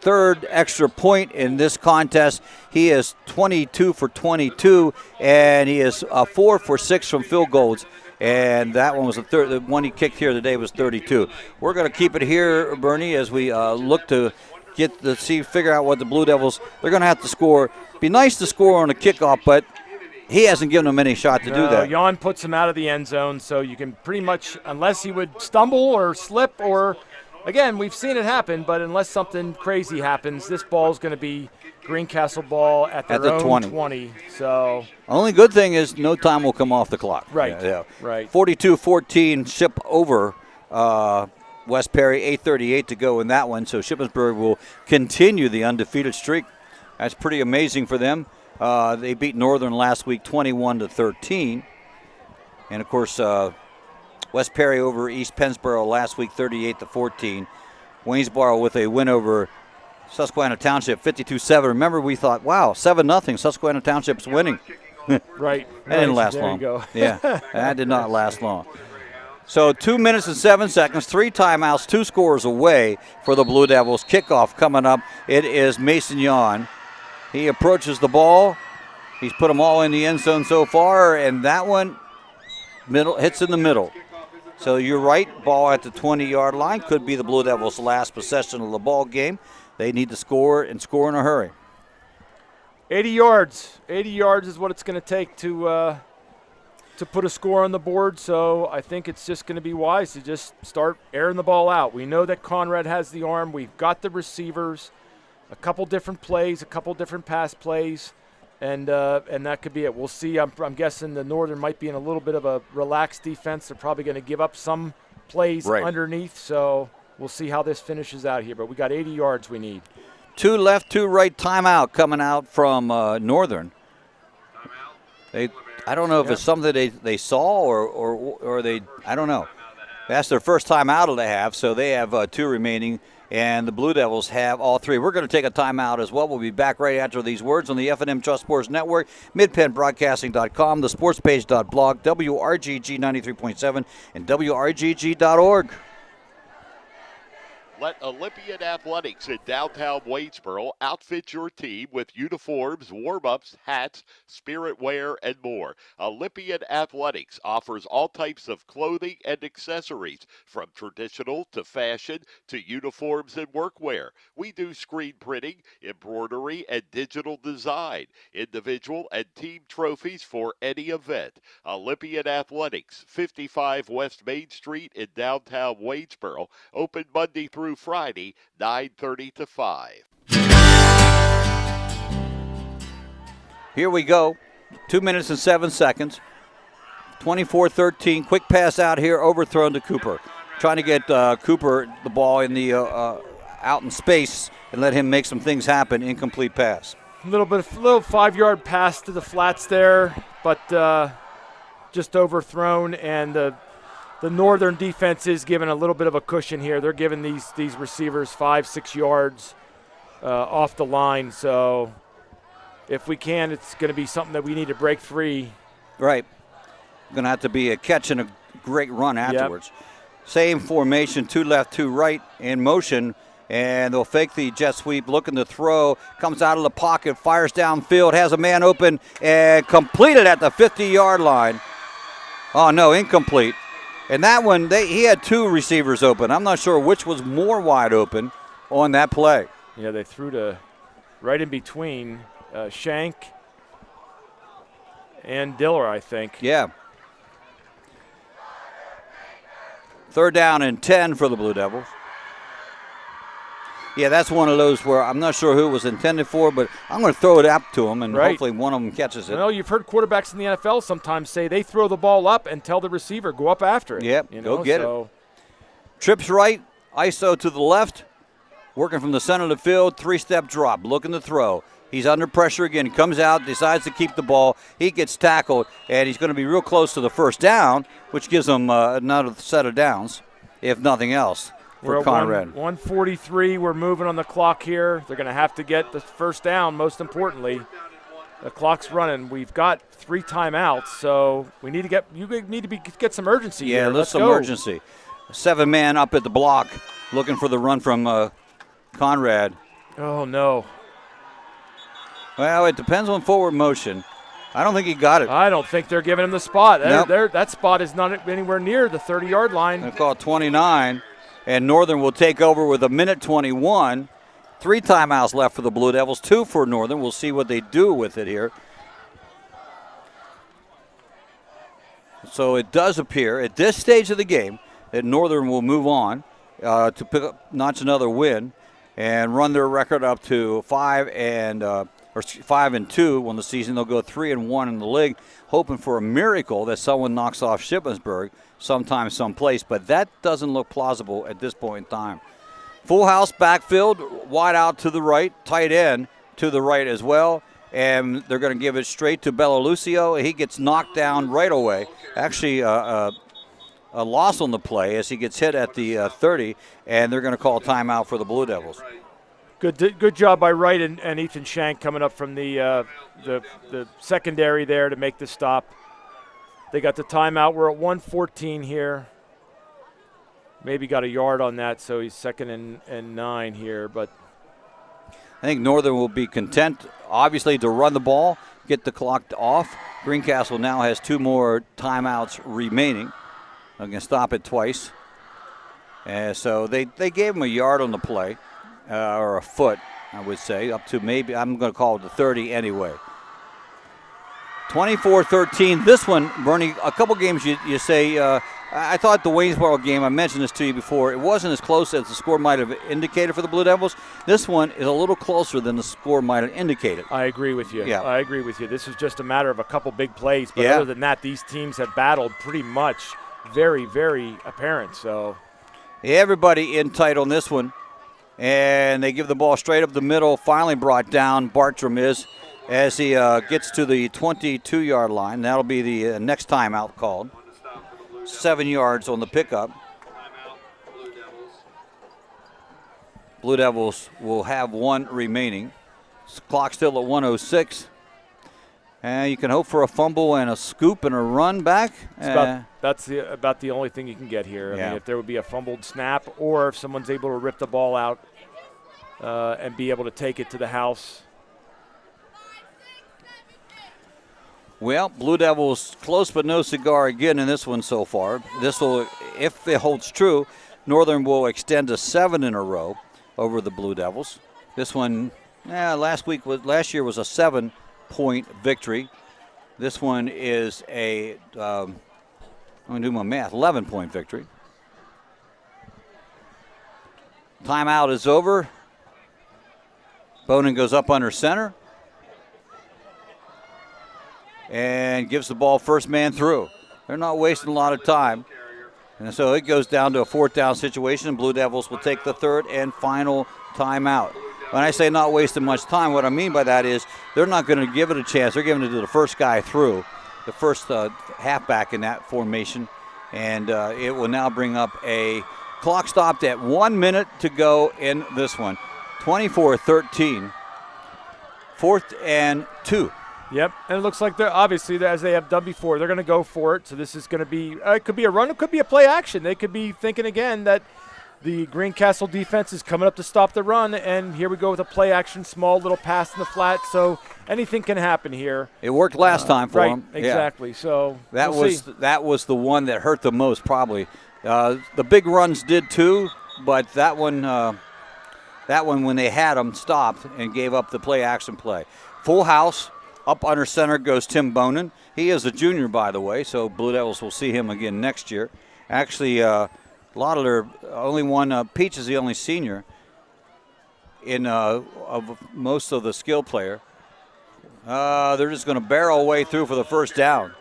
third extra point in this contest. He is 22 for 22, and he is 4 for 6 from field goals. And that one was the third. The one he kicked here today was 32. We're going to keep it here, Bernie, as we look to figure out what the Blue Devils, they're going to have to score. Be nice to score on a kickoff, but he hasn't given them any shot to do that. Jan puts him out of the end zone, so you can pretty much, unless he would stumble or slip or, again, we've seen it happen, but unless something crazy happens, this ball is going to be Greencastle ball at their own 20. So only good thing is no time will come off the clock. Right. Yeah. Right. 42-14, Ship over West Perry, 8:38 to go in that one. So Shippensburg will continue the undefeated streak. That's pretty amazing for them. They beat Northern last week 21-13. And, of course, West Perry over East Pennsboro last week 38-14. Waynesboro with a win over Susquehanna Township 52-7. Remember, we thought, wow, 7-0, Susquehanna Township's winning. Right. That didn't last there long. You go. Yeah, that did not last long. So 2 minutes and 7 seconds, 3 timeouts, 2 scores away for the Blue Devils. Kickoff coming up. It is Mason Yon. He approaches the ball. He's put them all in the end zone so far, and that one hits in the middle. So you're right, ball at the 20-yard line. Could be the Blue Devils' last possession of the ball game. They need to score and score in a hurry. 80 yards. 80 yards is what it's going to take to put a score on the board. So I think it's just going to be wise to just start airing the ball out. We know that Conrad has the arm. We've got the receivers, a couple different plays, a couple different pass plays, and that could be it. We'll see. I'm guessing the Northern might be in a little bit of a relaxed defense. They're probably going to give up some plays underneath. So we'll see how this finishes out here. But we got 80 yards we need. 2 left, 2 right timeout coming out from Northern. I don't know if it's something they saw or they, I don't know. That's their first timeout they have, so they have 2 remaining, and the Blue Devils have all 3. We're going to take a timeout as well. We'll be back right after these words on the F&M Trust Sports Network, midpennbroadcasting.com, thesportspage.blog, WRGG 93.7, and WRGG.org. Let Olympian Athletics in downtown Waynesboro outfit your team with uniforms, warm-ups, hats, spirit wear, and more. Olympian Athletics offers all types of clothing and accessories, from traditional to fashion to uniforms and workwear. We do screen printing, embroidery, and digital design, individual and team trophies for any event. Olympian Athletics, 55 West Main Street in downtown Waynesboro, open Monday through Friday, 9:30 to 5. Here we go. 2 minutes and 7 seconds. 24-13. Quick pass out here, overthrown to Cooper. Trying to get Cooper the ball in the out in space and let him make some things happen. Incomplete pass. A little 5-yard pass to the flats there, but just overthrown, and the Northern defense is given a little bit of a cushion here. They're giving these receivers 5-6 yards off the line. So if we can, it's going to be something that we need to break free. Right. Going to have to be a catch and a great run afterwards. Yep. Same formation, 2 left, 2 right in motion. And they'll fake the jet sweep, looking to throw. Comes out of the pocket, fires downfield, has a man open, and completed at the 50-yard line. Oh, no, incomplete. And that one, he had 2 receivers open. I'm not sure which was more wide open on that play. Yeah, they threw to right in between Shank and Diller, I think. Yeah. 3rd down and 10 for the Blue Devils. Yeah, that's one of those where I'm not sure who it was intended for, but I'm going to throw it up to them, and hopefully one of them catches it. Well, you've heard quarterbacks in the NFL sometimes say they throw the ball up and tell the receiver, go up after it. Yep, go get it. Trips right, ISO to the left, working from the center of the field, 3-step drop, looking to throw. He's under pressure again. He comes out, decides to keep the ball. He gets tackled, and he's going to be real close to the first down, which gives him another set of downs, if nothing else, for We're at Conrad. 1:43. We're moving on the clock here. They're going to have to get the first down, most importantly. The clock's running. We've got 3 timeouts, so we need to get some urgency here. Yeah, Let's some go. urgency. 7-man up at the block, looking for the run from Conrad. Oh, no. Well, it depends on forward motion. I don't think he got it. I don't think they're giving him the spot. Nope. That spot is not anywhere near the 30-yard line. They call it 29, and Northern will take over with 1:21. 3 timeouts left for the Blue Devils, 2 for Northern. We'll see what they do with it here. So it does appear at this stage of the game that Northern will move on to pick up, notch another win, and run their record up to 5-2 on the season. They'll go 3-1 in the league, hoping for a miracle that someone knocks off Shippensburg sometime, someplace. But that doesn't look plausible at this point in time. Full house backfield, wide out to the right, tight end to the right as well. And they're going to give it straight to Bellalucio. He gets knocked down right away. Actually, a loss on the play as he gets hit at the 30, and they're going to call timeout for the Blue Devils. Good job by Wright and Ethan Shank coming up from the secondary there to make the stop. They got the timeout. We're at 1:14 here. Maybe got a yard on that, so he's 2nd and 9 here. But I think Northern will be content, obviously, to run the ball, get the clock off. Greencastle now has 2 more timeouts remaining. They can stop it twice. And so they gave him a yard on the play, or a foot, I would say, up to maybe, I'm going to call it the 30 anyway. 24-13. This one, Bernie, a couple games you say, I thought the Waynesboro game, I mentioned this to you before, it wasn't as close as the score might have indicated for the Blue Devils. This one is a little closer than the score might have indicated. I agree with you. Yeah. I agree with you. This is just a matter of a couple big plays. But Yeah. other than that, these teams have battled pretty much very, very apparent. So Everybody in tight on this one. And they give the ball straight up the middle, finally brought down, Bartram is, as he gets to the 22-yard line. That'll be the next timeout called. 7 yards on the pickup. Blue Devils will have 1 remaining. Clock still at 1:06. And you can hope for a fumble and a scoop and a run back. that's about the only thing you can get here. I Yeah. mean, if there would be a fumbled snap or if someone's able to rip the ball out and be able to take it to the house. Well, Blue Devils close but no cigar again in this one so far. This will, if it holds true, Northern will extend to 7 in a row over the Blue Devils. This one, last year was a 7-point victory. This one is I'm going to do my math, 11-point victory. Timeout is over. Bonin goes up under center and gives the ball first man through. They're not wasting a lot of time. And so it goes down to a 4th down situation. Blue Devils will take the 3rd and final timeout. When I say not wasting much time, what I mean by that is they're not going to give it a chance. They're giving it to the first guy through, the first halfback in that formation. And it will now bring up a clock stopped at 1 minute to go in this one. 24-13. 4th and 2. Yep, and it looks like they're obviously, as they have done before, they're going to go for it. So this is going to be, it could be a run, it could be a play action. They could be thinking again that the Greencastle defense is coming up to stop the run, and here we go with a play action, small little pass in the flat. So anything can happen here. It worked last time for them. Right, exactly. So that we'll see. that was the one that hurt the most probably. The big runs did too, but that one when they had them stopped and gave up the play action play. Full house. Up under center goes Tim Bonin. He is a junior, by the way, so Blue Devils will see him again next year. Actually, a lot of their only one, Peach is the only senior in of most of the skill player. They're just going to barrel away through for the first down,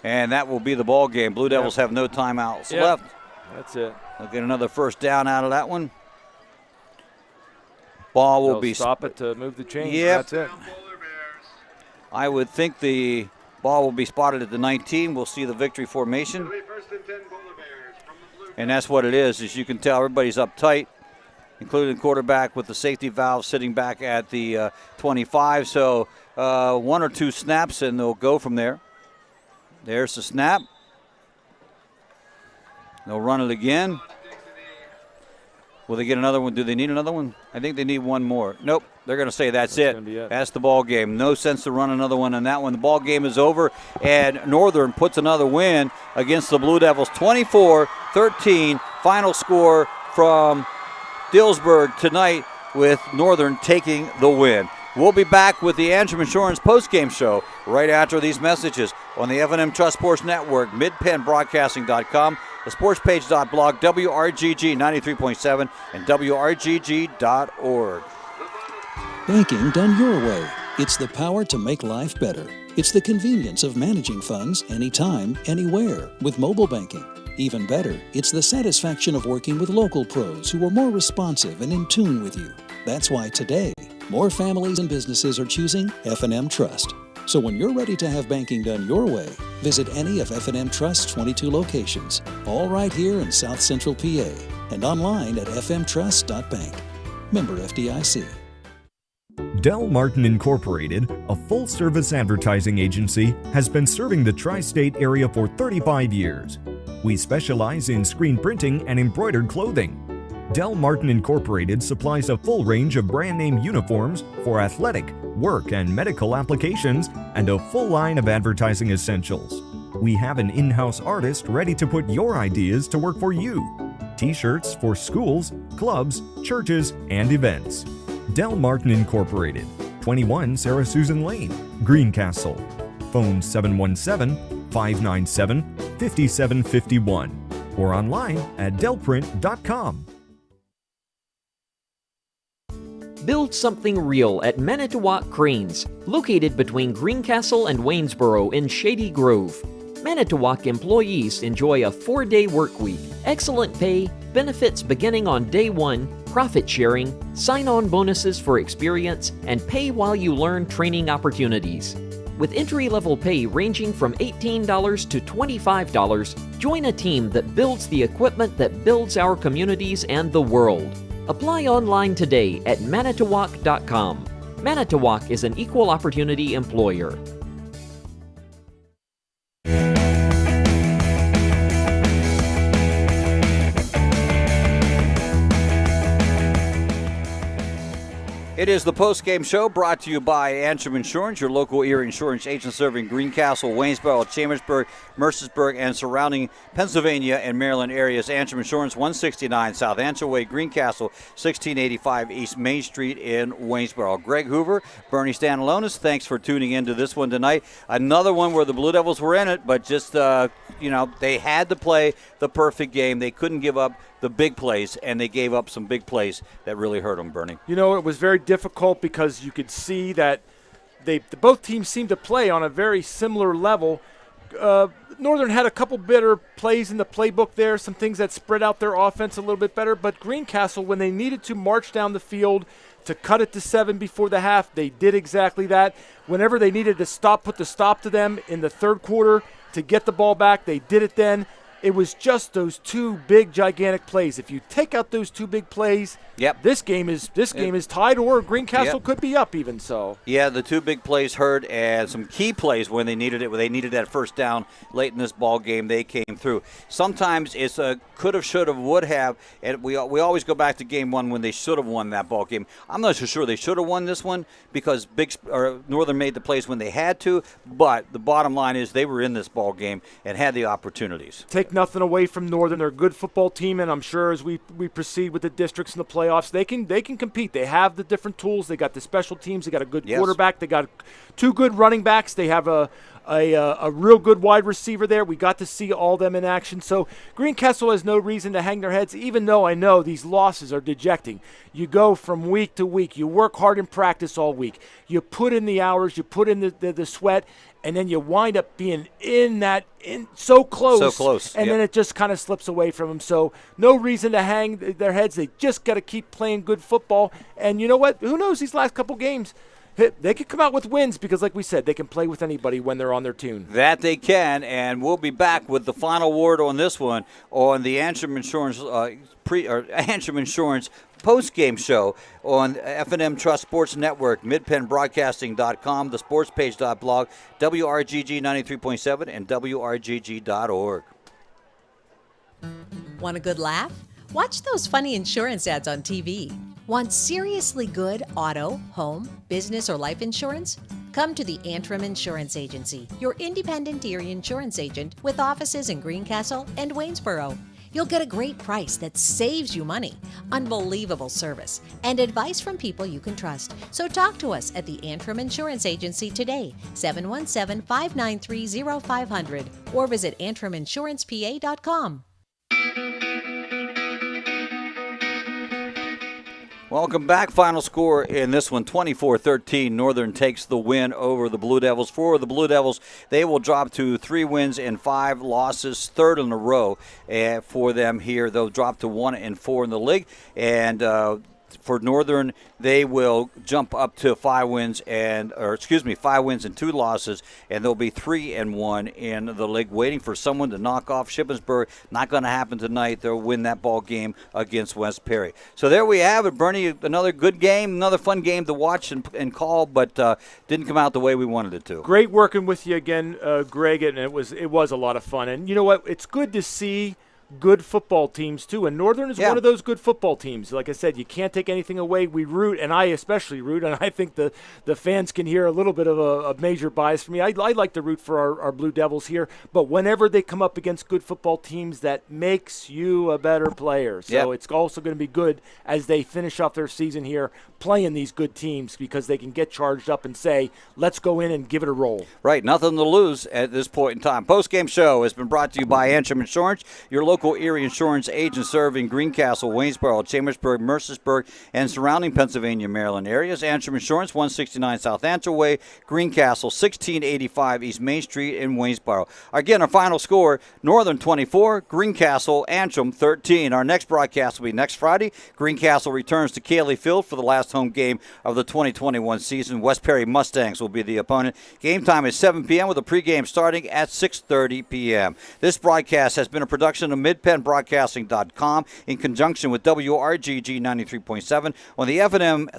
and that will be the ball game. Blue Devils have no timeouts left. That's it. They'll get another first down out of that one. Ball will They'll be stop it to move the chains. Yep. That's it. I would think the ball will be spotted at the 19. We'll see the victory formation. And that's what it is. As you can tell, everybody's uptight, including the quarterback with the safety valve sitting back at the 25. So 1 or 2 snaps, and they'll go from there. There's the snap. They'll run it again. Will they get another one? Do they need another one? I think they need one more. Nope. They're going to say that's it. That's the ball game. No sense to run another one on that one. The ball game is over, and Northern puts another win against the Blue Devils. 24-13, final score from Dillsburg tonight, with Northern taking the win. We'll be back with the Antrim Insurance postgame show right after these messages on the F&M Trust Sports Network, midpennbroadcasting.com, the sportspage.blog, WRGG 93.7, and WRGG.org. Banking done your way. It's the power to make life better. It's the convenience of managing funds anytime, anywhere with mobile banking. Even better, it's the satisfaction of working with local pros who are more responsive and in tune with you. That's why today, more families and businesses are choosing F&M Trust. So when you're ready to have banking done your way, visit any of F&M Trust's 22 locations, all right here in South Central PA, and online at fmtrust.bank. Member FDIC. Del Martin Incorporated, a full-service advertising agency, has been serving the tri-state area for 35 years. We specialize in screen printing and embroidered clothing. Del Martin Incorporated supplies a full range of brand name uniforms for athletic, work, and medical applications, and a full line of advertising essentials. We have an in-house artist ready to put your ideas to work for you. T-shirts for schools, clubs, churches, and events. Del Martin Incorporated, 21 Sarah Susan Lane, Greencastle. Phone 717-597-5751 or online at delprint.com. Build something real at Manitowoc Cranes, located between Greencastle and Waynesboro in Shady Grove. Manitowoc employees enjoy a 4-day work week, excellent pay, benefits beginning on day 1, profit sharing, sign-on bonuses for experience, and pay while you learn training opportunities. With entry-level pay ranging from $18 to $25, join a team that builds the equipment that builds our communities and the world. Apply online today at manitowoc.com. Manitowoc is an equal opportunity employer. It is the post-game show brought to you by Antrim Insurance, your local Erie insurance agent serving Greencastle, Waynesboro, Chambersburg, Mercersburg, and surrounding Pennsylvania and Maryland areas. Antrim Insurance, 169 South Antrim Way, Greencastle, 1685 East Main Street in Waynesboro. Greg Hoover, Bernie Stanalonis, thanks for tuning in to this one tonight. Another one where the Blue Devils were in it, but just, they had to play the perfect game. They couldn't give up the big plays, and they gave up some big plays that really hurt them, Bernie. You know, it was very difficult because you could see that both teams seemed to play on a very similar level. Northern had a couple better plays in the playbook there, some things that spread out their offense a little bit better, but Greencastle, when they needed to march down the field to cut it to 7 before the half, they did exactly that. Whenever they needed to put the stop to them in the third quarter to get the ball back, they did it then. It was just those 2 big, gigantic plays. If you take out those 2 big plays, this game is tied, or Greencastle could be up even so. Yeah, the 2 big plays hurt, and some key plays when they needed it, when they needed that first down late in this ball game, they came through. Sometimes it's a could have, should have, would have, and we always go back to game 1 when they should have won that ball game. I'm not so sure they should have won this one because Northern made the plays when they had to, but the bottom line is they were in this ball game and had the opportunities. Take nothing away from Northern. They're a good football team, and I'm sure as we proceed with the districts in the playoffs, they can compete. They have the different tools. They got the special teams. They got a good quarterback. They got 2 good running backs. They have a a real good wide receiver there. We got to see all them in action. So Greencastle has no reason to hang their heads, even though I know these losses are dejecting. You go from week to week. You work hard in practice all week. You put in the hours. You put in the sweat. And then you wind up being so close. So close. And then it just kind of slips away from them. So no reason to hang their heads. They just got to keep playing good football. And you know what? Who knows these last couple games? They could come out with wins because, like we said, they can play with anybody when they're on their tune. That they can, and we'll be back with the final word on this one on the Antrim Insurance Antrim Insurance post-game show on F&M Trust Sports Network, midpenbroadcasting.com, the sportspage.blog, WRGG 93.7, and WRGG.org. Want a good laugh? Watch those funny insurance ads on TV. Want seriously good auto, home, business, or life insurance? Come to the Antrim Insurance Agency, your independent Erie insurance agent with offices in Greencastle and Waynesboro. You'll get a great price that saves you money, unbelievable service, and advice from people you can trust. So talk to us at the Antrim Insurance Agency today, 717-593-0500, or visit antriminsurancepa.com. Welcome back. Final score in this one, 24-13. Northern takes the win over the Blue Devils. For the Blue Devils, they will drop to 3 wins and 5 losses, third in a row for them here. They'll drop to 1-4 in the league. And for Northern, they will jump up to 5 wins and 2 losses, and they'll be 3-1 in the league, waiting for someone to knock off Shippensburg. Not going to happen tonight. They'll win that ball game against West Perry. So there we have it, Bernie. Another good game, another fun game to watch and call, but didn't come out the way we wanted it to. Great working with you again, Greg, and it was a lot of fun. And you know what? It's good to see good football teams too, and Northern is one of those good football teams. Like I said, you can't take anything away. We root, and I especially root, and I think the fans can hear a little bit of a major bias for me. I like to root for our Blue Devils here, but whenever they come up against good football teams, that makes you a better player. So it's also going to be good as they finish off their season here playing these good teams, because they can get charged up and say, let's go in and give it a roll. Right, nothing to lose at this point in time. Post-game show has been brought to you by Antrim Insurance, your local Erie insurance agent serving Greencastle, Waynesboro, Chambersburg, Mercersburg, and surrounding Pennsylvania, Maryland areas. Antrim Insurance, 169 South Antrim Way, Greencastle, 1685 East Main Street in Waynesboro. Again, our final score, Northern 24, Greencastle, Antrim 13. Our next broadcast will be next Friday. Greencastle returns to Cayley Field for the last home game of the 2021 season. West Perry Mustangs will be the opponent. Game time is 7 p.m. with a pregame starting at 6:30 p.m. This broadcast has been a production of midpenbroadcasting.com in conjunction with WRGG 93.7 on the F&M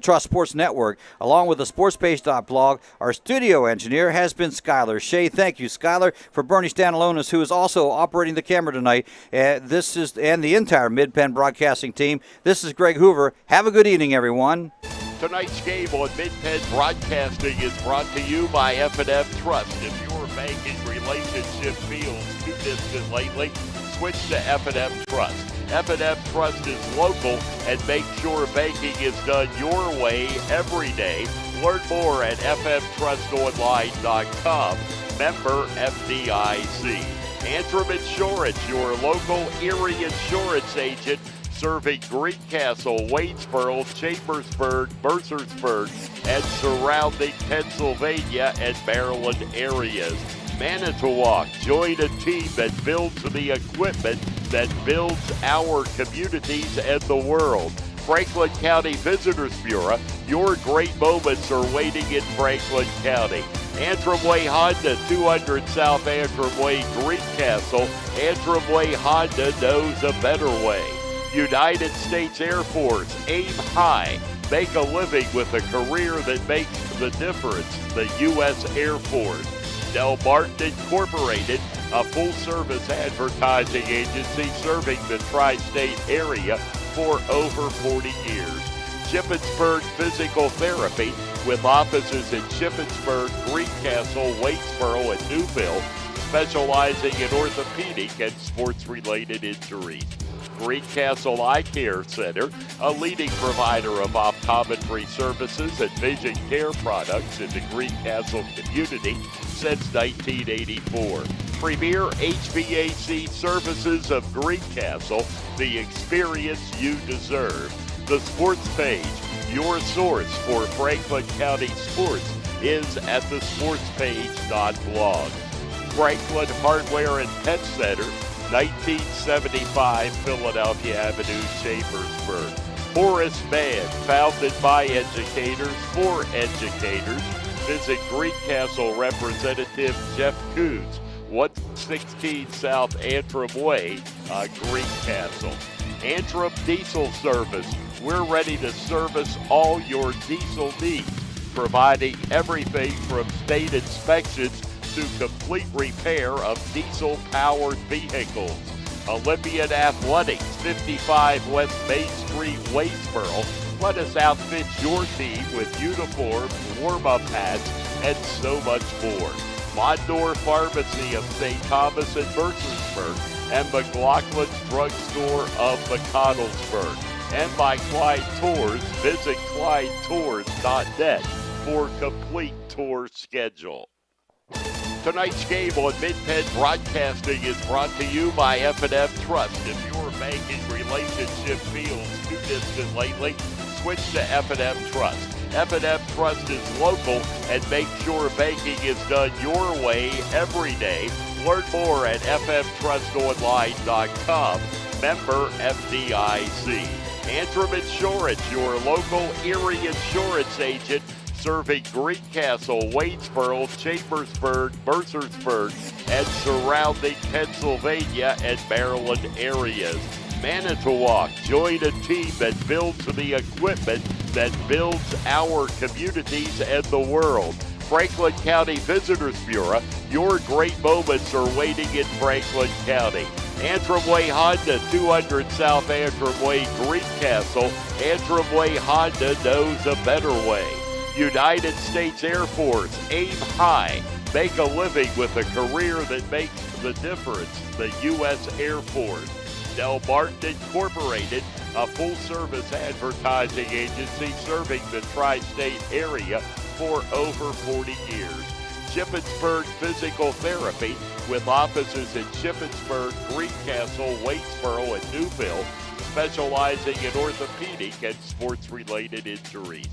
Trust Sports Network, along with the sportspage.blog. Our studio engineer has been Skylar Shea. Thank you, Skylar. For Bernie Stanalonis, who is also operating the camera tonight, and the entire Mid-Penn Broadcasting team, this is Greg Hoover. Have a good evening, everyone. Tonight's game on Mid-Penn Broadcasting is brought to you by F&M Trust. If your banking relationship feels too distant lately, switch to F&M Trust. F&M Trust is local and make sure banking is done your way every day. Learn more at fmtrustonline.com. Member FDIC. Antrim Insurance, your local Erie insurance agent, serving Greencastle, Waynesboro, Chambersburg, Mercersburg, and surrounding Pennsylvania and Maryland areas. Manitowoc, join a team that builds the equipment that builds our communities and the world. Franklin County Visitors Bureau, your great moments are waiting in Franklin County. Antrim Way Honda, 200 South Antrim Way, Greencastle. Antrim Way Honda knows a better way. United States Air Force, aim high. Make a living with a career that makes the difference. The U.S. Air Force. Del Martin Incorporated, a full-service advertising agency serving the tri-state area for over 40 years. Shippensburg Physical Therapy, with offices in Shippensburg, Greencastle, Waynesboro, and Newville, specializing in orthopedic and sports-related injuries. Greencastle Eye Care Center, a leading provider of optometry services and vision care products in the Greencastle community. since 1984. Premier HVAC Services of Greencastle, the experience you deserve. The Sports Page, your source for Franklin County sports, is at thesportspage.blog. Franklin Hardware and Pet Center, 1975 Philadelphia Avenue, Chambersburg. Horace Mann, founded by educators for educators. Visit Greencastle Representative Jeff Coons, 116 South Antrim Way, Greencastle. Antrim Diesel Service. We're ready to service all your diesel needs, providing everything from state inspections to complete repair of diesel-powered vehicles. Olympian Athletics, 55 West Main Street, Waynesboro. Let us outfit your team with uniforms, warm-up hats, and so much more. Mondor Pharmacy of St. Thomas and Mercersburg, and McLaughlin's Drugstore of McConnellsburg. And by Clyde Tours, visit ClydeTours.net for complete tour schedule. Tonight's game on Mid-Penn Broadcasting is brought to you by F&M Trust. If your banking relationship feels too distant lately, switch to F&M Trust. F&M Trust is local and makes sure banking is done your way every day. Learn more at fmtrustonline.com. Member FDIC. Antrim Insurance, your local Erie insurance agent, serving Greencastle, Waynesboro, Chambersburg, Mercersburg, and surrounding Pennsylvania and Maryland areas. Manitowoc, join a team that builds the equipment that builds our communities and the world. Franklin County Visitors Bureau, your great moments are waiting in Franklin County. Antrim Way Honda, 200 South Antrim Way, Greencastle. Antrim Way Honda knows a better way. United States Air Force, aim high. Make a living with a career that makes the difference. The U.S. Air Force. Del Martin Incorporated, a full-service advertising agency serving the tri-state area for over 40 years. Shippensburg Physical Therapy, with offices in Shippensburg, Greencastle, Waynesboro, and Newville, specializing in orthopedic and sports-related injuries.